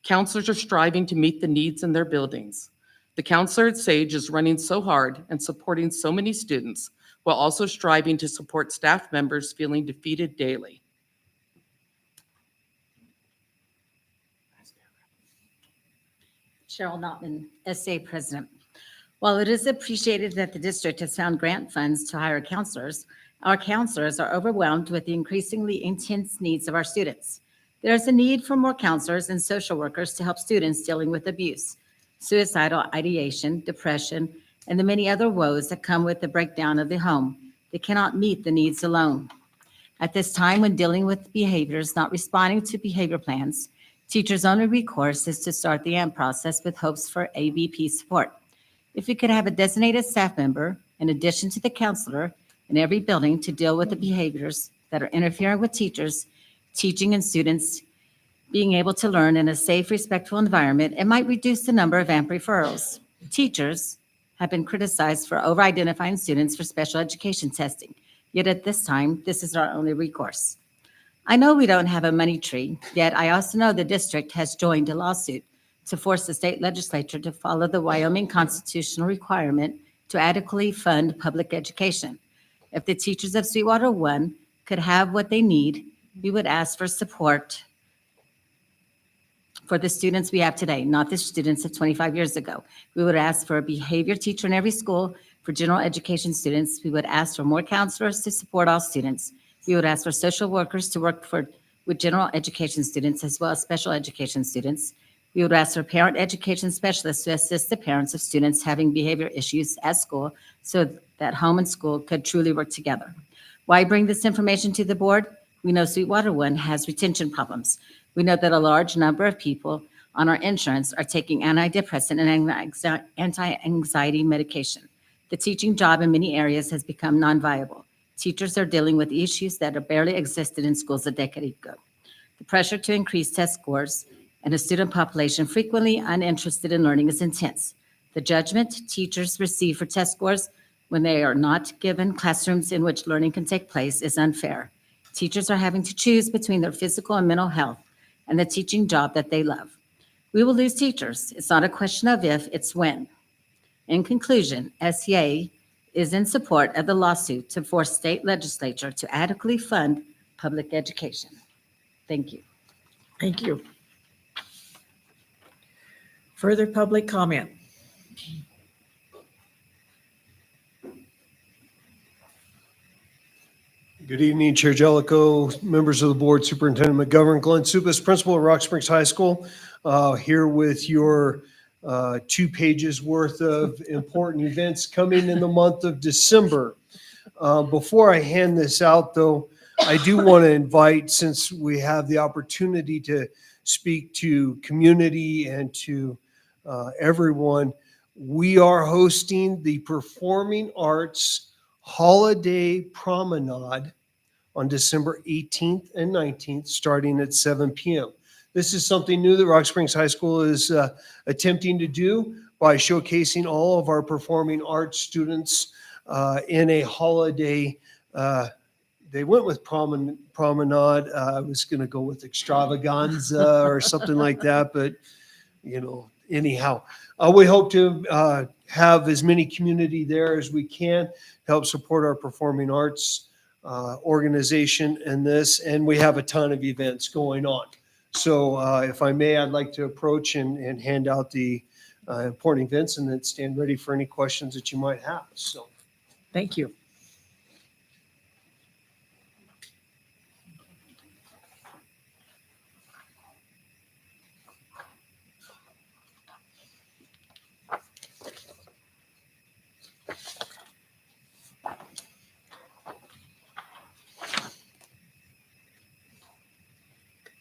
Counselors are striving to meet the needs in their buildings. The counselor at Sage is running so hard and supporting so many students while also striving to support staff members feeling defeated daily. Cheryl Notman, SA President. While it is appreciated that the district has found grant funds to hire counselors, our counselors are overwhelmed with the increasingly intense needs of our students. There is a need for more counselors and social workers to help students dealing with abuse, suicidal ideation, depression, and the many other woes that come with the breakdown of the home. They cannot meet the needs alone. At this time, when dealing with behaviors not responding to behavior plans, teachers' only recourse is to start the AMP process with hopes for ABP support. If we could have a designated staff member, in addition to the counselor, in every building to deal with the behaviors that are interfering with teachers, teaching, and students being able to learn in a safe, respectful environment, it might reduce the number of AMP referrals. Teachers have been criticized for over-identifying students for special education testing, yet at this time, this is our only recourse. I know we don't have a money tree, yet I also know the district has joined a lawsuit to force the state legislature to follow the Wyoming constitutional requirement to adequately fund public education. If the teachers of Sweetwater 1 could have what they need, we would ask for support for the students we have today, not the students of 25 years ago. We would ask for a behavior teacher in every school for general education students. We would ask for more counselors to support all students. We would ask for social workers to work with general education students as well as special education students. We would ask for parent education specialists to assist the parents of students having behavior issues at school so that home and school could truly work together. Why bring this information to the board? We know Sweetwater 1 has retention problems. We know that a large number of people on our insurance are taking antidepressant and anti-anxiety medication. The teaching job in many areas has become non-viable. Teachers are dealing with issues that barely existed in schools a decade ago. The pressure to increase test scores and a student population frequently uninterested in learning is intense. The judgment teachers receive for test scores when they are not given classrooms in which learning can take place is unfair. Teachers are having to choose between their physical and mental health and the teaching job that they love. We will lose teachers. It's not a question of if, it's when. In conclusion, SEA is in support of the lawsuit to force state legislature to adequately fund public education. Thank you. Thank you. Further public comment? Good evening, Chair Jellicoe, members of the board, Superintendent McGovern, Glenn Supas, principal at Rock Springs High School, here with your 2 pages worth of important events coming in the month of December. Before I hand this out, though, I do want to invite, since we have the opportunity to speak to community and to everyone, we are hosting the Performing Arts Holiday Promenade on December 18th and 19th, starting at 7 p.m. This is something new that Rock Springs High School is attempting to do by showcasing all of our performing arts students in a holiday. They went with promenade. I was going to go with extravaganza or something like that, but anyhow, we hope to have as many community there as we can, help support our performing arts organization in this, and we have a ton of events going on. So if I may, I'd like to approach and hand out the important events, and then stand ready for any questions that you might have. So, thank you.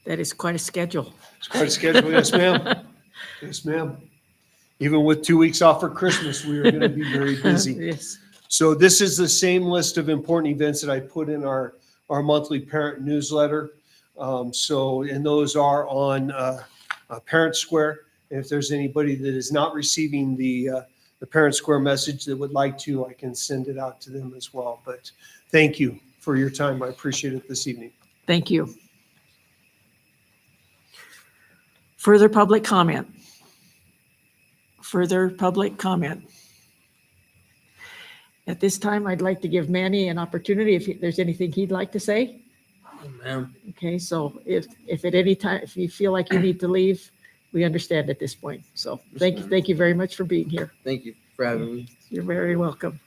That is quite a schedule. It's quite a schedule, yes, ma'am. Yes, ma'am. Even with 2 weeks off for Christmas, we are going to be very busy. Yes. So this is the same list of important events that I put in our monthly parent newsletter. And those are on Parent Square. And if there's anybody that is not receiving the Parent Square message that would like to, I can send it out to them as well. But thank you for your time. I appreciate it this evening. Thank you. Further public comment? Further public comment? At this time, I'd like to give Manny an opportunity if there's anything he'd like to say. Ma'am. Okay, so if at any time, if you feel like you need to leave, we understand at this point. So thank you very much for being here. Thank you for having me. You're very welcome.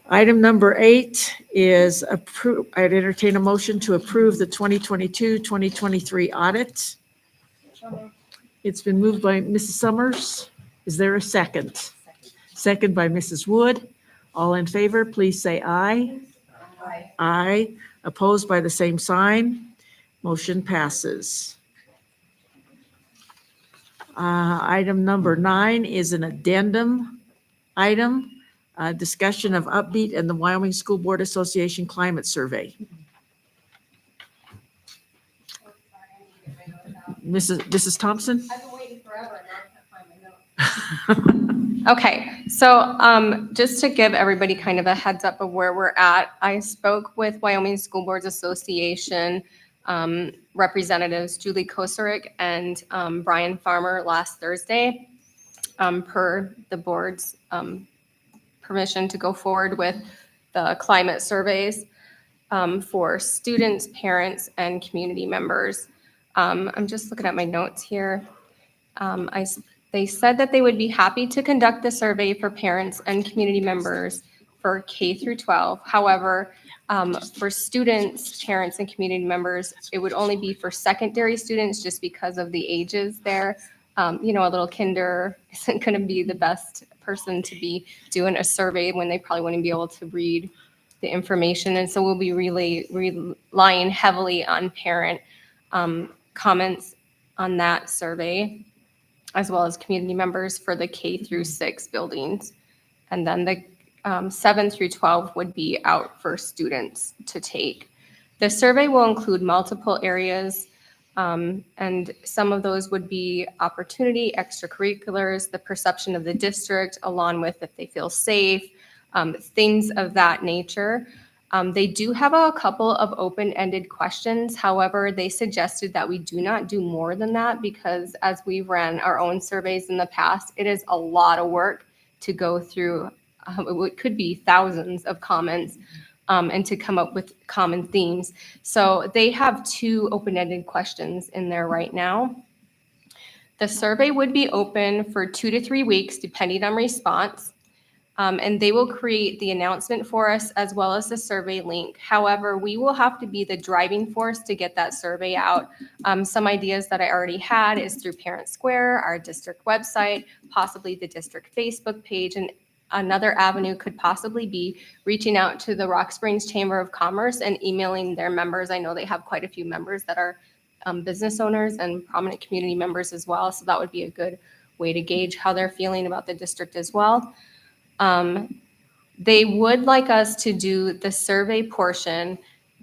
Item number 8 is I'd entertain a motion to approve the 2022-2023 audit. It's been moved by Mrs. Summers. Is there a second? Second by Mrs. Wood. All in favor, please say aye. Aye. Aye. Opposed by the same sign. Motion passes. Item number 9 is an addendum item, discussion of Upbeat and the Wyoming School Board Association Climate Survey. Mrs. Thompson? I've been waiting forever and now I can't find my notes. Okay, so just to give everybody kind of a heads up of where we're at, I spoke with Wyoming School Boards Association representatives Julie Kosarick and Brian Farmer last Thursday per the board's permission to go forward with the climate surveys for students, parents, and community members. I'm just looking at my notes here. They said that they would be happy to conduct the survey for parents and community members for K through 12. However, for students, parents, and community members, it would only be for secondary students just because of the ages there. A little kinder isn't going to be the best person to be doing a survey when they probably wouldn't be able to read the information. And so we'll be relying heavily on parent comments on that survey, as well as community members for the K through 6 buildings. And then the 7 through 12 would be out for students to take. The survey will include multiple areas, and some of those would be opportunity, extracurriculars, the perception of the district, along with if they feel safe, things of that nature. They do have a couple of open-ended questions. However, they suggested that we do not do more than that because as we've ran our own surveys in the past, it is a lot of work to go through. It could be thousands of comments and to come up with common themes. So they have 2 open-ended questions in there right now. The survey would be open for 2 to 3 weeks, depending on response. And they will create the announcement for us as well as the survey link. However, we will have to be the driving force to get that survey out. Some ideas that I already had is through Parent Square, our district website, possibly the district Facebook page, and another avenue could possibly be reaching out to the Rock Springs Chamber of Commerce and emailing their members. I know they have quite a few members that are business owners and prominent community members as well. So that would be a good way to gauge how they're feeling about the district as well. They would like us to do the survey portion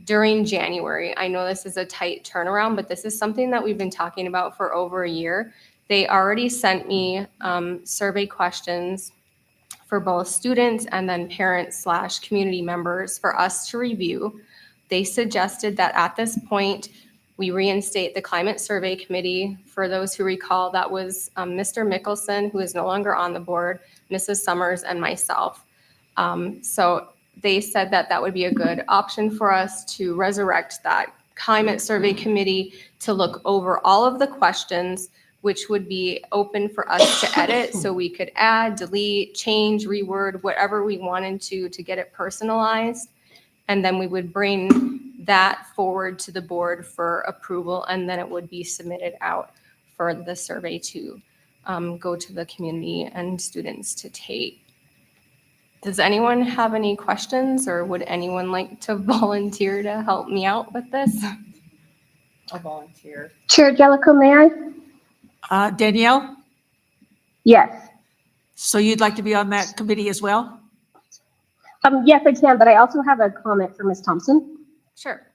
during January. I know this is a tight turnaround, but this is something that we've been talking about for over a year. They already sent me survey questions for both students and then parents/community members for us to review. They suggested that at this point, we reinstate the Climate Survey Committee. For those who recall, that was Mr. Mickelson, who is no longer on the board, Mrs. Summers, and myself. So they said that that would be a good option for us to resurrect that Climate Survey Committee to look over all of the questions, which would be open for us to edit. So we could add, delete, change, reword, whatever we wanted to get it personalized. And then we would bring that forward to the board for approval, and then it would be submitted out for the survey to go to the community and students to take. Does anyone have any questions, or would anyone like to volunteer to help me out with this? I'll volunteer. Chair Jellicoe, may I? Danielle, Yes. so you'd like to be on that committee as well? Yes, I can, but I also have a comment for Ms. Thompson. Sure.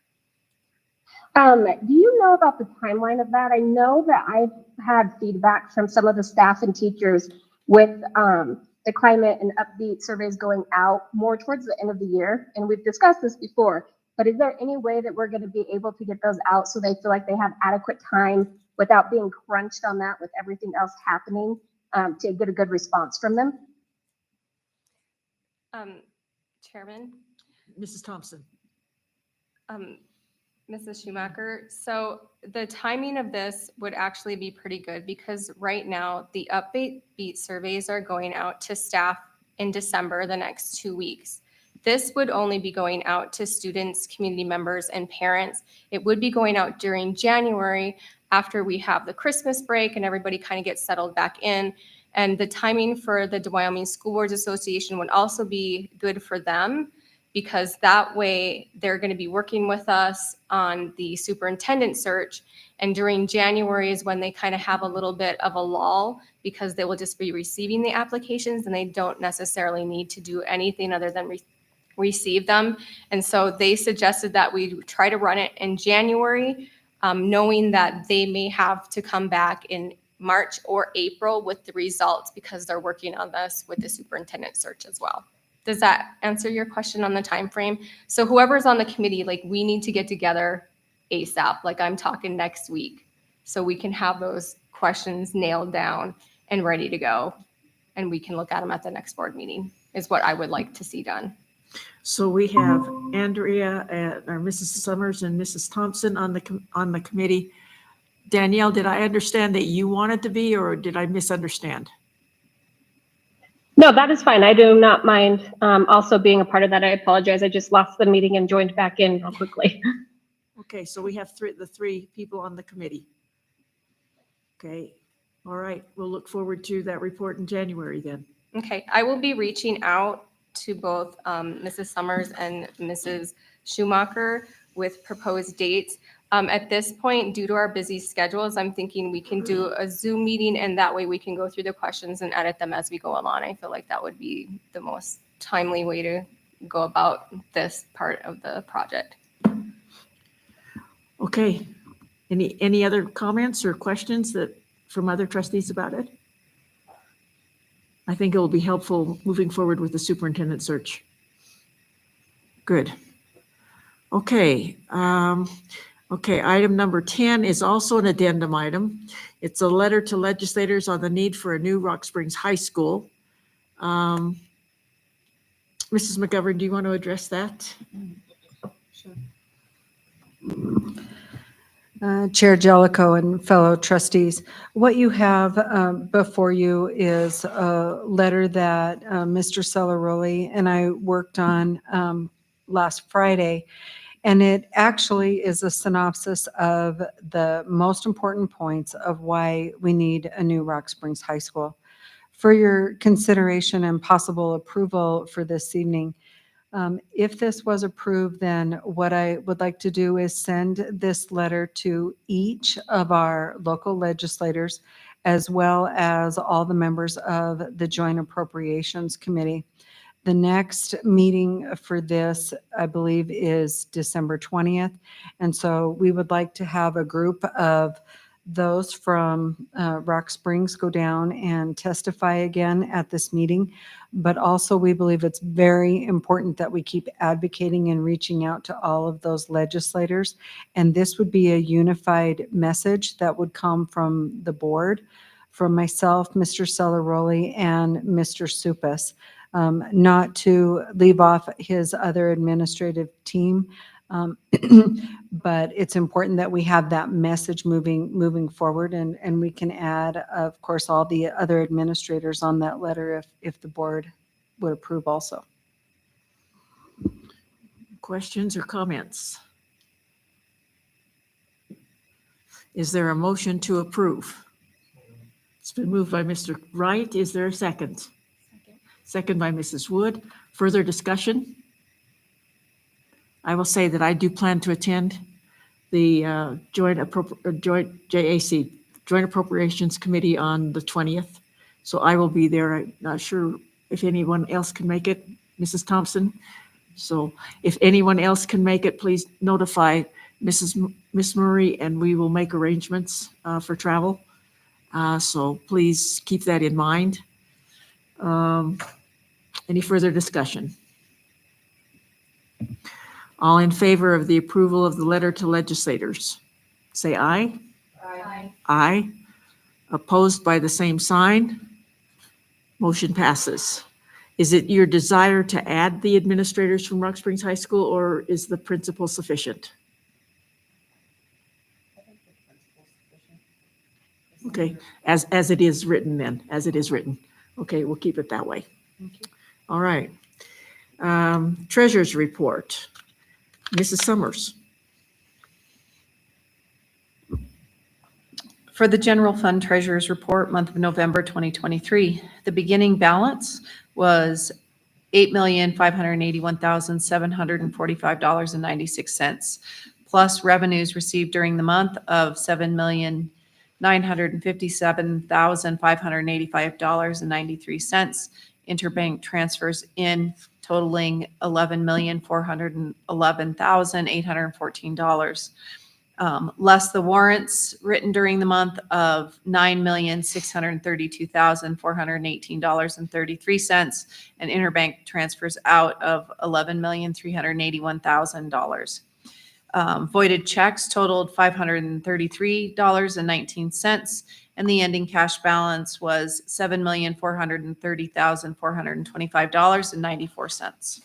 Do you know about the timeline of that? I know that I've had feedback from some of the staff and teachers with the climate and upbeat surveys going out more towards the end of the year. And we've discussed this before, but is there any way that we're going to be able to get those out so they feel like they have adequate time without being crunched on that with everything else happening to get a good response from them? Chairman? Mrs. Thompson. Mrs. Schumacher, so the timing of this would actually be pretty good because right now the upbeat surveys are going out to staff in December, the next 2 weeks. This would only be going out to students, community members, and parents. It would be going out during January after we have the Christmas break and everybody kind of gets settled back in. And the timing for the Wyoming School Boards Association would also be good for them, because that way they're going to be working with us on the superintendent search. And during January is when they kind of have a little bit of a lull because they will just be receiving the applications and they don't necessarily need to do anything other than receive them. And so they suggested that we try to run it in January, knowing that they may have to come back in March or April with the results because they're working on this with the superintendent search as well. Does that answer your question on the time frame? So whoever's on the committee, like we need to get together ASAP, like I'm talking next week, so we can have those questions nailed down and ready to go. And we can look at them at the next board meeting is what I would like to see done. So we have Andrea or Mrs. Summers and Mrs. Thompson on the committee. Danielle, did I understand that you wanted to be, or did I misunderstand? No, that is fine. I do not mind also being a part of that. I apologize. I just lost the meeting and joined back in real quickly. Okay, so we have the three people on the committee. Okay, all right. We'll look forward to that report in January then. Okay, I will be reaching out to both Mrs. Summers and Mrs. Schumacher with proposed dates. At this point, due to our busy schedules, I'm thinking we can do a Zoom meeting and that way we can go through the questions and edit them as we go along. I feel like that would be the most timely way to go about this part of the project. Okay, any other comments or questions from other trustees about it? I think it will be helpful moving forward with the superintendent search. Good. Okay. Okay, item number 10 is also an addendum item. It's a letter to legislators on the need for a new Rock Springs High School. Mrs. McGovern, do you want to address that? Chair Jellicoe and fellow trustees, what you have before you is a letter that Mr. Celeroli and I worked on last Friday. And it actually is a synopsis of the most important points of why we need a new Rock Springs High School. For your consideration and possible approval for this evening, if this was approved, then what I would like to do is send this letter to each of our local legislators, as well as all the members of the Joint Appropriations Committee. The next meeting for this, I believe, is December 20th. And so we would like to have a group of those from Rock Springs go down and testify again at this meeting. But also we believe it's very important that we keep advocating and reaching out to all of those legislators. And this would be a unified message that would come from the board, from myself, Mr. Celeroli, and Mr. Supas. Not to leave off his other administrative team, but it's important that we have that message moving forward, and we can add, of course, all the other administrators on that letter if the board would approve also. Questions or comments? Is there a motion to approve? It's been moved by Mr. Wright. Is there a second? Second by Mrs. Wood. Further discussion? I will say that I do plan to attend the Joint JAC, Joint Appropriations Committee on the 20th. So I will be there. I'm not sure if anyone else can make it, Mrs. Thompson. So if anyone else can make it, please notify Miss Murray, and we will make arrangements for travel. So please keep that in mind. Any further discussion? All in favor of the approval of the letter to legislators, say aye. Aye. Aye. Opposed by the same sign? Motion passes. Is it your desire to add the administrators from Rock Springs High School, or is the principal sufficient? Okay, as it is written then, as it is written. Okay, we'll keep it that way. All right. Treasurer's report. Mrs. Summers. For the general fund treasurer's report, month of November 2023, the beginning balance was $8,581,745.96, plus revenues received during the month of $7,957,585.93, interbank transfers in totaling $11,411,814. Less the warrants written during the month of $9,632,418.33, and interbank transfers out of $11,381,000. Voided checks totaled $533.19, and the ending cash balance was $7,430,425.94.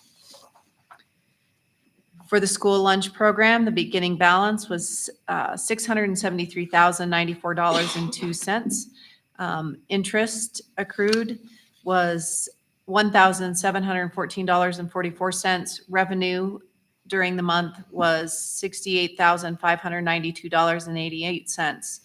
For the school lunch program, the beginning balance was $673,094.02. Interest accrued was $1,714.44. Revenue during the month was $68,592.88.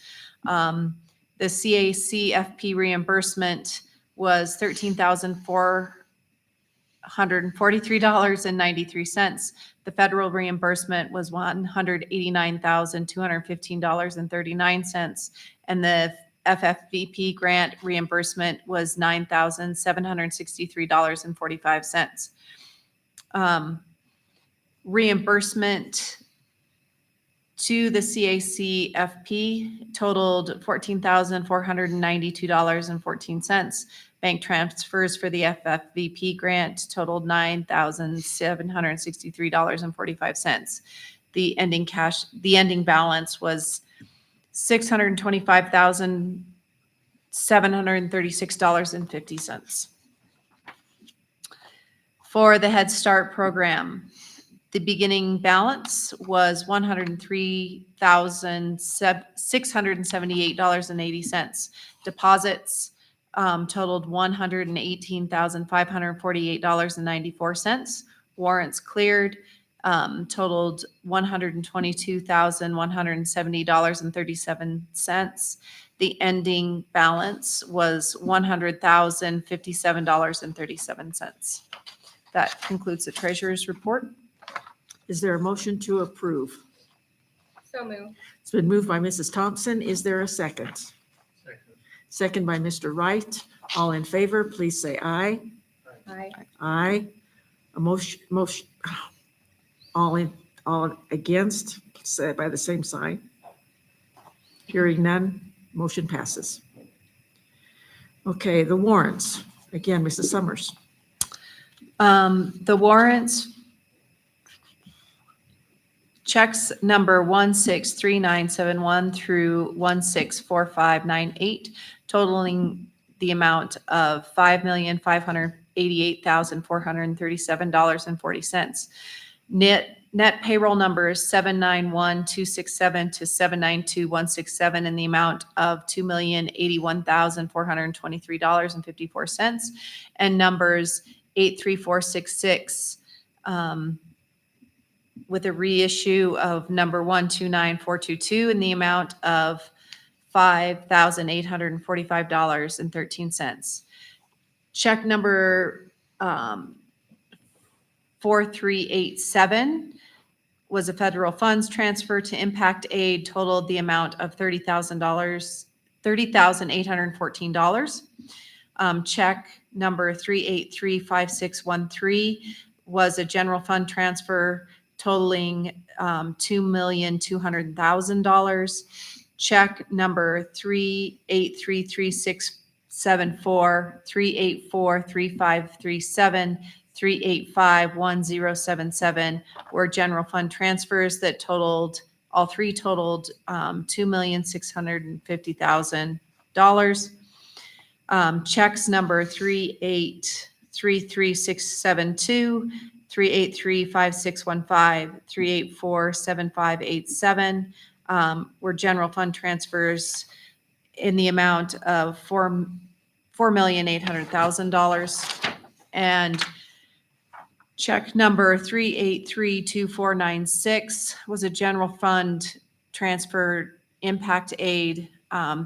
The CACFP reimbursement was $13,443.93. The federal reimbursement was $189,215.39, and the FFVP grant reimbursement was $9,763.45. Reimbursement to the CACFP totaled $14,492.14. Bank transfers for the FFVP grant totaled $9,763.45. The ending balance was $625,736.50. For the Head Start program, the beginning balance was $103,678.80. Deposits totaled $118,548.94. Warrants cleared totaled $122,170.37. The ending balance was $100,057.37. That concludes the treasurer's report. Is there a motion to approve? So moved. It's been moved by Mrs. Thompson. Is there a second? Second by Mr. Wright. All in favor, please say aye. Aye. Aye. A motion, all against, say by the same sign. Hearing none, motion passes. Okay, the warrants. Again, Mrs. Summers. The warrants, checks number 163971 through 164598, totaling the amount of $5,588,437.40. Net payroll numbers 791267 to 792167 in the amount of $2,081,423.54, and numbers 83466 with a reissue of number 129422 in the amount of $5,845.13. Check number 4387 was a federal funds transfer to Impact Aid, totaled the amount of $30,814. Check number 3835613 was a general fund transfer totaling $2,200,000. Check number 3833674, 3843537, 3851077 were general fund transfers that totaled, all three totaled $2,650,000. Checks number 3833672, 3835615, 3847587 were general fund transfers in the amount of $4,800,000. And check number 3832496 was a general fund transfer, Impact Aid,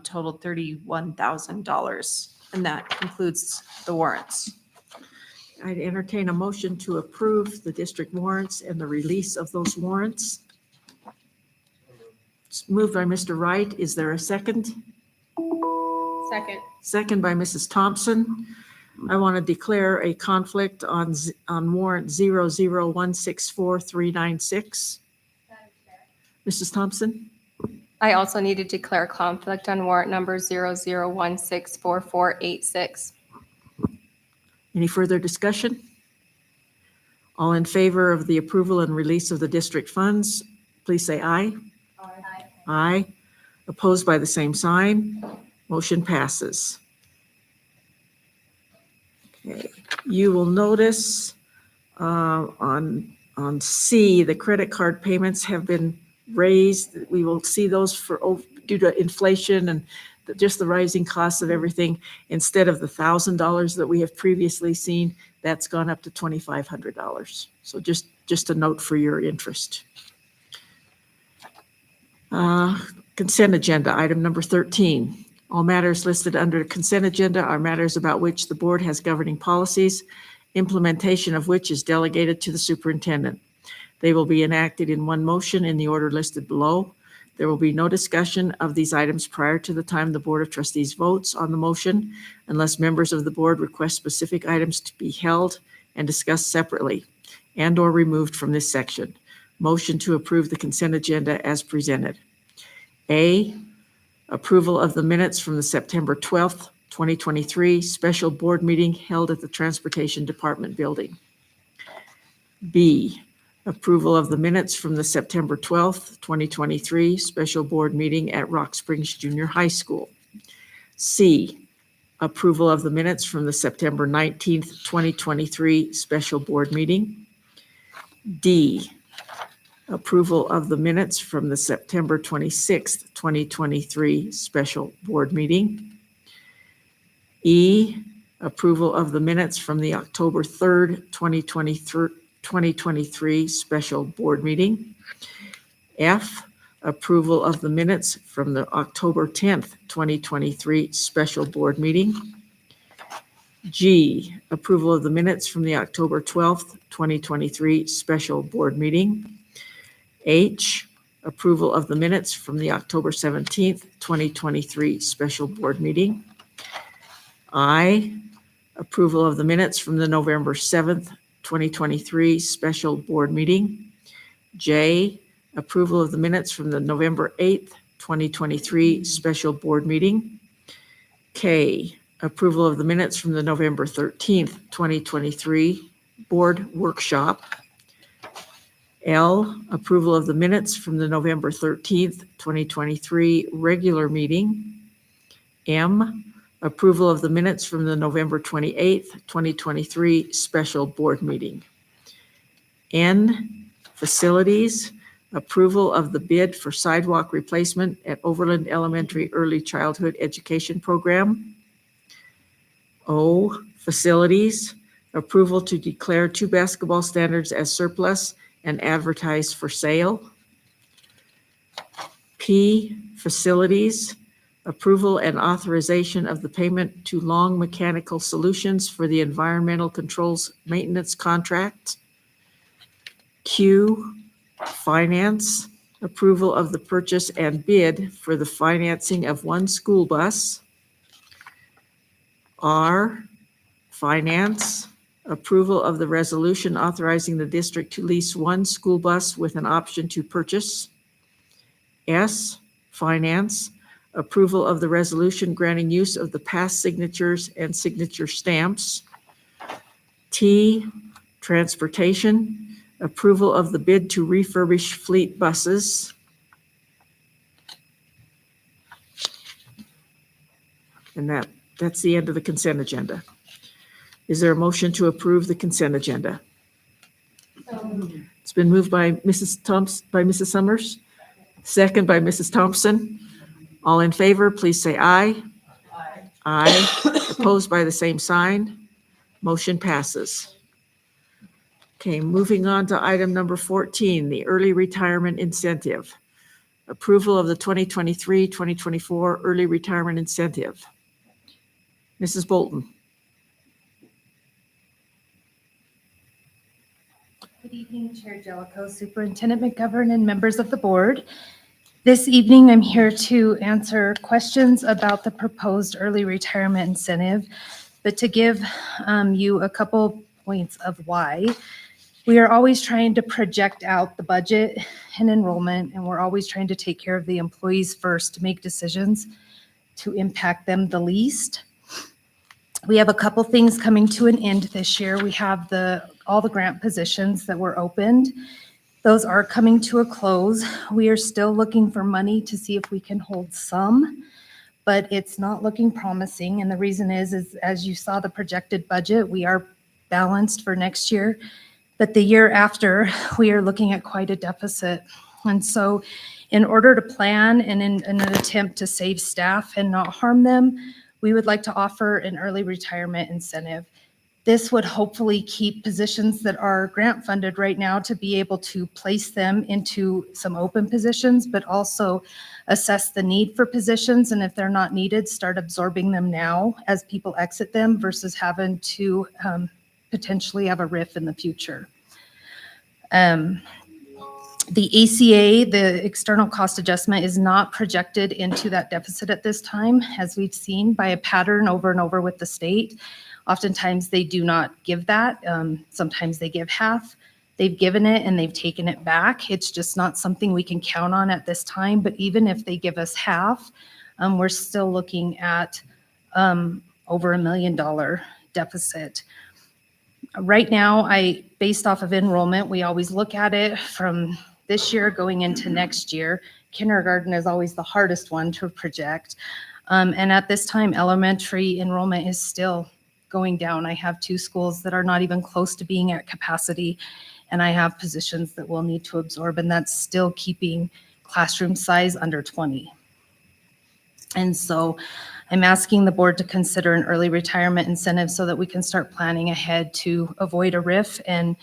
totaled $31,000. And that concludes the warrants. I'd entertain a motion to approve the district warrants and the release of those warrants. It's moved by Mr. Wright. Is there a second? Second. Second by Mrs. Thompson. I want to declare a conflict on warrant 00164,396. Mrs. Thompson? I also need to declare conflict on warrant number 00164486. Any further discussion? All in favor of the approval and release of the district funds, please say aye. Aye. Aye. Opposed by the same sign. Motion passes. Okay. You will notice on C, the credit card payments have been raised. We will see those due to inflation and just the rising costs of everything. Instead of the $1,000 that we have previously seen, that's gone up to $2,500. So just a note for your interest. Consent agenda, item number 13. All matters listed under consent agenda are matters about which the board has governing policies, implementation of which is delegated to the superintendent. They will be enacted in one motion in the order listed below. There will be no discussion of these items prior to the time the Board of Trustees votes on the motion, unless members of the board request specific items to be held and discussed separately and/or removed from this section. Motion to approve the consent agenda as presented. A, approval of the minutes from the September 12th, 2023 special board meeting held at the Transportation Department building. B, approval of the minutes from the September 12th, 2023 special board meeting at Rock Springs Junior High School. C, approval of the minutes from the September 19th, 2023 special board meeting. D, approval of the minutes from the September 26th, 2023 special board meeting. E, approval of the minutes from the October 3rd, 2023 special board meeting. F, approval of the minutes from the October 10th, 2023 special board meeting. G, approval of the minutes from the October 12th, 2023 special board meeting. H, approval of the minutes from the October 17th, 2023 special board meeting. I, approval of the minutes from the November 7th, 2023 special board meeting. J, approval of the minutes from the November 8th, 2023 special board meeting. K, approval of the minutes from the November 13th, 2023 board workshop. L, approval of the minutes from the November 13th, 2023 regular meeting. M, approval of the minutes from the November 28th, 2023 special board meeting. N, facilities, approval of the bid for sidewalk replacement at Overland Elementary Early Childhood Education Program. O, facilities, approval to declare 2 basketball standards as surplus and advertise for sale. P, facilities, approval and authorization of the payment to Long Mechanical Solutions for the environmental controls maintenance contract. Q, finance, approval of the purchase and bid for the financing of 1 school bus. R, finance, approval of the resolution authorizing the district to lease 1 school bus with an option to purchase. S, finance, approval of the resolution granting use of the past signatures and signature stamps. T, transportation, approval of the bid to refurbish fleet buses. And that's the end of the consent agenda. Is there a motion to approve the consent agenda? It's been moved by Mrs. Summers, second by Mrs. Thompson. All in favor, please say aye. Aye. Aye. Opposed by the same sign. Motion passes. Okay, moving on to item number 14, the early retirement incentive. Approval of the 2023-2024 early retirement incentive. Mrs. Bolton. Good evening, Chair Jellicoe, Superintendent McGovern, and members of the board. This evening, I'm here to answer questions about the proposed early retirement incentive, but to give you a couple points of why. We are always trying to project out the budget and enrollment, and we're always trying to take care of the employees first to make decisions to impact them the least. We have a couple things coming to an end this year. We have all the grant positions that were opened. Those are coming to a close. We are still looking for money to see if we can hold some, but it's not looking promising. And the reason is as you saw the projected budget, we are balanced for next year, but the year after, we are looking at quite a deficit. And so in order to plan and in an attempt to save staff and not harm them, we would like to offer an early retirement incentive. This would hopefully keep positions that are grant funded right now to be able to place them into some open positions, but also assess the need for positions. And if they're not needed, start absorbing them now as people exit them versus having to potentially have a RIF in the future. The ACA, the external cost adjustment, is not projected into that deficit at this time, as we've seen by a pattern over and over with the state. Oftentimes they do not give that. Sometimes they give half. They've given it and they've taken it back. It's just not something we can count on at this time. But even if they give us half, we're still looking at over $1 million deficit. Right now, based off of enrollment, we always look at it from this year going into next year. Kindergarten is always the hardest one to project. And at this time, elementary enrollment is still going down. I have 2 schools that are not even close to being at capacity, and I have positions that we'll need to absorb, and that's still keeping classroom size under 20. And so I'm asking the board to consider an early retirement incentive so that we can start planning ahead to avoid a RIF and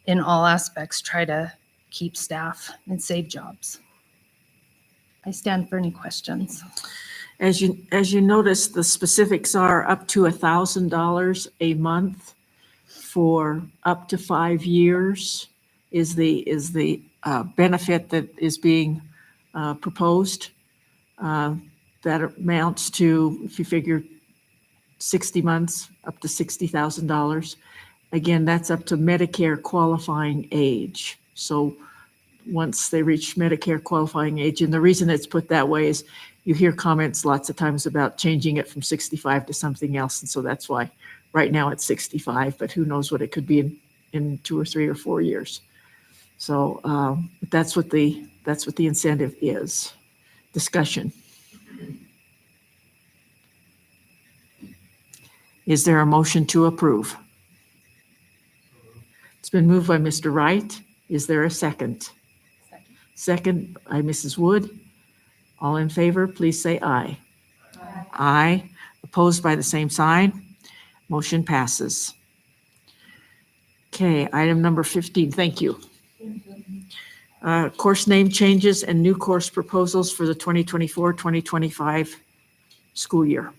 in all aspects try to keep staff and save jobs. I stand for any questions. As you notice, the specifics are up to $1,000 a month for up to 5 years is the benefit that is being proposed. That amounts to, if you figure 60 months, up to $60,000. Again, that's up to Medicare qualifying age. So once they reach Medicare qualifying age, and the reason it's put that way is you hear comments lots of times about changing it from 65 to something else. And so that's why right now it's 65, but who knows what it could be in 2 or 3 or 4 years. So that's what the incentive is. Discussion. Is there a motion to approve? It's been moved by Mr. Wright. Is there a second? Second by Mrs. Wood. All in favor, please say aye. Aye. Opposed by the same sign. Motion passes. Okay, item number 15. Thank you. Course name changes and new course proposals for the 2024-2025 school year.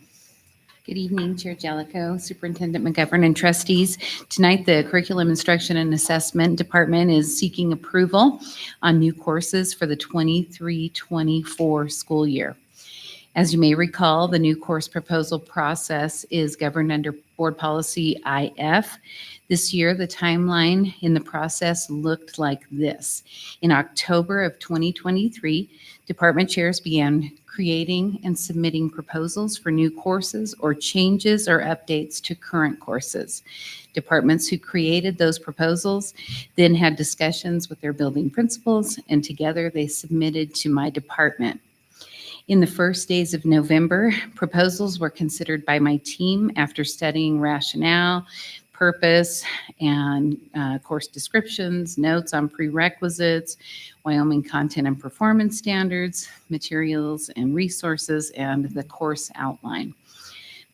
Good evening, Chair Jellicoe, Superintendent McGovern, and trustees. Tonight, the Curriculum Instruction and Assessment Department is seeking approval on new courses for the 23-24 school year. As you may recall, the new course proposal process is governed under Board Policy IF. This year, the timeline in the process looked like this. In October of 2023, department chairs began creating and submitting proposals for new courses or changes or updates to current courses. Departments who created those proposals then had discussions with their building principals, and together they submitted to my department. In the first days of November, proposals were considered by my team after studying rationale, purpose, and course descriptions, notes on prerequisites, Wyoming content and performance standards, materials and resources, and the course outline.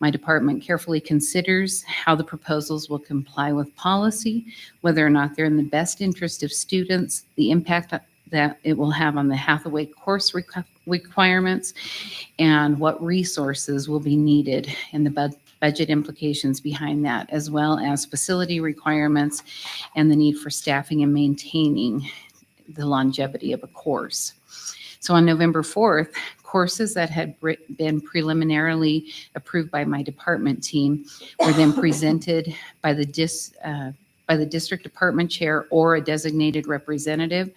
My department carefully considers how the proposals will comply with policy, whether or not they're in the best interest of students, the impact that it will have on the Hathaway course requirements, and what resources will be needed and the budget implications behind that, as well as facility requirements and the need for staffing and maintaining the longevity of a course. So on November 4th, courses that had been preliminarily approved by my department team were then presented by the district department chair or a designated representative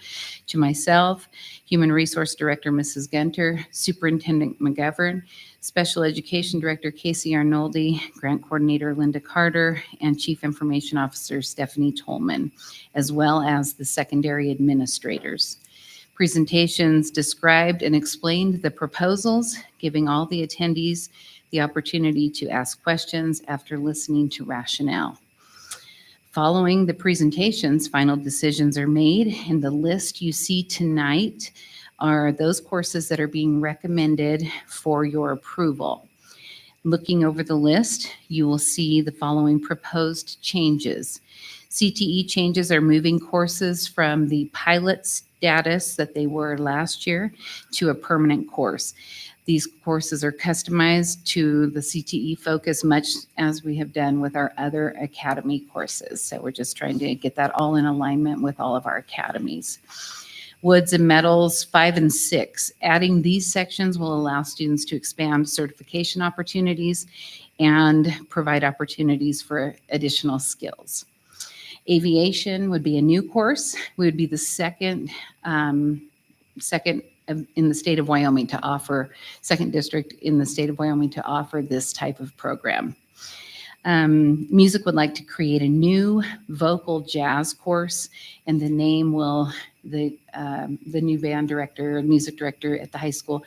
to myself, Human Resource Director Mrs. Gunter, Superintendent McGovern, Special Education Director Casey Arnoldi, Grant Coordinator Linda Carter, and Chief Information Officer Stephanie Tolman, as well as the secondary administrators. Presentations described and explained the proposals, giving all the attendees the opportunity to ask questions after listening to rationale. Following the presentations, final decisions are made, and the list you see tonight are those courses that are being recommended for your approval. Looking over the list, you will see the following proposed changes. CTE changes are moving courses from the pilot status that they were last year to a permanent course. These courses are customized to the CTE focus, much as we have done with our other academy courses. So we're just trying to get that all in alignment with all of our academies. Woods and metals 5 and 6. Adding these sections will allow students to expand certification opportunities and provide opportunities for additional skills. Aviation would be a new course. We would be the second in the state of Wyoming to offer, second district in the state of Wyoming to offer this type of program. Music would like to create a new vocal jazz course, and the name will, the new band director, music director at the high school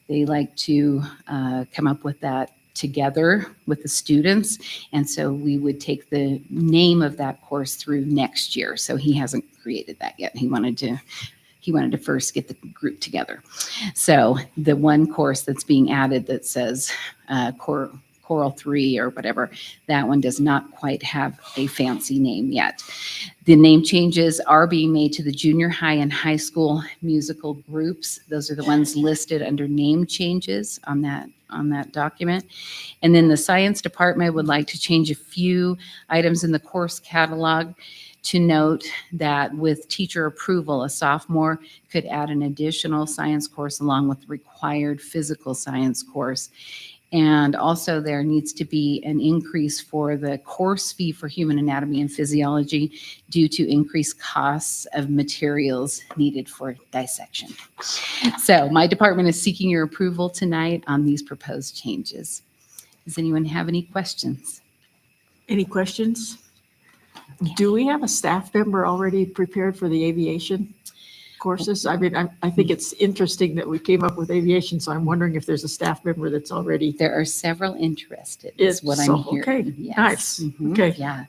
They like to come up with that together with the students. And so we would take the name of that course through next year. So he hasn't created that yet. He wanted to first get the group together. So the one course that's being added that says Choral 3 or whatever, that one does not quite have a fancy name yet. The name changes are being made to the junior high and high school musical groups. Those are the ones listed under name changes on that document. And then the science department would like to change a few items in the course catalog to note that with teacher approval, a sophomore could add an additional science course along with the required physical science course. And also there needs to be an increase for the course fee for human anatomy and physiology due to increased costs of materials needed for dissection. So my department is seeking your approval tonight on these proposed changes. Does anyone have any questions? Any questions? Do we have a staff member already prepared for the aviation courses? I mean, I think it's interesting that we came up with aviation, so I'm wondering if there's a staff member that's already. There are several interested, is what I'm hearing. Okay, Yes. nice. Mhm. Okay. Yeah.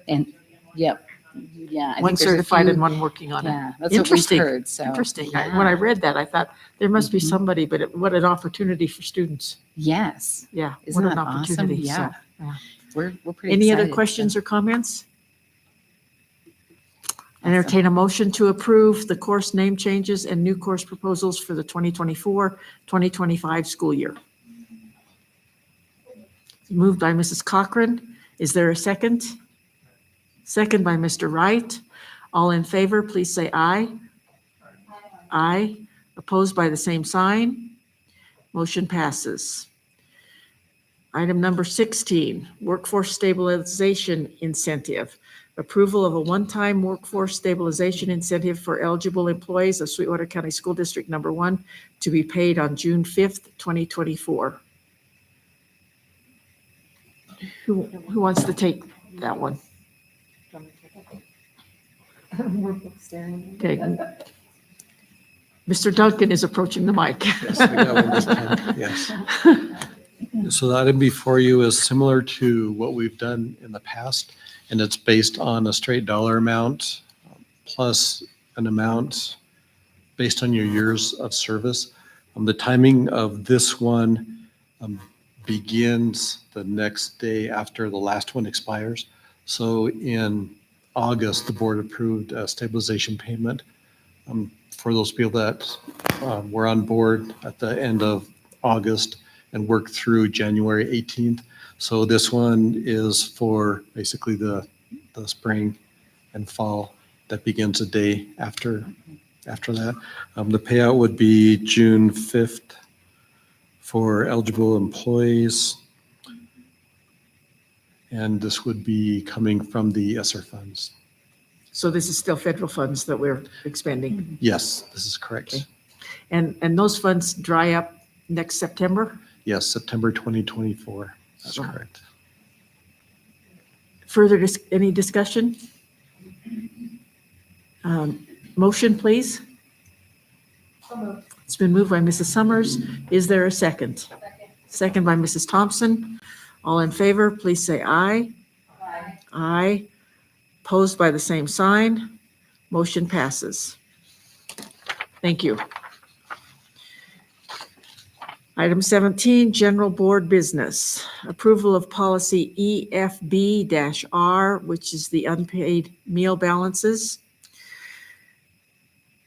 And, yep. Yeah. I One think there's a certified few- and one working on it. Yeah, that's what we've Interesting. heard, so. Interesting. yeah. When I read that, I thought there must be Mhm. somebody, but what an opportunity for students. Yes. Yeah, Isn't what an that awesome? opportunity. So, Yeah. yeah. We're pretty Any other excited, so. questions or comments? Entertain a motion to approve the course name changes and new course proposals for the 2024-2025 school year. Moved by Mrs. Cochran. Is there a second? Second by Mr. Wright. All in favor, please say aye. Aye. Opposed by the same sign. Motion passes. Item number 16, workforce stabilization incentive. Approval of a one-time workforce stabilization incentive for eligible employees of Sweetwater County School District Number 1 to be paid on June 5th, 2024. Who wants to take that one? Okay. Mr. Duncan is approaching the mic. Yes, I got one this time. Yes. So the item before you is similar to what we've done in the past, and it's based on a straight dollar amount plus an amount based on your years of service. The timing of this one begins the next day after the last one expires. So in August, the board approved a stabilization payment for those people that were on board at the end of August and worked through January 18th. So this one is for basically the spring and fall that begins a day after that. The payout would be June 5th for eligible employees. And this would be coming from the ESSER funds. So this is still federal funds that we're expending. Yes, this is correct. Okay. And those funds dry up next September? Yes, September 2024. That's Sure. correct. Further, any discussion? Motion, please. It's been moved by Mrs. Summers. Is there a second? Second by Mrs. Thompson. All in favor, please say aye. Aye. Aye. Opposed by the same sign. Motion passes. Thank you. Item 17, general board business. Approval of policy EFB-R, which is the unpaid meal balances.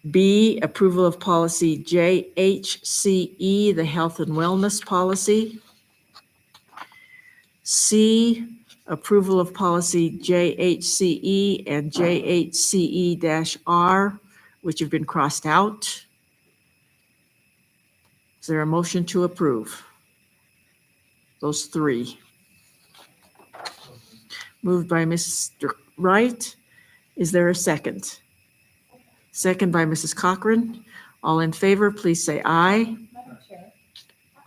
B, approval of policy JHCE, the health and wellness policy. C, approval of policy JHCE and JHCE-R, which have been crossed out. Is there a motion to approve? Those three. Moved by Mr. Wright. Is there a second? Second by Mrs. Cochran. All in favor, please say aye. Madam Chair,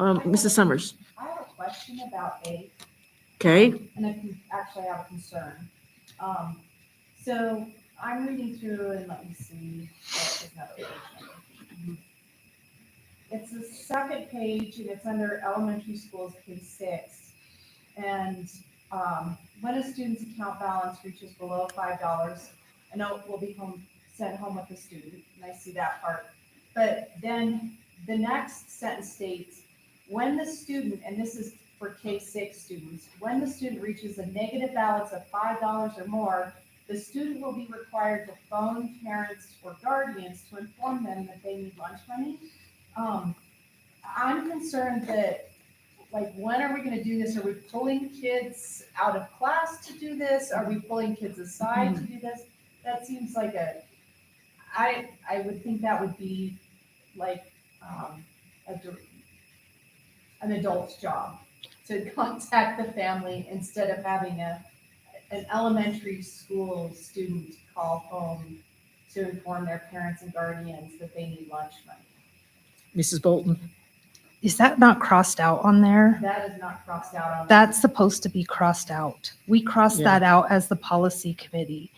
Mrs. Summers. I have a question about A, Okay, and if you actually have a concern. So I'm reading through and let me see. What is that page number? It's the second page and it's under elementary schools, K-6. And when a student's account balance reaches below $5, a note will be sent home with the student, and I see that part. But then the next sentence states, when the student, and this is for K-6 students, when the student reaches a negative balance of $5 or more, the student will be required to phone parents or guardians to inform them that they need lunch money. I'm concerned that, like, when are we gonna do this? Are we pulling kids out of class to do this? Are we pulling kids aside to do this? That seems like I would think that would be like, an adult's job to contact the family instead of having an elementary school student call home to inform their parents and guardians that they need lunch money. Mrs. Bolton? Is that not crossed out on there? That is not crossed out on. That's supposed to be crossed out. We crossed Yeah. that out as the policy committee.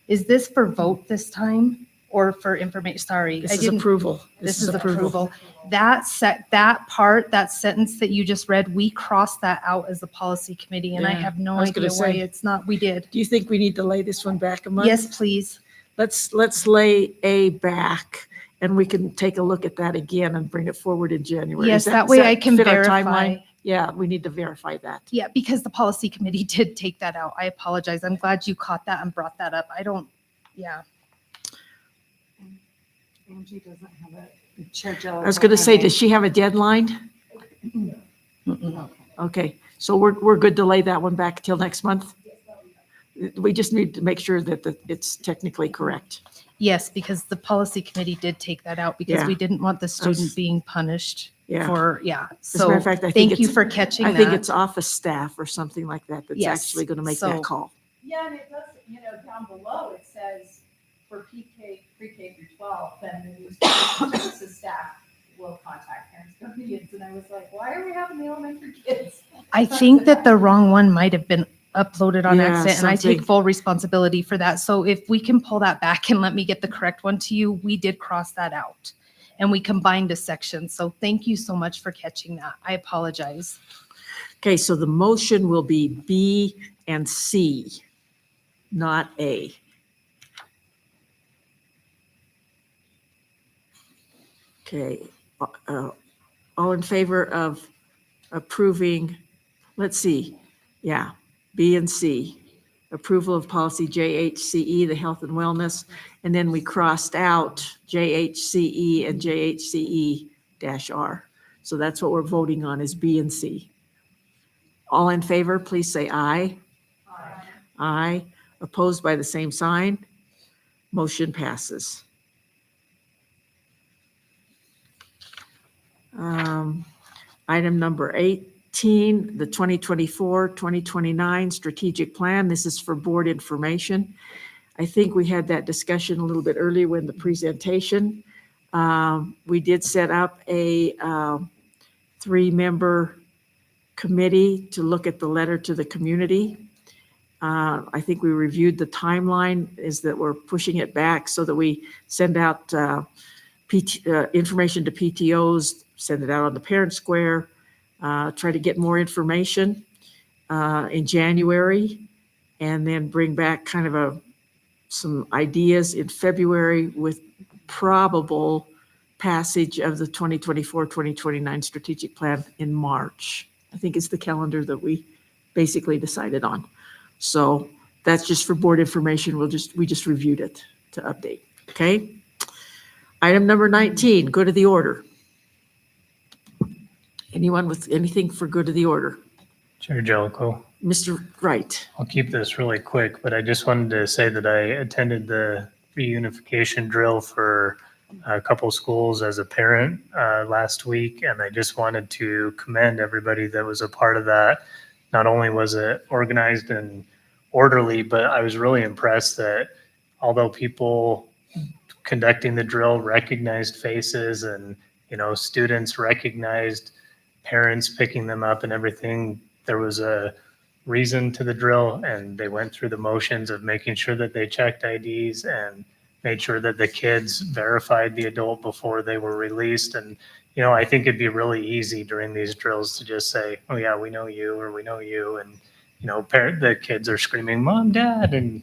Is this for vote this time or for information? Sorry. This I is didn't- approval. This is approval. That sentence that you just read, we crossed that out as the policy committee and I Yeah, have no I was gonna idea why say. it's not, we did. Do you think we need to lay this one back a month? Yes, please. Let's lay A back and we can take a look at that again and bring it forward in January. Yes, Does that way does I can fit our verify. timeline? Yeah, we need to verify that. Yeah, because the policy committee did take that out. I apologize. I'm glad you caught that and brought that up. Yeah. Angie doesn't have it. Chair Jellicoe. I was gonna say, has does she have a deadline? Okay, so we're good to lay that one back till next month? We just need to make sure that it's technically correct. Yes, because the policy committee did take that out because Yeah. we didn't want the student being punished Yeah. for, As a matter So of fact, I think thank you it's- for catching I think that. it's office staff or something like that that's Yes, actually gonna make so- that call. Yeah, and it does, down below, it says for pre-K through 12, then the new services staff will contact parents, guardians, and I was like, why are we having the elementary kids? I think that the wrong one might have been uploaded on Yeah, accident and I take something. full responsibility for that. So if we can pull that back and let me get the correct one to you, we did cross that out. And we combined a section. So thank you so much for catching that. I apologize. Okay, so the motion will be B and C, not A. Okay, all in favor of approving, let's see, yeah, B and C. Approval of policy JHCE, the health and wellness, and then we crossed out JHCE and JHCE-R. So that's what we're voting on is B and C. All in favor, please say aye. Aye. Aye. Opposed by the same sign. Motion passes. Item number 18, the 2024-2029 strategic plan. This is for board information. I think we had that discussion a little bit earlier in the presentation. We did set up a 3-member committee to look at the letter to the community. I think we reviewed the timeline is that we're pushing it back so that we send out information to PTOs, send it out on the parent square, try to get more information in January, and then bring back kind of some ideas in February with probable passage of the 2024-2029 strategic plan in March. I think it's the calendar that we basically decided on. So that's just for board information. We just reviewed it to update, okay? Item number 19, good of the order. Anyone with anything for good of the order? Chair Jellicoe. Mr. Wright. I'll keep this really quick, but I just wanted to say that I attended the reunification drill for a couple schools as a parent last week, and I just wanted to commend everybody that was a part of that. Not only was it organized and orderly, but I was really impressed that although people conducting the drill recognized faces and, students recognized parents picking them up and everything, there was a reason to the drill and they went through the motions of making sure that they checked IDs and made sure that the kids verified the adult before they were released. And, I think it'd be really easy during these drills to just say, oh yeah, we know you, or we know you. And, the kids are screaming, Mom, Dad, and,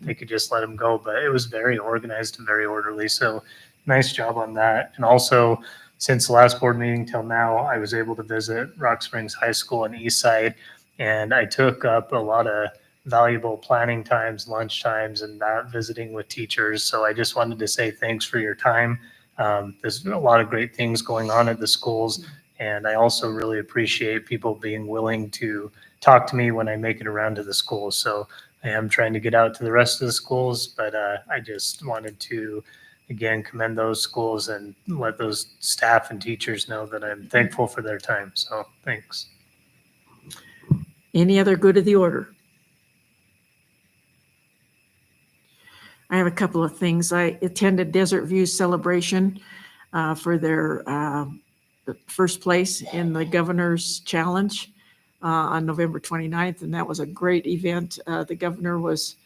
they could just let them go. But it was very organized and very orderly. So nice job on that. And also, since the last board meeting till now, I was able to visit Rock Springs High School and Eastside, and I took up a lot of valuable planning times, lunch times, and that visiting with teachers. So I just wanted to say thanks for your time. There's a lot of great things going on at the schools, and I also really appreciate people being willing to talk to me when I make it around to the schools. So I am trying to get out to the rest of the schools, but I just wanted to, again, commend those schools and let those staff and teachers know that I'm thankful for their time. So thanks. Any other good of the order? I have a couple of things. I attended Desert View celebration for their first place in the Governor's Challenge on November 29th, and that was a great event. The governor was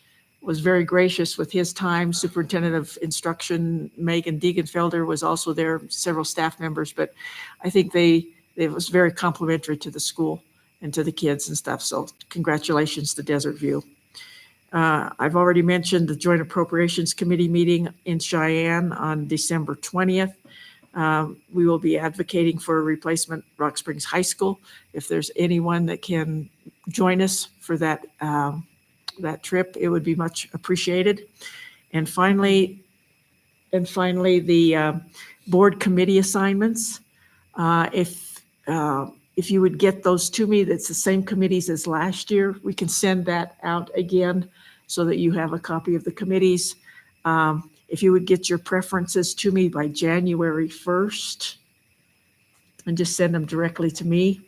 very gracious with his time. Superintendent of Instruction Megan Degenfelder was also there, several staff members, but I think it was very complimentary to the school and to the kids and stuff. So congratulations to Desert View. I've already mentioned the Joint Appropriations Committee meeting in Cheyenne on December 20th. We will be advocating for a replacement Rock Springs High School. If there's anyone that can join us for that trip, it would be much appreciated. And finally, the board committee assignments. If you would get those to me, that's the same committees as last year. We can send that out again so that you have a copy of the committees. If you would get your preferences to me by January 1st and just send them directly to me.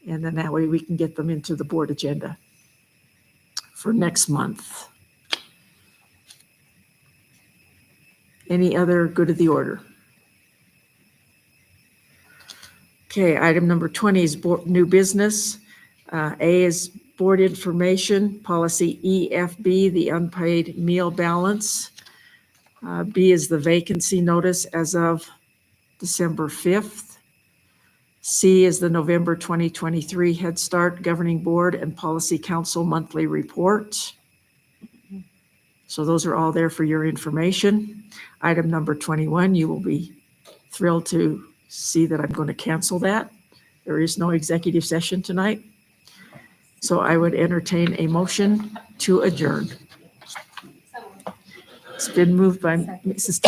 And then that way we can get them into the board agenda for next month. Any other good of the order? Okay, item number 20 is new business. A is board information, policy EFB, the unpaid meal balance. B is the vacancy notice as of December 5th. C is the November 2023 Head Start Governing Board and Policy Council monthly report. So those are all there for your information. Item number 21, you will be thrilled to see that I'm going to cancel that. There is no executive session tonight. So I would entertain a motion to adjourn. It's been moved by Mrs.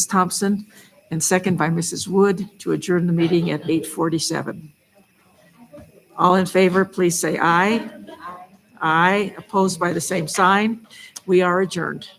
Thompson and second by Mrs. Wood to adjourn the meeting at 8:47. All in favor, please say aye. Aye. Opposed by the same sign. We are adjourned.